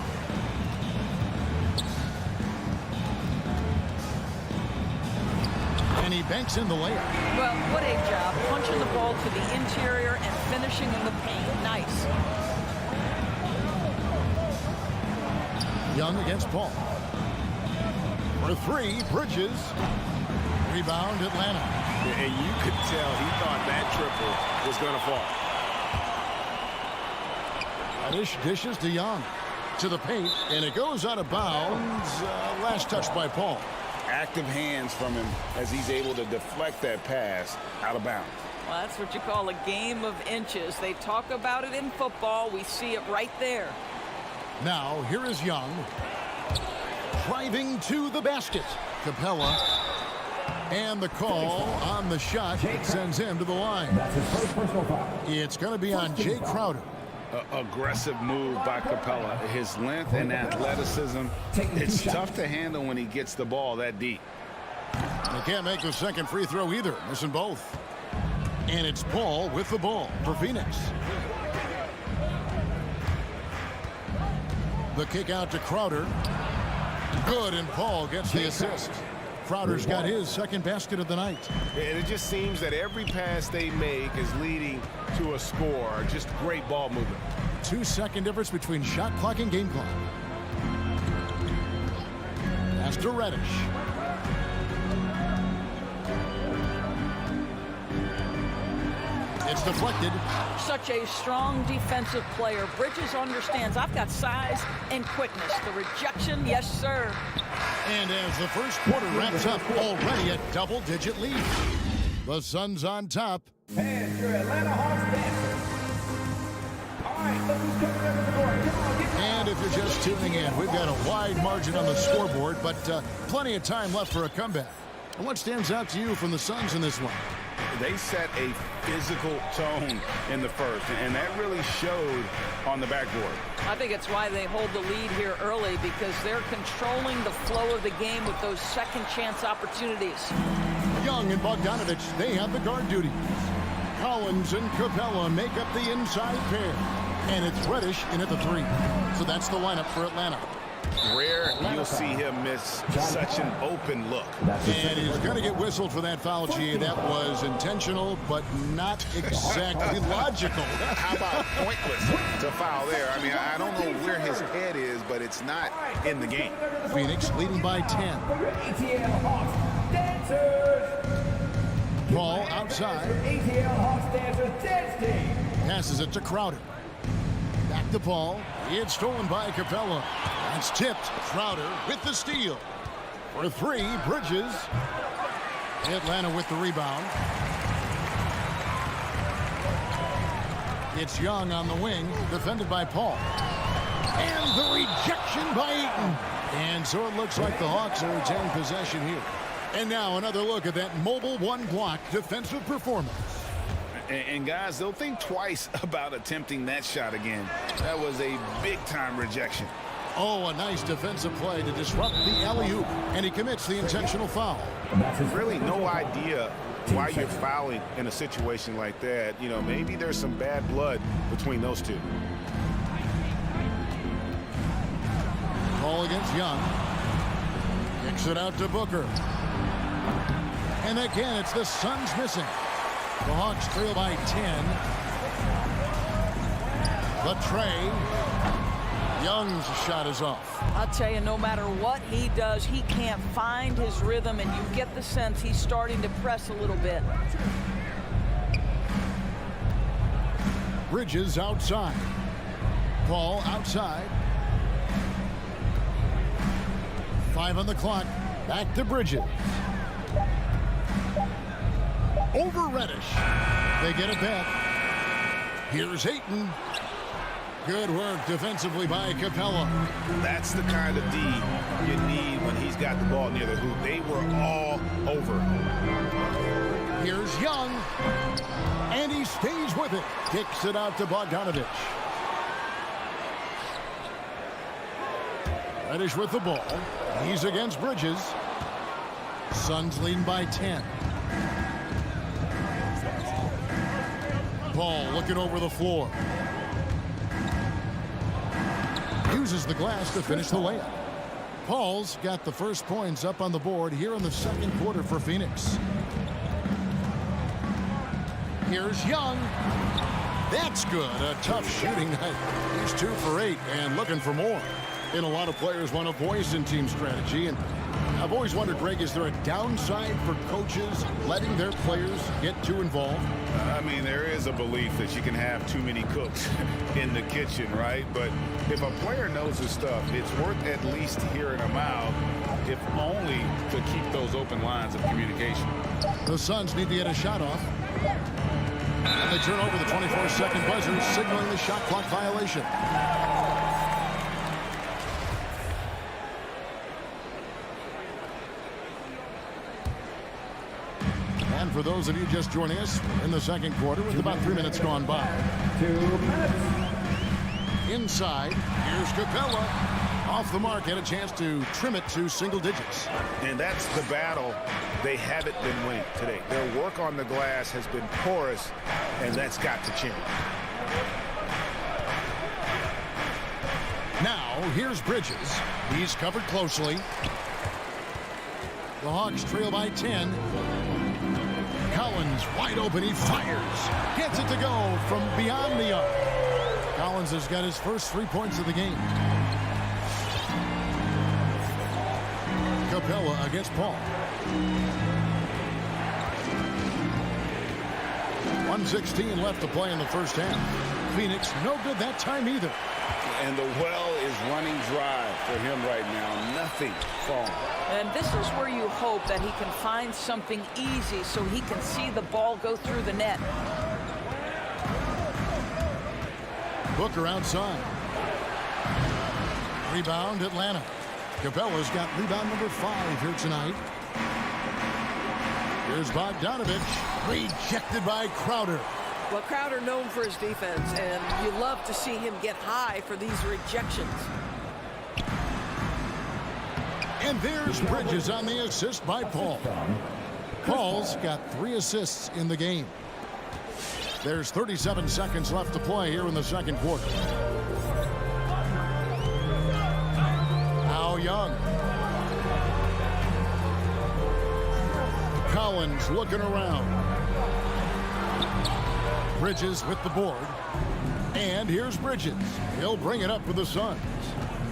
G: And he banks in the layup.
I: Well, what a job. Punching the ball to the interior and finishing in the paint. Nice.
G: Young against Paul. For 3, Bridges. Rebound, Atlanta.
H: And you could tell he thought that triple was going to fall.
G: Reddish dishes to Young. To the paint, and it goes out of bounds. Last touch by Paul.
H: Active hands from him as he's able to deflect that pass out of bounds.
I: Well, that's what you call a game of inches. They talk about it in football. We see it right there.
G: Now, here is Young. Driving to the basket. Capella. And the call on the shot sends him to the line.
D: That's his first personal foul.
G: It's going to be on Jay Crowder.
H: aggressive move by Capella. His length and athleticism, it's tough to handle when he gets the ball that deep.
G: They can't make the second free throw either, missing both. And it's Paul with the ball for Phoenix. The kick out to Crowder. Good, and Paul gets the assist. Crowder's got his second basket of the night.
A: And it just seems that every pass they make is leading to a score. Just great ball movement.
G: 2-second difference between shot clock and game clock. Pass to Reddish. It's deflected.
I: Such a strong defensive player. Bridges understands I've got size and quickness. The rejection, yes, sir.
G: And as the first quarter wraps up, already a double-digit lead. The Suns on top.
D: And your Atlanta Hawks dancers. All right, look who's coming over the board. Come on, get
G: And if you're just tuning in, we've got a wide margin on the scoreboard, but plenty of time left for a comeback. And what stands out to you from the Suns in this one?
H: They set a physical tone in the first, and that really showed on the backboard.
I: I think it's why they hold the lead here early, because they're controlling the flow of the game with those second chance opportunities.
G: Young and Bogdanovich, they have the guard duty. Collins and Capella make up the inside pair. And it's Reddish in at the three. So that's the lineup for Atlanta.
H: Rare you'll see him miss such an open look.
G: And he's going to get whistled for that foul, G. That was intentional, but not exactly logical.
H: How about pointless to foul there? I mean, I don't know where his head is, but it's not in the game.
G: Phoenix leading by 10.
D: ATL Hawks dancers.
G: Ball outside.
D: ATL Hawks dancers dance team.
G: Passes it to Crowder. Back to Paul. It's stolen by Capella. It's tipped. Crowder with the steal. For three, Bridges. Atlanta with the rebound. It's Young on the wing, defended by Paul. And the rejection by Eaton. And so it looks like the Hawks are retaining possession here. And now another look at that mobile one-block defensive performance.
H: And guys, they'll think twice about attempting that shot again. That was a big-time rejection.
G: Oh, a nice defensive play to disrupt the alley-oop. And he commits the intentional foul.
H: Really no idea why you're fouling in a situation like that. You know, maybe there's some bad blood between those two.
G: Ball against Young. Kicks it out to Booker. And again, it's the Suns missing. The Hawks trail by 10. The tray. Young's shot is off.
I: I'll tell you, no matter what he does, he can't find his rhythm, and you get the sense he's starting to press a little bit.
G: Bridges outside. Paul outside. 5 on the clock. Back to Bridges. Over Reddish. They get it back. Here's Ayton. Good work defensively by Capella.
H: That's the kind of D you need when he's got the ball near the hoop. They were all over.
G: Here's Young. And he stays with it. Kicks it out to Bogdanovich. Reddish with the ball. He's against Bridges. Suns leading by 10. Paul looking over the floor. Uses the glass to finish the layup. Paul's got the first points up on the board here in the second quarter for Phoenix. Here's Young. That's good. A tough shooting night. He's 2 for 8 and looking for more. And a lot of players want a voice in team strategy. And I've always wondered, Greg, is there a downside for coaches letting their players get too involved?
H: I mean, there is a belief that you can have too many cooks in the kitchen, right? But if a player knows his stuff, it's worth at least hearing them out, if only to keep those open lines of communication.
G: The Suns need to get a shot off. And they turn over the 24-second buzzer, signaling the shot clock violation. And for those of you just joining us, in the second quarter with about 3 minutes gone by.
D: 2 minutes.
G: inside. Here's Capella. Off the mark, had a chance to trim it to single digits.
H: And that's the battle they haven't been winning today. Their work on the glass has been porous, and that's got to change.
G: Now, here's Bridges. He's covered closely. The Hawks trail by 10. Collins wide open. He fires. Gets it to go from beyond the arc. Collins has got his first 3 points of the game. Capella against Paul. 1:16 left to play in the first half. Phoenix no good that time either.
H: And the well is running dry for him right now. Nothing falling.
I: And this is where you hope that he can find something easy so he can see the ball go through the net.
G: Booker outside. Rebound, Atlanta. Capella's got rebound number 5 here tonight. Here's Bogdanovich. Rejected by Crowder.
J: Well, Crowder known for his defense, and you love to see him get high for these rejections.
G: And there's Bridges on the assist by Paul. Paul's got 3 assists in the game. There's 37 seconds left to play here in the second quarter. Now Young. Collins looking around. Bridges with the board. And here's Bridges. He'll bring it up for the Suns.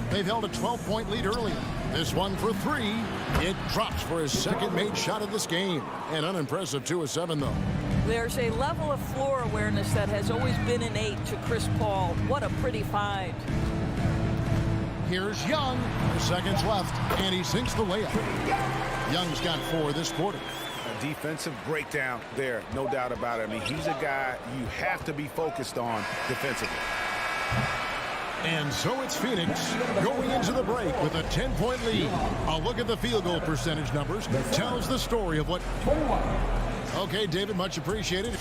G: They've held a 12-point lead earlier. This one for 3. It drops for his second made shot of this game. An unimpressive 2 of 7, though.
I: There's a level of floor awareness that has always been innate to Chris Paul. What a pretty find.
G: Here's Young. 4 seconds left, and he sinks the layup. Young's got 4 this quarter.
H: A defensive breakdown there, no doubt about it. I mean, he's a guy you have to be focused on defensively.
G: And so it's Phoenix going into the break with a 10-point lead. A look at the field goal percentage numbers tells the story of what... Okay, David, much appreciated.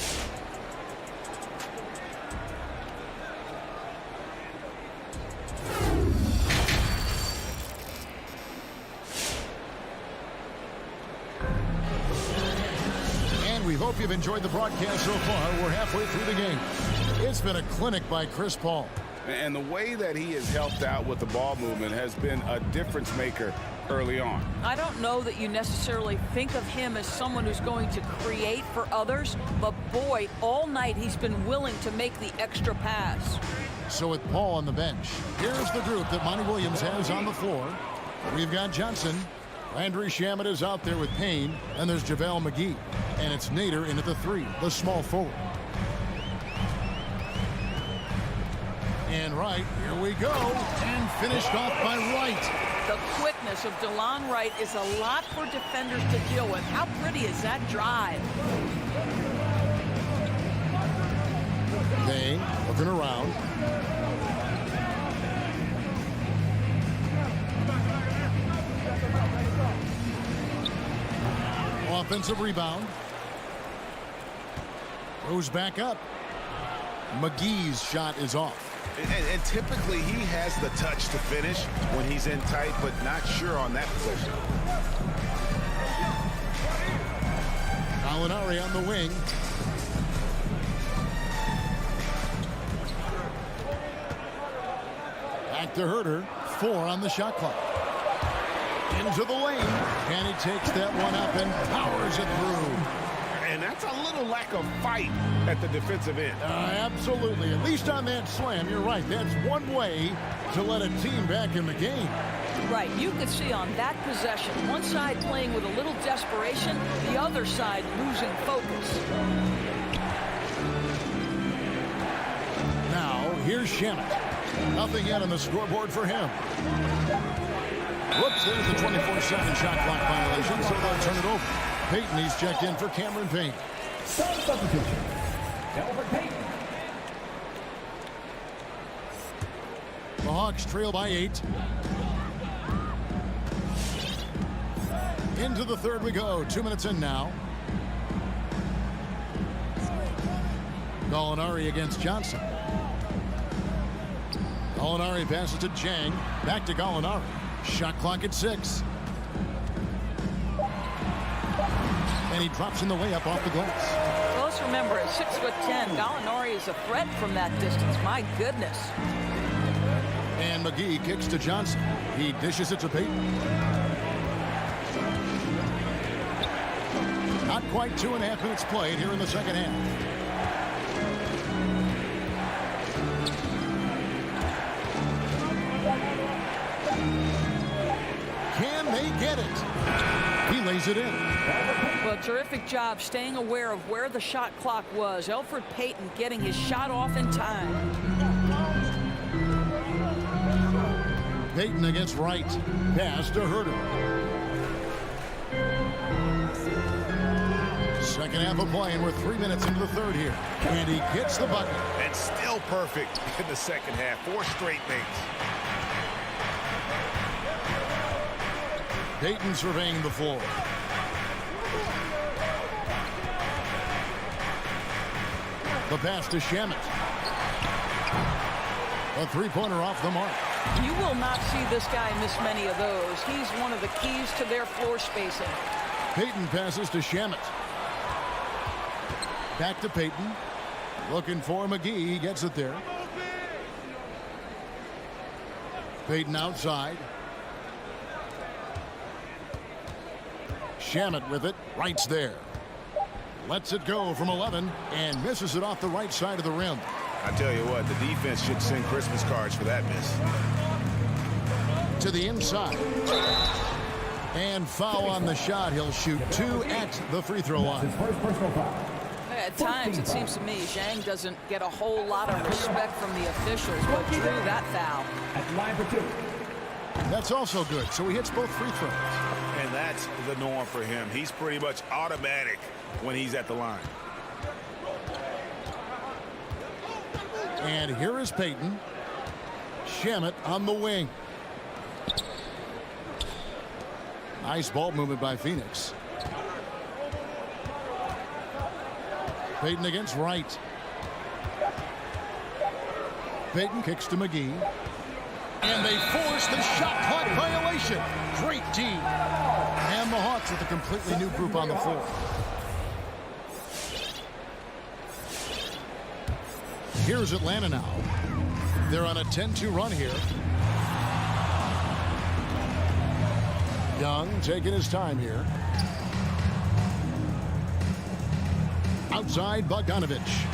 G: And we hope you've enjoyed the broadcast so far. We're halfway through the game. It's been a clinic by Chris Paul.
H: And the way that he has helped out with the ball movement has been a difference maker early on.
I: I don't know that you necessarily think of him as someone who's going to create for others, but boy, all night he's been willing to make the extra pass.
G: So with Paul on the bench, here's the group that Monty Williams has on the floor. We've got Johnson. Landry Shamet is out there with Payne, and there's JaVale McGee. And it's Nader in at the 3, the small forward. And Wright, here we go, and finished off by Wright.
I: The quickness of DeLon Wright is a lot for defenders to deal with. How pretty is that drive?
G: They looking around. Offensive rebound. Goes back up. McGee's shot is off.
H: And typically he has the touch to finish when he's in tight, but not sure on that possession.
G: Gallinari on the wing. Back to Herter. 4 on the shot clock. Into the lane. And he takes that one up and powers it through.
H: And that's a little lack of fight at the defensive end.
G: Absolutely. At least on that slam, you're right. That's one way to let a team back in the game.
I: Right. You could see on that possession, one side playing with a little desperation, the other side losing focus.
G: Now, here's Shamet. Nothing yet on the scoreboard for him. Whoops, there's the 24-second shot clock violation, so they'll turn it over. Payton, he's checked in for Cameron Payne.
D: Substitution. Elfrid Payton.
G: The Hawks trail by 8. Into the third we go. 2 minutes in now. Gallinari against Johnson. Gallinari passes to Chang. Back to Gallinari. Shot clock at 6. And he drops in the layup off the glass.
I: Well, let's remember, at 6'10", Gallinari is a threat from that distance. My goodness.
G: And McGee kicks to Johnson. He dishes it to Payton. Not quite 2.5 minutes played here in the second half. Can they get it? He lays it in.
I: Well, terrific job staying aware of where the shot clock was. Elfrid Payton getting his shot off in time.
G: Payton against Wright. Pass to Herter. Second half of play, and we're 3 minutes into the third here. And he gets the bucket.
H: And still perfect in the second half. 4 straight makes.
G: Payton surveying the floor. The pass to Shamet. A three-pointer off the mark.
I: You will not see this guy miss many of those. He's one of the keys to their floor spacing.
G: Payton passes to Shamet. Back to Payton. Looking for McGee. He gets it there. Payton outside. Shamet with it. Wright's there. Lets it go from 11 and misses it off the right side of the rim.
H: I tell you what, the defense should send Christmas cards for that miss.
G: To the inside. And foul on the shot. He'll shoot 2 at the free throw line.
I: At times, it seems to me, Zhang doesn't get a whole lot of respect from the officials, but drew that foul.
D: At line for 2.
G: That's also good. So he hits both free throws.
H: And that's the norm for him. He's pretty much automatic when he's at the line.
G: And here is Payton. Shamet on the wing. Nice ball movement by Phoenix. Payton against Wright. Payton kicks to McGee. And they force the shot clock violation. Great D. And the Hawks with a completely new group on the floor. Here's Atlanta now. They're on a 10-2 run here. Young taking his time here. Outside, Bogdanovich.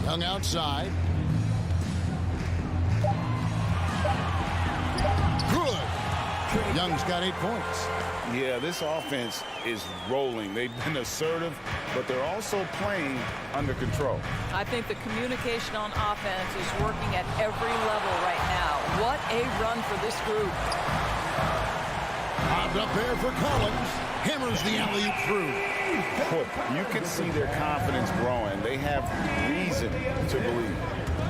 G: Young outside. Good. Young's got 8 points.
H: Yeah, this offense is rolling. They've been assertive, but they're also playing under control.
I: I think the communication on offense is working at every level right now. What a run for this group.
G: Popped up there for Collins. Hammers the alley-oop through.
H: Boy, you can see their confidence growing. They have reason to believe.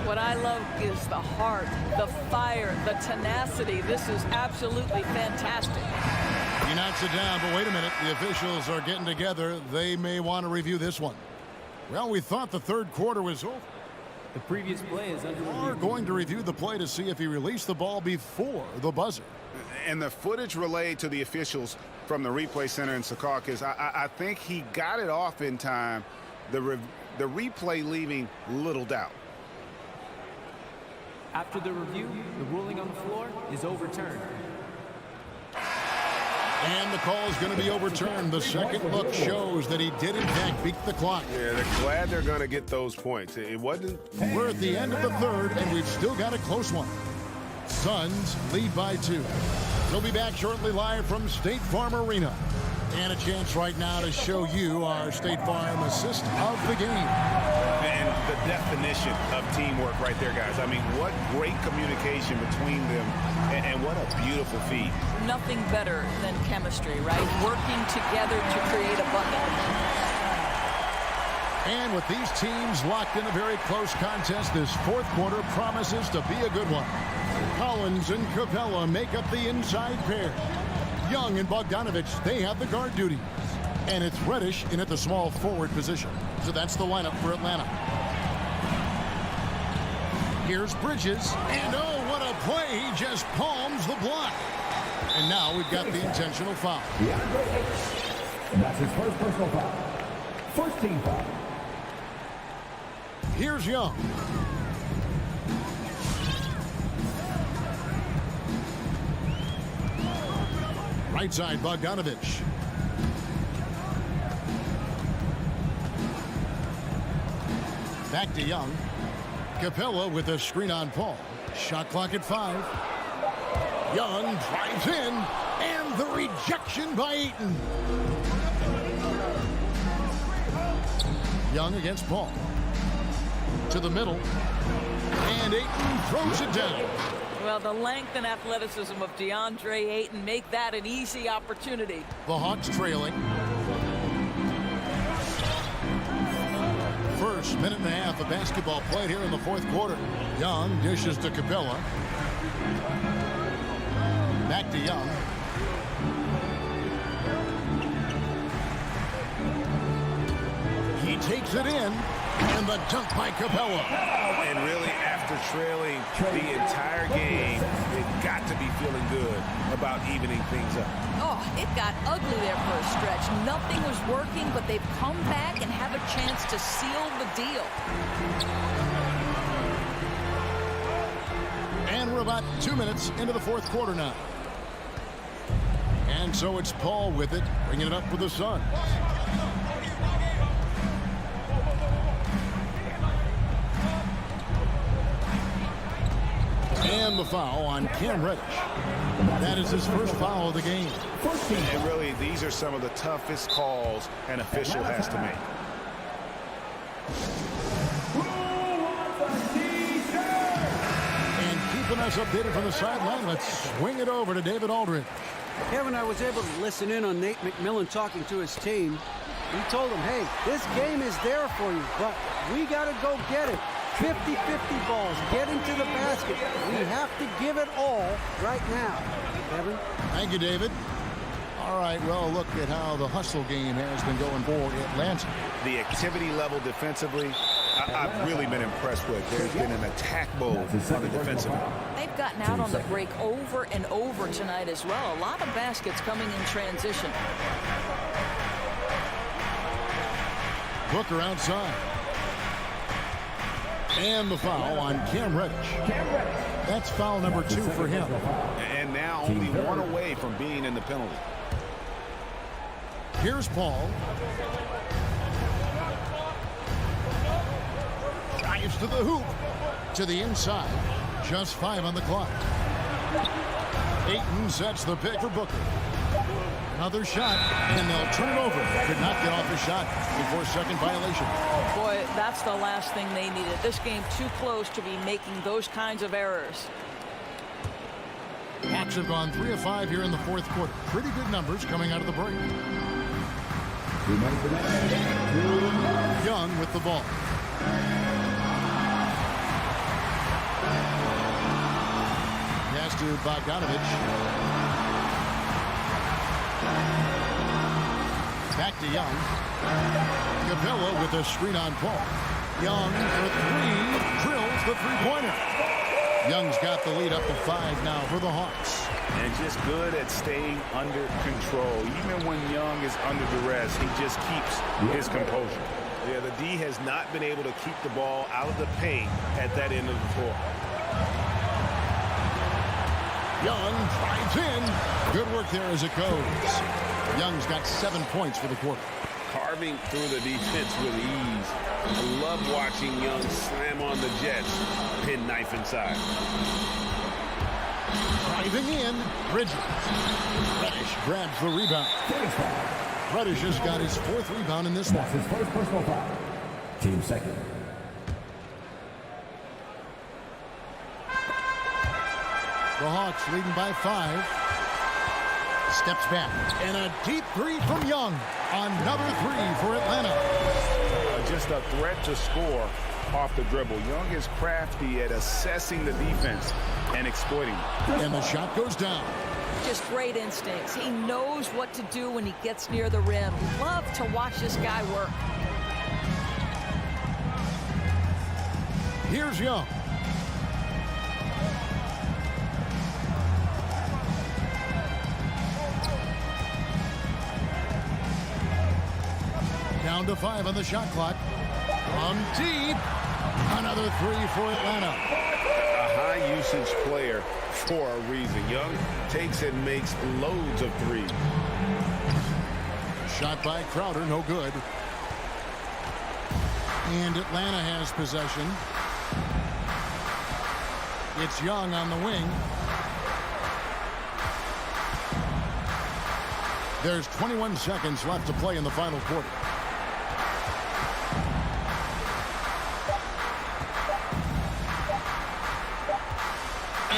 I: What I love is the heart, the fire, the tenacity. This is absolutely fantastic.
G: He knocks it down, but wait a minute. The officials are getting together. They may want to review this one. Well, we thought the third quarter was over.
K: The previous play is under review.
G: We're going to review the play to see if he released the ball before the buzzer.
H: And the footage relayed to the officials from the replay center in Secaucus, I think he got it off in time. The replay leaving little doubt.
K: After the review, the ruling on the floor is overturned.
G: And the call is going to be overturned. The second look shows that he did, in fact, beat the clock.
H: Yeah, they're glad they're going to get those points. It wasn't.
G: We're at the end of the third, and we've still got a close one. Suns lead by 2. We'll be back shortly live from State Farm Arena. And a chance right now to show you our State Farm assist of the game.
H: And the definition of teamwork right there, guys. I mean, what great communication between them, and what a beautiful feat.
I: Nothing better than chemistry, right? Working together to create a bucket.
G: And with these teams locked in a very close contest, this fourth quarter promises to be a good one. Collins and Capella make up the inside pair. Young and Bogdanovich, they have the guard duties. And it's Reddish in at the small forward position. So that's the lineup for Atlanta. Here's Bridges. And oh, what a play. He just palms the block. And now we've got the intentional foul.
D: That's his first personal foul. First team foul.
G: Here's Young. Right side, Bogdanovich. Back to Young. Capella with a screen on Paul. Shot clock at 5. Young drives in, and the rejection by Ayton. Young against Paul. To the middle, and Ayton throws it down.
I: Well, the length and athleticism of DeAndre Ayton make that an easy opportunity.
G: The Hawks trailing. First minute and a half of basketball played here in the fourth quarter. Young dishes to Capella. Back to Young. He takes it in, and the dunk by Capella.
H: And really, after trailing the entire game, they've got to be feeling good about evening things up.
I: Oh, it got ugly there for a stretch. Nothing was working, but they've come back and have a chance to seal the deal.
G: And we're about 2 minutes into the fourth quarter now. And so it's Paul with it, bringing it up for the Suns. And the foul on Cam Reddish. That is his first foul of the game.
H: And really, these are some of the toughest calls an official has to make.
G: And keeping us updated from the sideline, let's swing it over to David Aldridge.
L: Kevin, I was able to listen in on Nate McMillan talking to his team. He told them, hey, this game is there for you, but we got to go get it. 50-50 balls, get into the basket. We have to give it all right now. Kevin?
G: Thank you, David. All right, well, look at how the hustle game has been going for Atlanta.
H: The activity level defensively, I've really been impressed with. There's been an attack mode on the defensive end.
I: They've gotten out on the break over and over tonight as well. A lot of baskets coming in transition.
G: Booker outside. And the foul on Cam Reddish. That's foul number 2 for him.
H: And now only one away from being in the penalty.
G: Here's Paul. Drives to the hoop. To the inside. Just 5 on the clock. Ayton sets the pick for Booker. Another shot, and they'll turn it over. Could not get off the shot before second violation.
I: Boy, that's the last thing they needed. This game too close to be making those kinds of errors.
G: Hawks have gone 3 of 5 here in the fourth quarter. Pretty good numbers coming out of the break. Young with the ball. Pass to Bogdanovich. Back to Young. Capella with a screen on Paul. Young for 3. Drills the three-pointer. Young's got the lead up to 5 now for the Hawks.
H: And just good at staying under control. Even when Young is under duress, he just keeps his composure. Yeah, the D has not been able to keep the ball out of the paint at that end of the floor.
G: Young drives in. Good work there as it goes. Young's got 7 points for the quarter.
H: Carving through the defense with ease. I love watching Young slam on the Jets. Pin knife inside.
G: Driving in. Bridges. Reddish grabs the rebound. Reddish has got his 4th rebound in this one.
D: That's his first personal foul. Team second.
G: The Hawks leading by 5. Steps back. And a deep 3 from Young. Another 3 for Atlanta.
H: Just a threat to score off the dribble. Young is crafty at assessing the defense and exploiting it.
G: And the shot goes down.
I: Just great instincts. He knows what to do when he gets near the rim. Love to watch this guy work.
G: Here's Young. to 5 on the shot clock. From deep. Another three for Atlanta.
H: A high usage player for a reason. Young takes and makes loads of threes.
G: Shot by Crowder, no good. And Atlanta has possession. It's Young on the wing. There's 21 seconds left to play in the final quarter.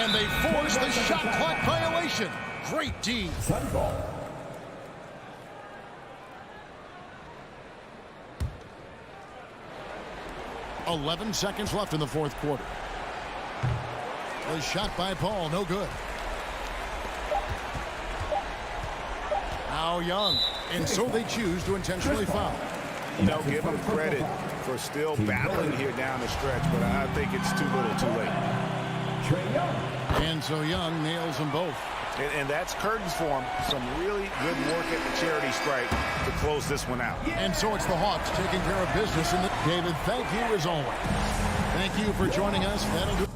G: And they force the shot clock violation. Great D. 11 seconds left in the fourth quarter. The shot by Paul, no good. Now Young, and so they choose to intentionally foul.
H: You know, give him credit for still battling here down the stretch, but I think it's too little too late.
G: And so Young nails them both.
H: And that's curtains for him. Some really good work at the charity stripe to close this one out.
G: And so it's the Hawks taking care of business. David, thank you as always. Thank you for joining us. That'll do.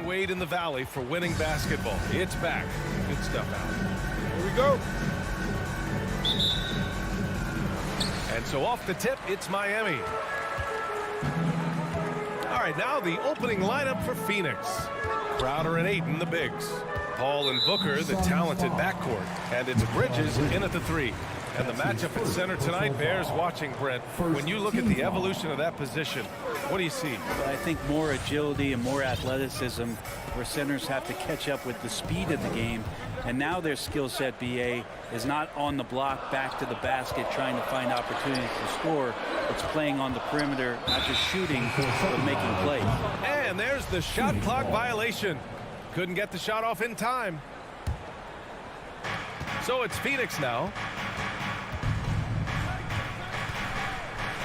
A: Wade in the Valley for winning basketball. It's back. Good stuff, Al. Here we go. And so off the tip, it's Miami. All right, now the opening lineup for Phoenix. Crowder and Ayton, the bigs. Paul and Booker, the talented backcourt. And it's Bridges in at the 3. And the matchup at center tonight bears watching, Brent. When you look at the evolution of that position, what do you see?
F: I think more agility and more athleticism, where centers have to catch up with the speed of the game. And now their skill set, BA, is not on the block, back to the basket, trying to find opportunities to score. It's playing on the perimeter, not just shooting, but making plays.
A: And there's the shot clock violation. Couldn't get the shot off in time. So it's Phoenix now.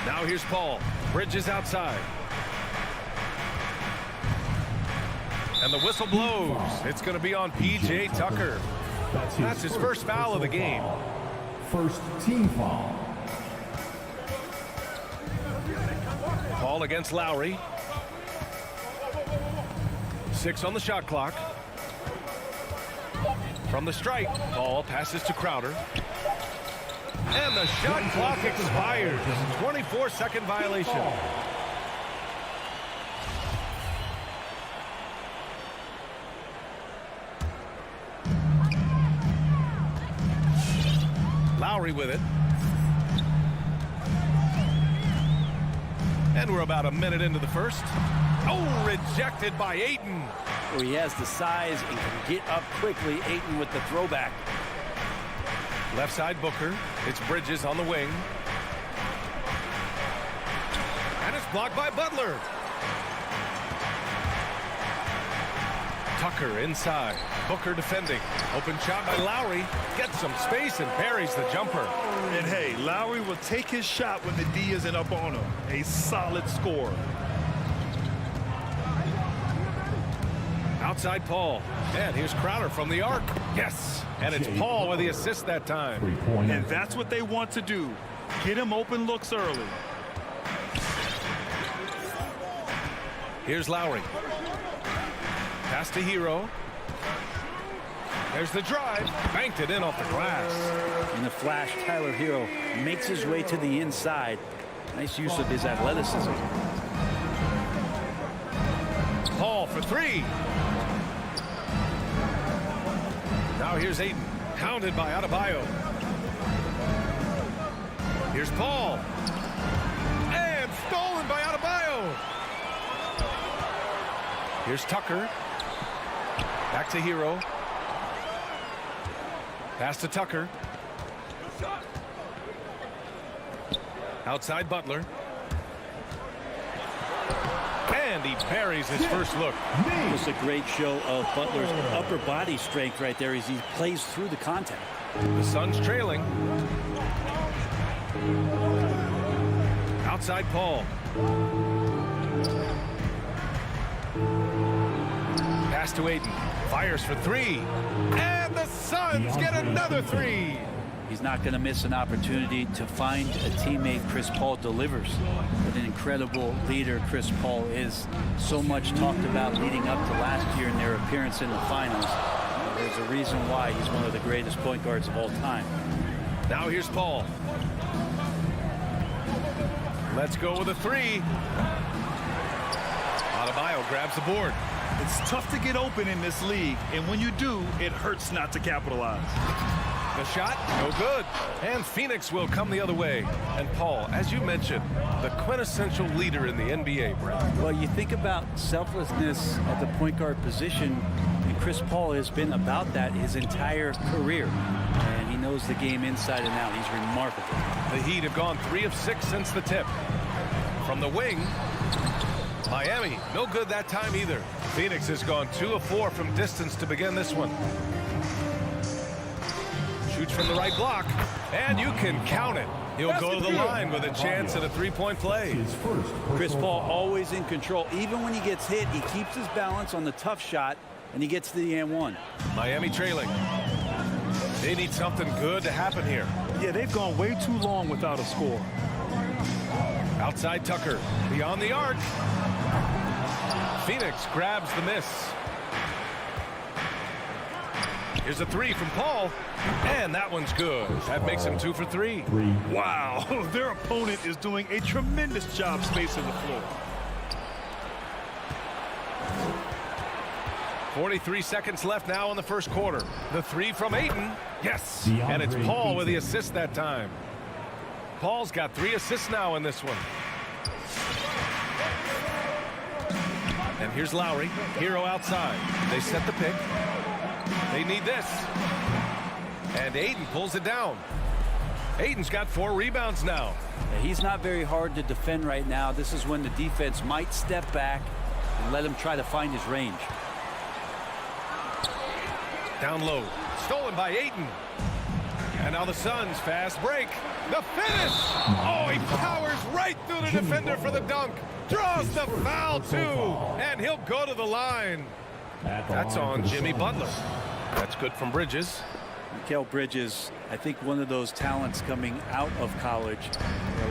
A: Now here's Paul. Bridges outside. And the whistle blows. It's going to be on P.J. Tucker. That's his first foul of the game.
D: First team foul.
A: Paul against Lowry. 6 on the shot clock. From the stripe, Paul passes to Crowder. And the shot clock expires. 24-second violation. Lowry with it. And we're about a minute into the first. Oh, rejected by Ayton.
F: Well, he has the size and can get up quickly. Ayton with the throwback.
A: Left side Booker. It's Bridges on the wing. And it's blocked by Butler. Tucker inside. Booker defending. Open shot by Lowry. Gets some space and buries the jumper.
B: And hey, Lowry will take his shot when the D isn't up on him. A solid score.
A: Outside Paul. And here's Crowder from the arc. Yes. And it's Paul with the assist that time.
B: And that's what they want to do. Get him open looks early.
A: Here's Lowry. Pass to Hero. There's the drive. Banked it in off the glass.
F: In the flash, Tyler Hero makes his way to the inside. Nice use of his athleticism.
A: Paul for 3. Now here's Ayton. Hounded by Adebayo. Here's Paul. And stolen by Adebayo. Here's Tucker. Back to Hero. Pass to Tucker. Outside Butler. And he buries his first look.
F: Just a great show of Butler's upper body strength right there as he plays through the contact.
A: The Suns trailing. Outside Paul. Pass to Ayton. Fires for 3. And the Suns get another 3.
F: He's not going to miss an opportunity to find a teammate. Chris Paul delivers. What an incredible leader Chris Paul is. So much talked about leading up to last year in their appearance in the finals. There's a reason why he's one of the greatest point guards of all time.
A: Now here's Paul. Let's go with a 3. Adebayo grabs the board.
B: It's tough to get open in this league, and when you do, it hurts not to capitalize.
A: The shot, no good. And Phoenix will come the other way. And Paul, as you mentioned, the quintessential leader in the NBA, Brent.
F: Well, you think about selflessness at the point guard position, and Chris Paul has been about that his entire career. And he knows the game inside and out. He's remarkable.
A: The Heat have gone 3 of 6 since the tip. From the wing, Miami, no good that time either. Phoenix has gone 2 of 4 from distance to begin this one. Shoots from the right block, and you can count it. He'll go to the line with a chance at a 3-point play.
F: Chris Paul always in control. Even when he gets hit, he keeps his balance on the tough shot, and he gets to the and one.
A: Miami trailing. They need something good to happen here.
B: Yeah, they've gone way too long without a score.
A: Outside Tucker, beyond the arc. Phoenix grabs the miss. Here's a three from Paul, and that one's good. That makes him 2 for 3.
B: Wow, their opponent is doing a tremendous job spacing the floor.
A: 43 seconds left now in the first quarter. The three from Ayton. Yes. And it's Paul with the assist that time. Paul's got 3 assists now in this one. And here's Lowry. Hero outside. They set the pick. They need this. And Ayton pulls it down. Ayton's got 4 rebounds now.
F: Yeah, he's not very hard to defend right now. This is when the defense might step back and let him try to find his range.
A: Down low. Stolen by Ayton. And now the Suns fast break. The finish. Oh, he powers right through the defender for the dunk. Draws the foul, too. And he'll go to the line. That's on Jimmy Butler. That's good from Bridges.
F: Mikal Bridges, I think one of those talents coming out of college.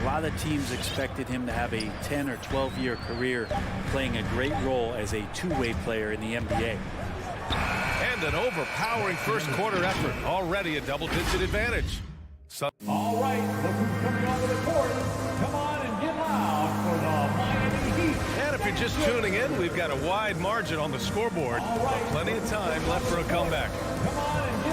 F: A lot of teams expected him to have a 10 or 12-year career playing a great role as a two-way player in the NBA.
A: And an overpowering first quarter effort. Already a double-digit advantage.
D: All right, look who's coming onto the court. Come on and get loud for the Miami Heat.
A: And if you're just tuning in, we've got a wide margin on the scoreboard. Plenty of time left for a comeback.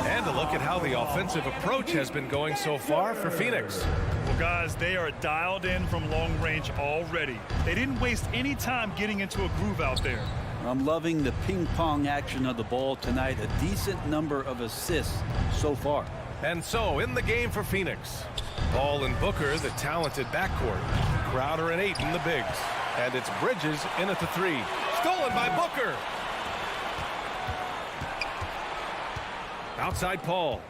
A: And a look at how the offensive approach has been going so far for Phoenix.
B: Well, guys, they are dialed in from long range already. They didn't waste any time getting into a groove out there.
F: I'm loving the ping-pong action of the ball tonight. A decent number of assists so far.
A: And so, in the game for Phoenix, Paul and Booker, the talented backcourt. Crowder and Ayton, the bigs. And it's Bridges in at the 3. Stolen by Booker. Outside Paul.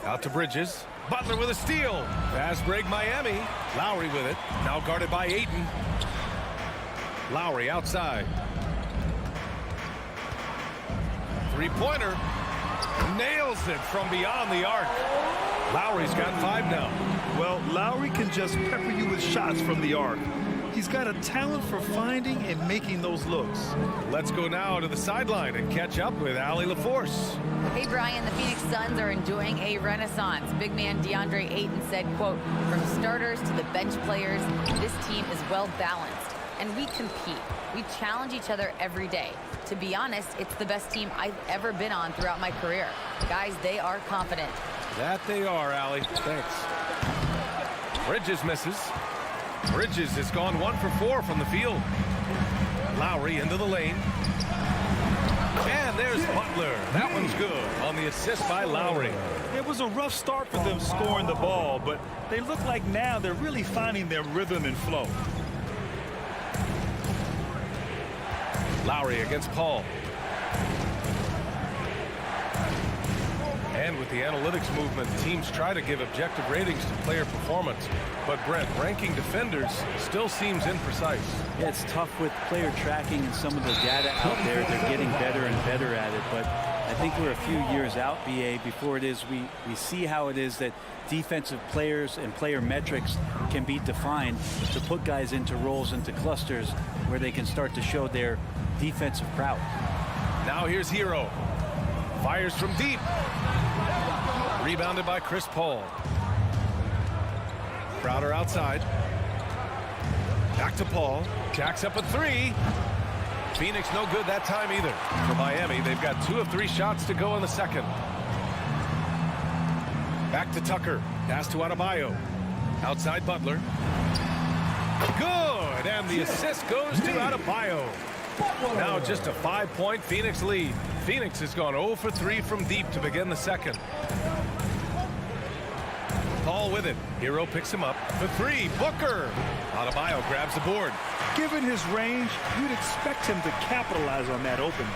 A: Out to Bridges. Butler with a steal. Fast break Miami. Lowry with it. Now guarded by Ayton. Lowry outside. Three-pointer. Nails it from beyond the arc. Lowry's got 5 now.
B: Well, Lowry can just pepper you with shots from the arc. He's got a talent for finding and making those looks.
A: Let's go now to the sideline and catch up with Allie LaForce.
E: Hey, Brian, the Phoenix Suns are enjoying a renaissance. Big man DeAndre Ayton said, quote, from starters to the bench players, this team is well balanced. And we compete. We challenge each other every day. To be honest, it's the best team I've ever been on throughout my career. Guys, they are confident.
A: That they are, Allie. Thanks. Bridges misses. Bridges has gone 1 for 4 from the field. Lowry into the lane. And there's Butler. That one's good on the assist by Lowry.
B: It was a rough start for them scoring the ball, but they look like now they're really finding their rhythm and flow.
A: Lowry against Paul. And with the analytics movement, teams try to give objective ratings to player performance. But Brent, ranking defenders still seems imprecise.
F: Yeah, it's tough with player tracking and some of the data out there. They're getting better and better at it. But I think we're a few years out, BA, before it is we see how it is that defensive players and player metrics can be defined to put guys into roles, into clusters where they can start to show their defensive prowess.
A: Now here's Hero. Fires from deep. Rebounded by Chris Paul. Crowder outside. Back to Paul. Jacks up a 3. Phoenix no good that time either. For Miami, they've got 2 of 3 shots to go in the second. Back to Tucker. Pass to Adebayo. Outside Butler. Good. And the assist goes to Adebayo. Now just a 5-point Phoenix lead. Phoenix has gone 0 for 3 from deep to begin the second. Paul with it. Hero picks him up. The 3. Booker. Adebayo grabs the board.
B: Given his range, you'd expect him to capitalize on that opening.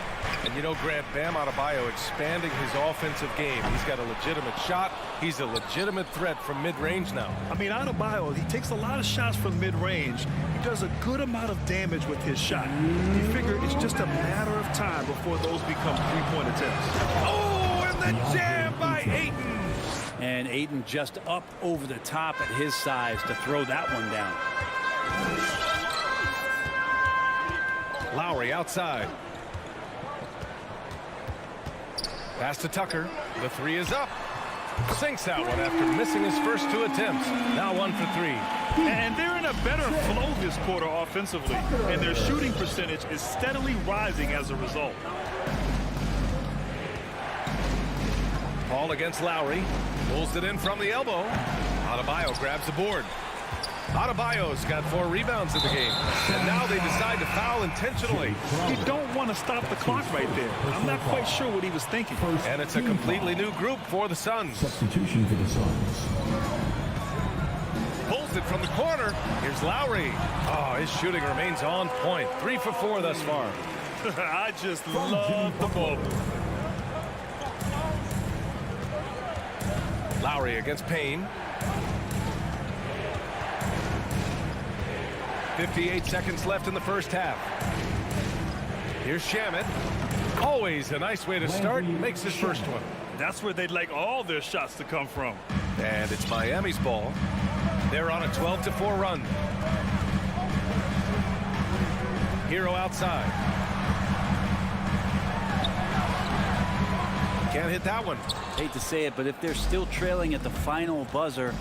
A: And you know, Grant, Bam Adebayo expanding his offensive game. He's got a legitimate shot. He's a legitimate threat from mid-range now.
B: I mean, Adebayo, he takes a lot of shots from mid-range. He does a good amount of damage with his shot. You figure it's just a matter of time before those become three-point attempts.
A: Oh, and the jam by Ayton.
F: And Ayton just up over the top at his size to throw that one down.
A: Lowry outside. Pass to Tucker. The three is up. Sinks that one after missing his first 2 attempts. Now 1 for 3.
B: And they're in a better flow this quarter offensively, and their shooting percentage is steadily rising as a result.
A: Paul against Lowry. Pulls it in from the elbow. Adebayo grabs the board. Adebayo's got 4 rebounds in the game. And now they decide to foul intentionally.
B: You don't want to stop the clock right there. I'm not quite sure what he was thinking.
A: And it's a completely new group for the Suns.
D: Substitution for the Suns.
A: Pulls it from the corner. Here's Lowry. Oh, his shooting remains on point. 3 for 4 thus far.
B: I just love the ball.
A: Lowry against Payne. 58 seconds left in the first half. Here's Shamet. Always a nice way to start. Makes his first one.
B: That's where they'd like all their shots to come from.
A: And it's Miami's ball. They're on a 12-4 run. Hero outside. Can't hit that one.
F: Hate to say it, but if they're still trailing at the final buzzer,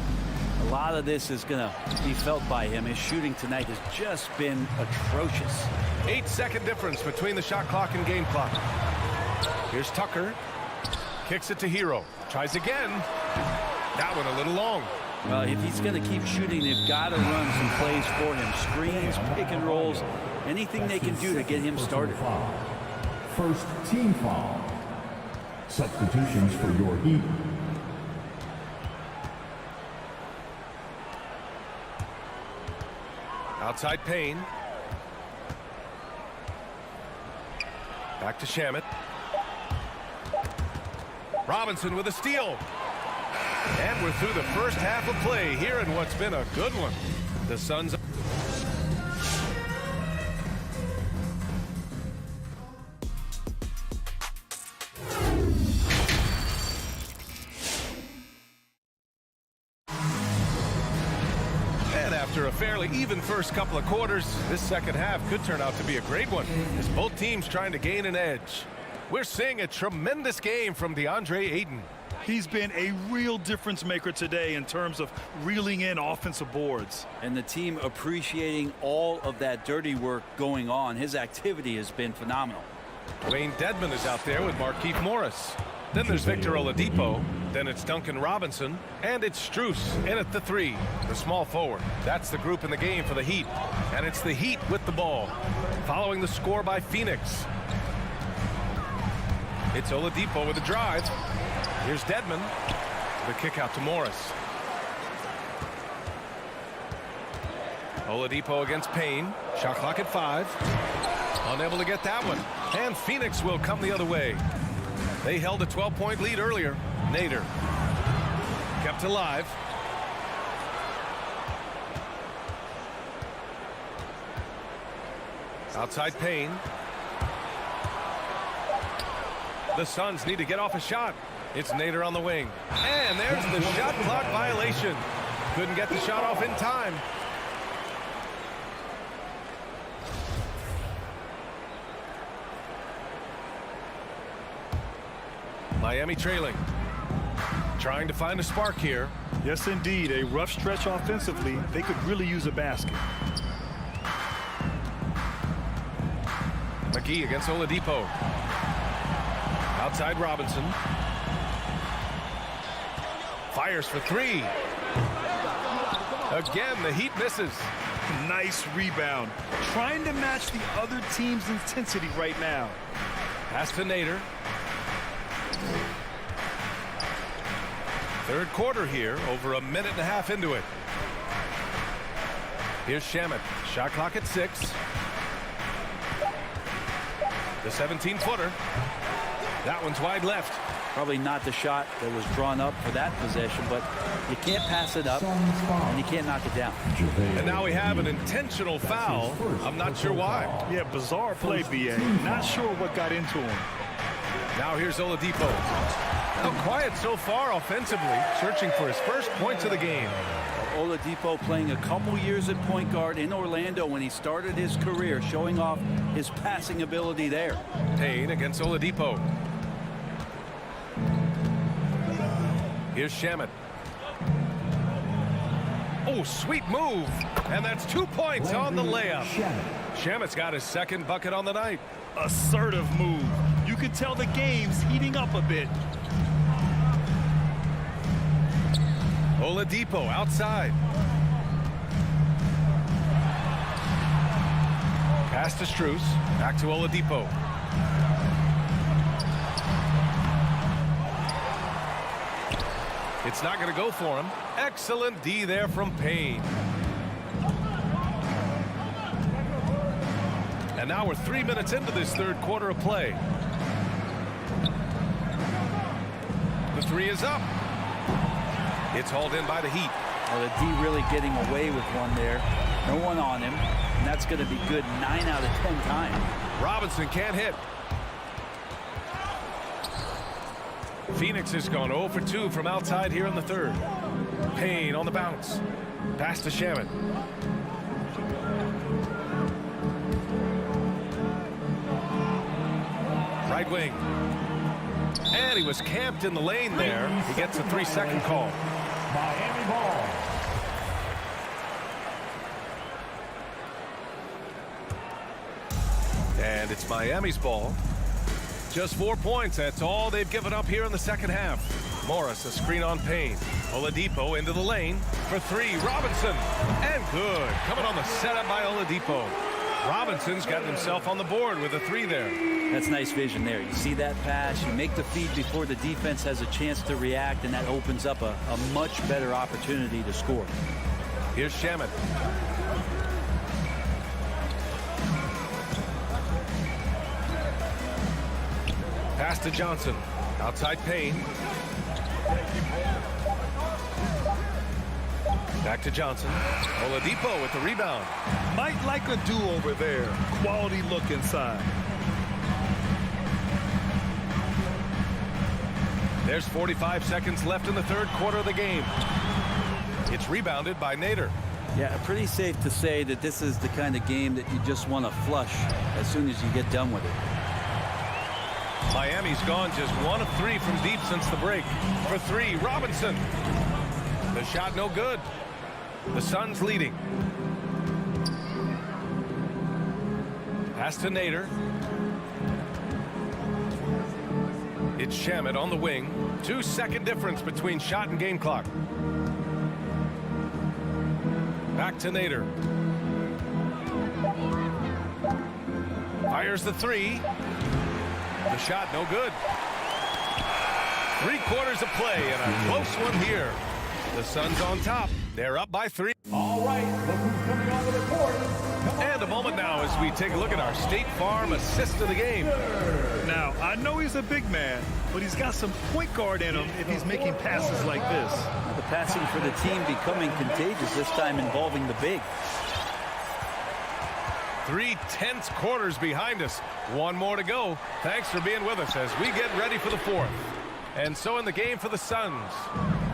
F: a lot of this is going to be felt by him. His shooting tonight has just been atrocious.
A: 8-second difference between the shot clock and game clock. Here's Tucker. Kicks it to Hero. Tries again. That one a little long.
F: Well, if he's going to keep shooting, they've got to run some plays for him. Screens, pick and rolls, anything they can do to get him started.
D: First team foul. Substitutions for your Heat.
A: Outside Payne. Back to Shamet. Robinson with a steal. And we're through the first half of play here in what's been a good one. The Suns. After a fairly even first couple of quarters, this second half could turn out to be a great one, as both teams trying to gain an edge. We're seeing a tremendous game from DeAndre Ayton.
B: He's been a real difference maker today in terms of reeling in offensive boards.
F: And the team appreciating all of that dirty work going on. His activity has been phenomenal.
A: Wayne Dedmon is out there with Markieff Morris. Then there's Victor Oladipo. Then it's Duncan Robinson. And it's Strus in at the 3, the small forward. That's the group in the game for the Heat. And it's the Heat with the ball, following the score by Phoenix. It's Oladipo with a drive. Here's Dedmon. The kick out to Morris. Oladipo against Payne. Shot clock at 5. Unable to get that one. And Phoenix will come the other way. They held a 12-point lead earlier. Nader kept alive. Outside Payne. The Suns need to get off a shot. It's Nader on the wing. And there's the shot clock violation. Couldn't get the shot off in time. Miami trailing. Trying to find a spark here.
B: Yes, indeed. A rough stretch offensively. They could really use a basket.
A: McGee against Oladipo. Outside Robinson. Fires for 3. Again, the Heat misses.
B: Nice rebound. Trying to match the other team's intensity right now.
A: Pass to Nader. Third quarter here, over a minute and a half into it. Here's Shamet. Shot clock at 6. The 17-footer. That one's wide left.
F: Probably not the shot that was drawn up for that possession, but you can't pass it up and you can't knock it down.
A: And now we have an intentional foul. I'm not sure why.
B: Yeah, bizarre play, B.A. Not sure what got into him.
A: Now here's Oladipo. Now quiet so far offensively, searching for his first points of the game.
F: Oladipo playing a couple years at point guard in Orlando when he started his career, showing off his passing ability there.
A: Payne against Oladipo. Here's Shamet. Oh, sweet move. And that's 2 points on the layup. Shamet's got his second bucket on the night.
B: Assertive move. You can tell the game's heating up a bit.
A: Oladipo outside. Pass to Strus. Back to Oladipo. It's not going to go for him. Excellent D there from Payne. And now we're 3 minutes into this third quarter of play. The three is up. It's hauled in by the Heat.
F: Well, the D really getting away with one there. No one on him. And that's going to be good 9 out of 10 times.
A: Robinson can't hit. Phoenix has gone 0 for 2 from outside here in the third. Payne on the bounce. Pass to Shamet. Right wing. And he was camped in the lane there. He gets a 3-second call.
D: Miami ball.
A: And it's Miami's ball. Just 4 points. That's all they've given up here in the second half. Morris, a screen on Payne. Oladipo into the lane for 3. Robinson. And good. Coming on the setup by Oladipo. Robinson's gotten himself on the board with a 3 there.
F: That's nice vision there. You see that pass, you make the feed before the defense has a chance to react, and that opens up a much better opportunity to score.
A: Here's Shamet. Pass to Johnson. Outside Payne. Back to Johnson. Oladipo with the rebound.
B: Might like a do-over there. Quality look inside.
A: There's 45 seconds left in the third quarter of the game. It's rebounded by Nader.
F: Yeah, pretty safe to say that this is the kind of game that you just want to flush as soon as you get done with it.
A: Miami's gone just 1 of 3 from deep since the break. For 3, Robinson. The shot no good. The Suns leading. Pass to Nader. It's Shamet on the wing. 2-second difference between shot and game clock. Back to Nader. Fires the 3. The shot no good. 3 quarters of play and a close one here. The Suns on top. They're up by 3.
D: All right, look who's coming onto the court.
A: And a moment now as we take a look at our State Farm assist of the game.
B: Now, I know he's a big man, but he's got some point guard in him if he's making passes like this.
F: The passing for the team becoming contagious, this time involving the big.
A: 3 tense quarters behind us. 1 more to go. Thanks for being with us as we get ready for the 4th. And so in the game for the Suns,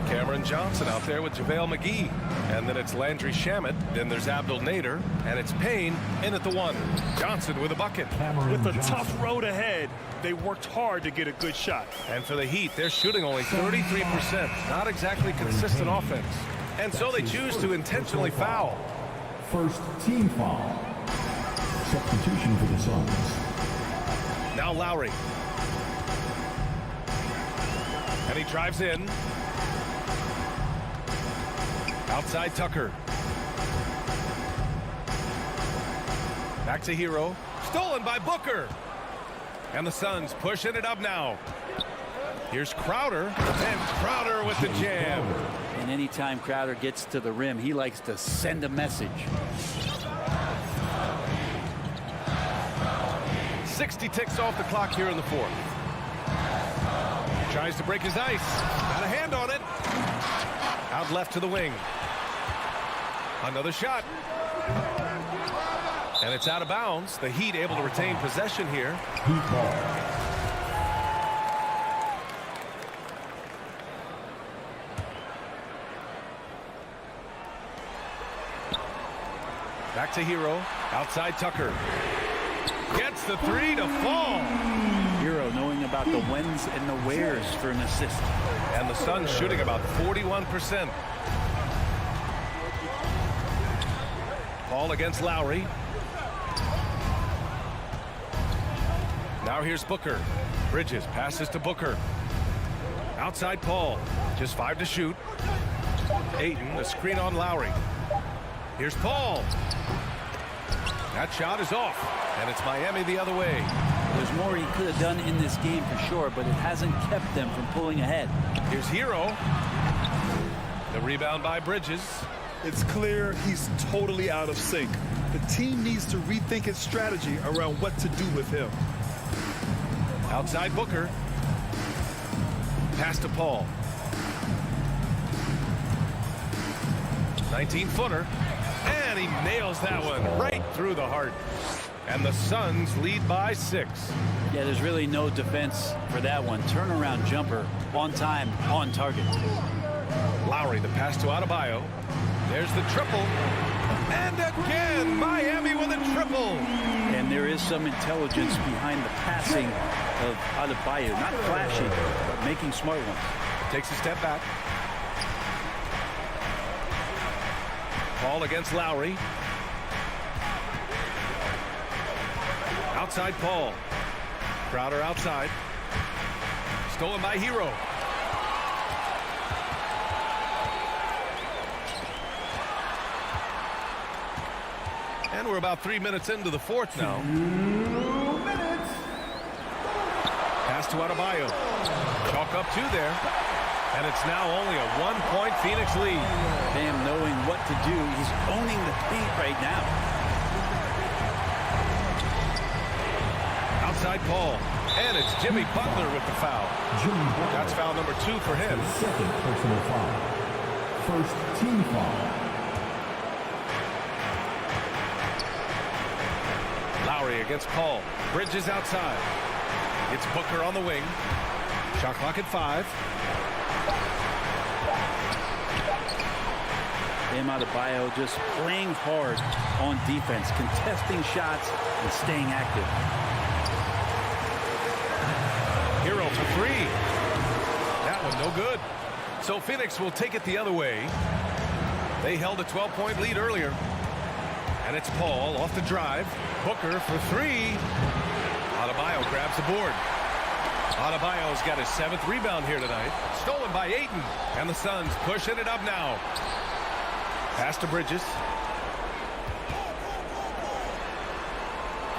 A: Cameron Johnson out there with JaVale McGee. And then it's Landry Shamet. Then there's Abdel Nader. And it's Payne in at the 1. Johnson with a bucket.
B: With a tough road ahead, they worked hard to get a good shot.
A: And for the Heat, they're shooting only 33%. Not exactly consistent offense. And so they choose to intentionally foul.
D: First team foul. Substitution for the Suns.
A: Now Lowry. And he drives in. Outside Tucker. Back to Hero. Stolen by Booker. And the Suns pushing it up now. Here's Crowder. And Crowder with the jam.
F: And anytime Crowder gets to the rim, he likes to send a message.
A: 60 ticks off the clock here in the 4th. Tries to break his ice. Got a hand on it. Out left to the wing. Another shot. And it's out of bounds. The Heat able to retain possession here.
D: Heat ball.
A: Back to Hero. Outside Tucker. Gets the 3 to fall.
F: Hero knowing about the whens and the wheres for an assist.
A: And the Suns shooting about 41%. Paul against Lowry. Now here's Booker. Bridges passes to Booker. Outside Paul. Just 5 to shoot. Ayton, a screen on Lowry. Here's Paul. That shot is off. And it's Miami the other way.
F: There's more he could have done in this game for sure, but it hasn't kept them from pulling ahead.
A: Here's Hero. The rebound by Bridges.
B: It's clear he's totally out of sync. The team needs to rethink its strategy around what to do with him.
A: Outside Booker. Pass to Paul. 19-footer. And he nails that one right through the heart. And the Suns lead by 6.
F: Yeah, there's really no defense for that one. Turnaround jumper, on time, on target.
A: Lowry, the pass to Adebayo. There's the triple. And again, Miami with a triple.
F: And there is some intelligence behind the passing of Adebayo. Not flashy, but making smart ones.
A: Takes a step back. Paul against Lowry. Outside Paul. Crowder outside. Stolen by Hero. And we're about 3 minutes into the fourth now.
D: 2 minutes.
A: Pass to Adebayo. Chalk up 2 there. And it's now only a 1-point Phoenix lead.
F: Bam knowing what to do. He's owning the paint right now.
A: Outside Paul. And it's Jimmy Butler with the foul. That's foul number 2 for him.
D: Second personal foul. First team foul.
A: Lowry against Paul. Bridges outside. It's Booker on the wing. Shot clock at 5.
F: Bam Adebayo just playing hard on defense, contesting shots and staying active.
A: Hero for 3. That one no good. So Phoenix will take it the other way. They held a 12-point lead earlier. And it's Paul off the drive. Booker for 3. Adebayo grabs the board. Adebayo's got his 7th rebound here tonight. Stolen by Ayton. And the Suns pushing it up now. Pass to Bridges.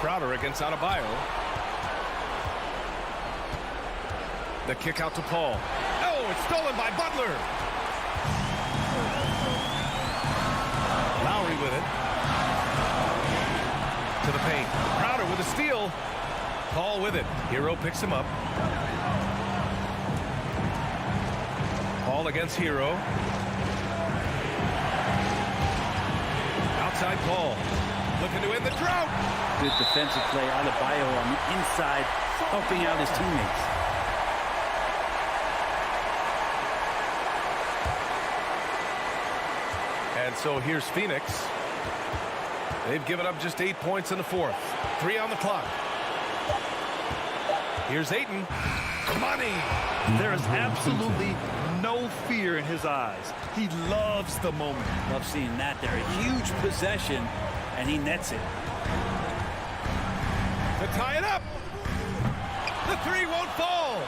A: Crowder against Adebayo. The kick out to Paul. Oh, it's stolen by Butler. Lowry with it. To the paint. Crowder with a steal. Paul with it. Hero picks him up. Paul against Hero. Outside Paul. Looking to end the drought.
F: Good defensive play. Adebayo on the inside, helping out his teammates.
A: And so here's Phoenix. They've given up just 8 points in the fourth. 3 on the clock. Here's Ayton. Money.
B: There is absolutely no fear in his eyes. He loves the moment.
F: Love seeing that there. A huge possession, and he nets it.
A: To tie it up. The 3 won't fall.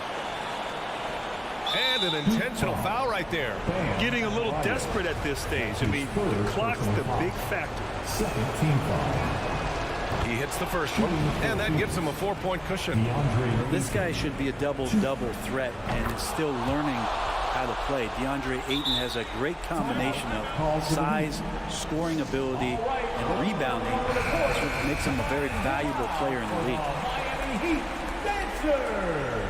A: And an intentional foul right there.
B: Getting a little desperate at this stage. I mean, the clock's the big factor.
D: Second team foul.
A: He hits the first one, and that gives him a 4-point cushion.
F: This guy should be a double-double threat and is still learning how to play. DeAndre Ayton has a great combination of size, scoring ability, and rebounding. That's what makes him a very valuable player in the league.
D: Miami Heat dancer.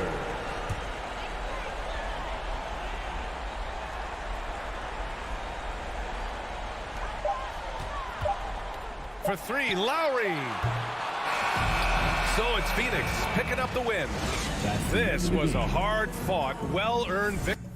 A: For 3, Lowry. So it's Phoenix picking up the win. This was a hard-fought, well-earned victory.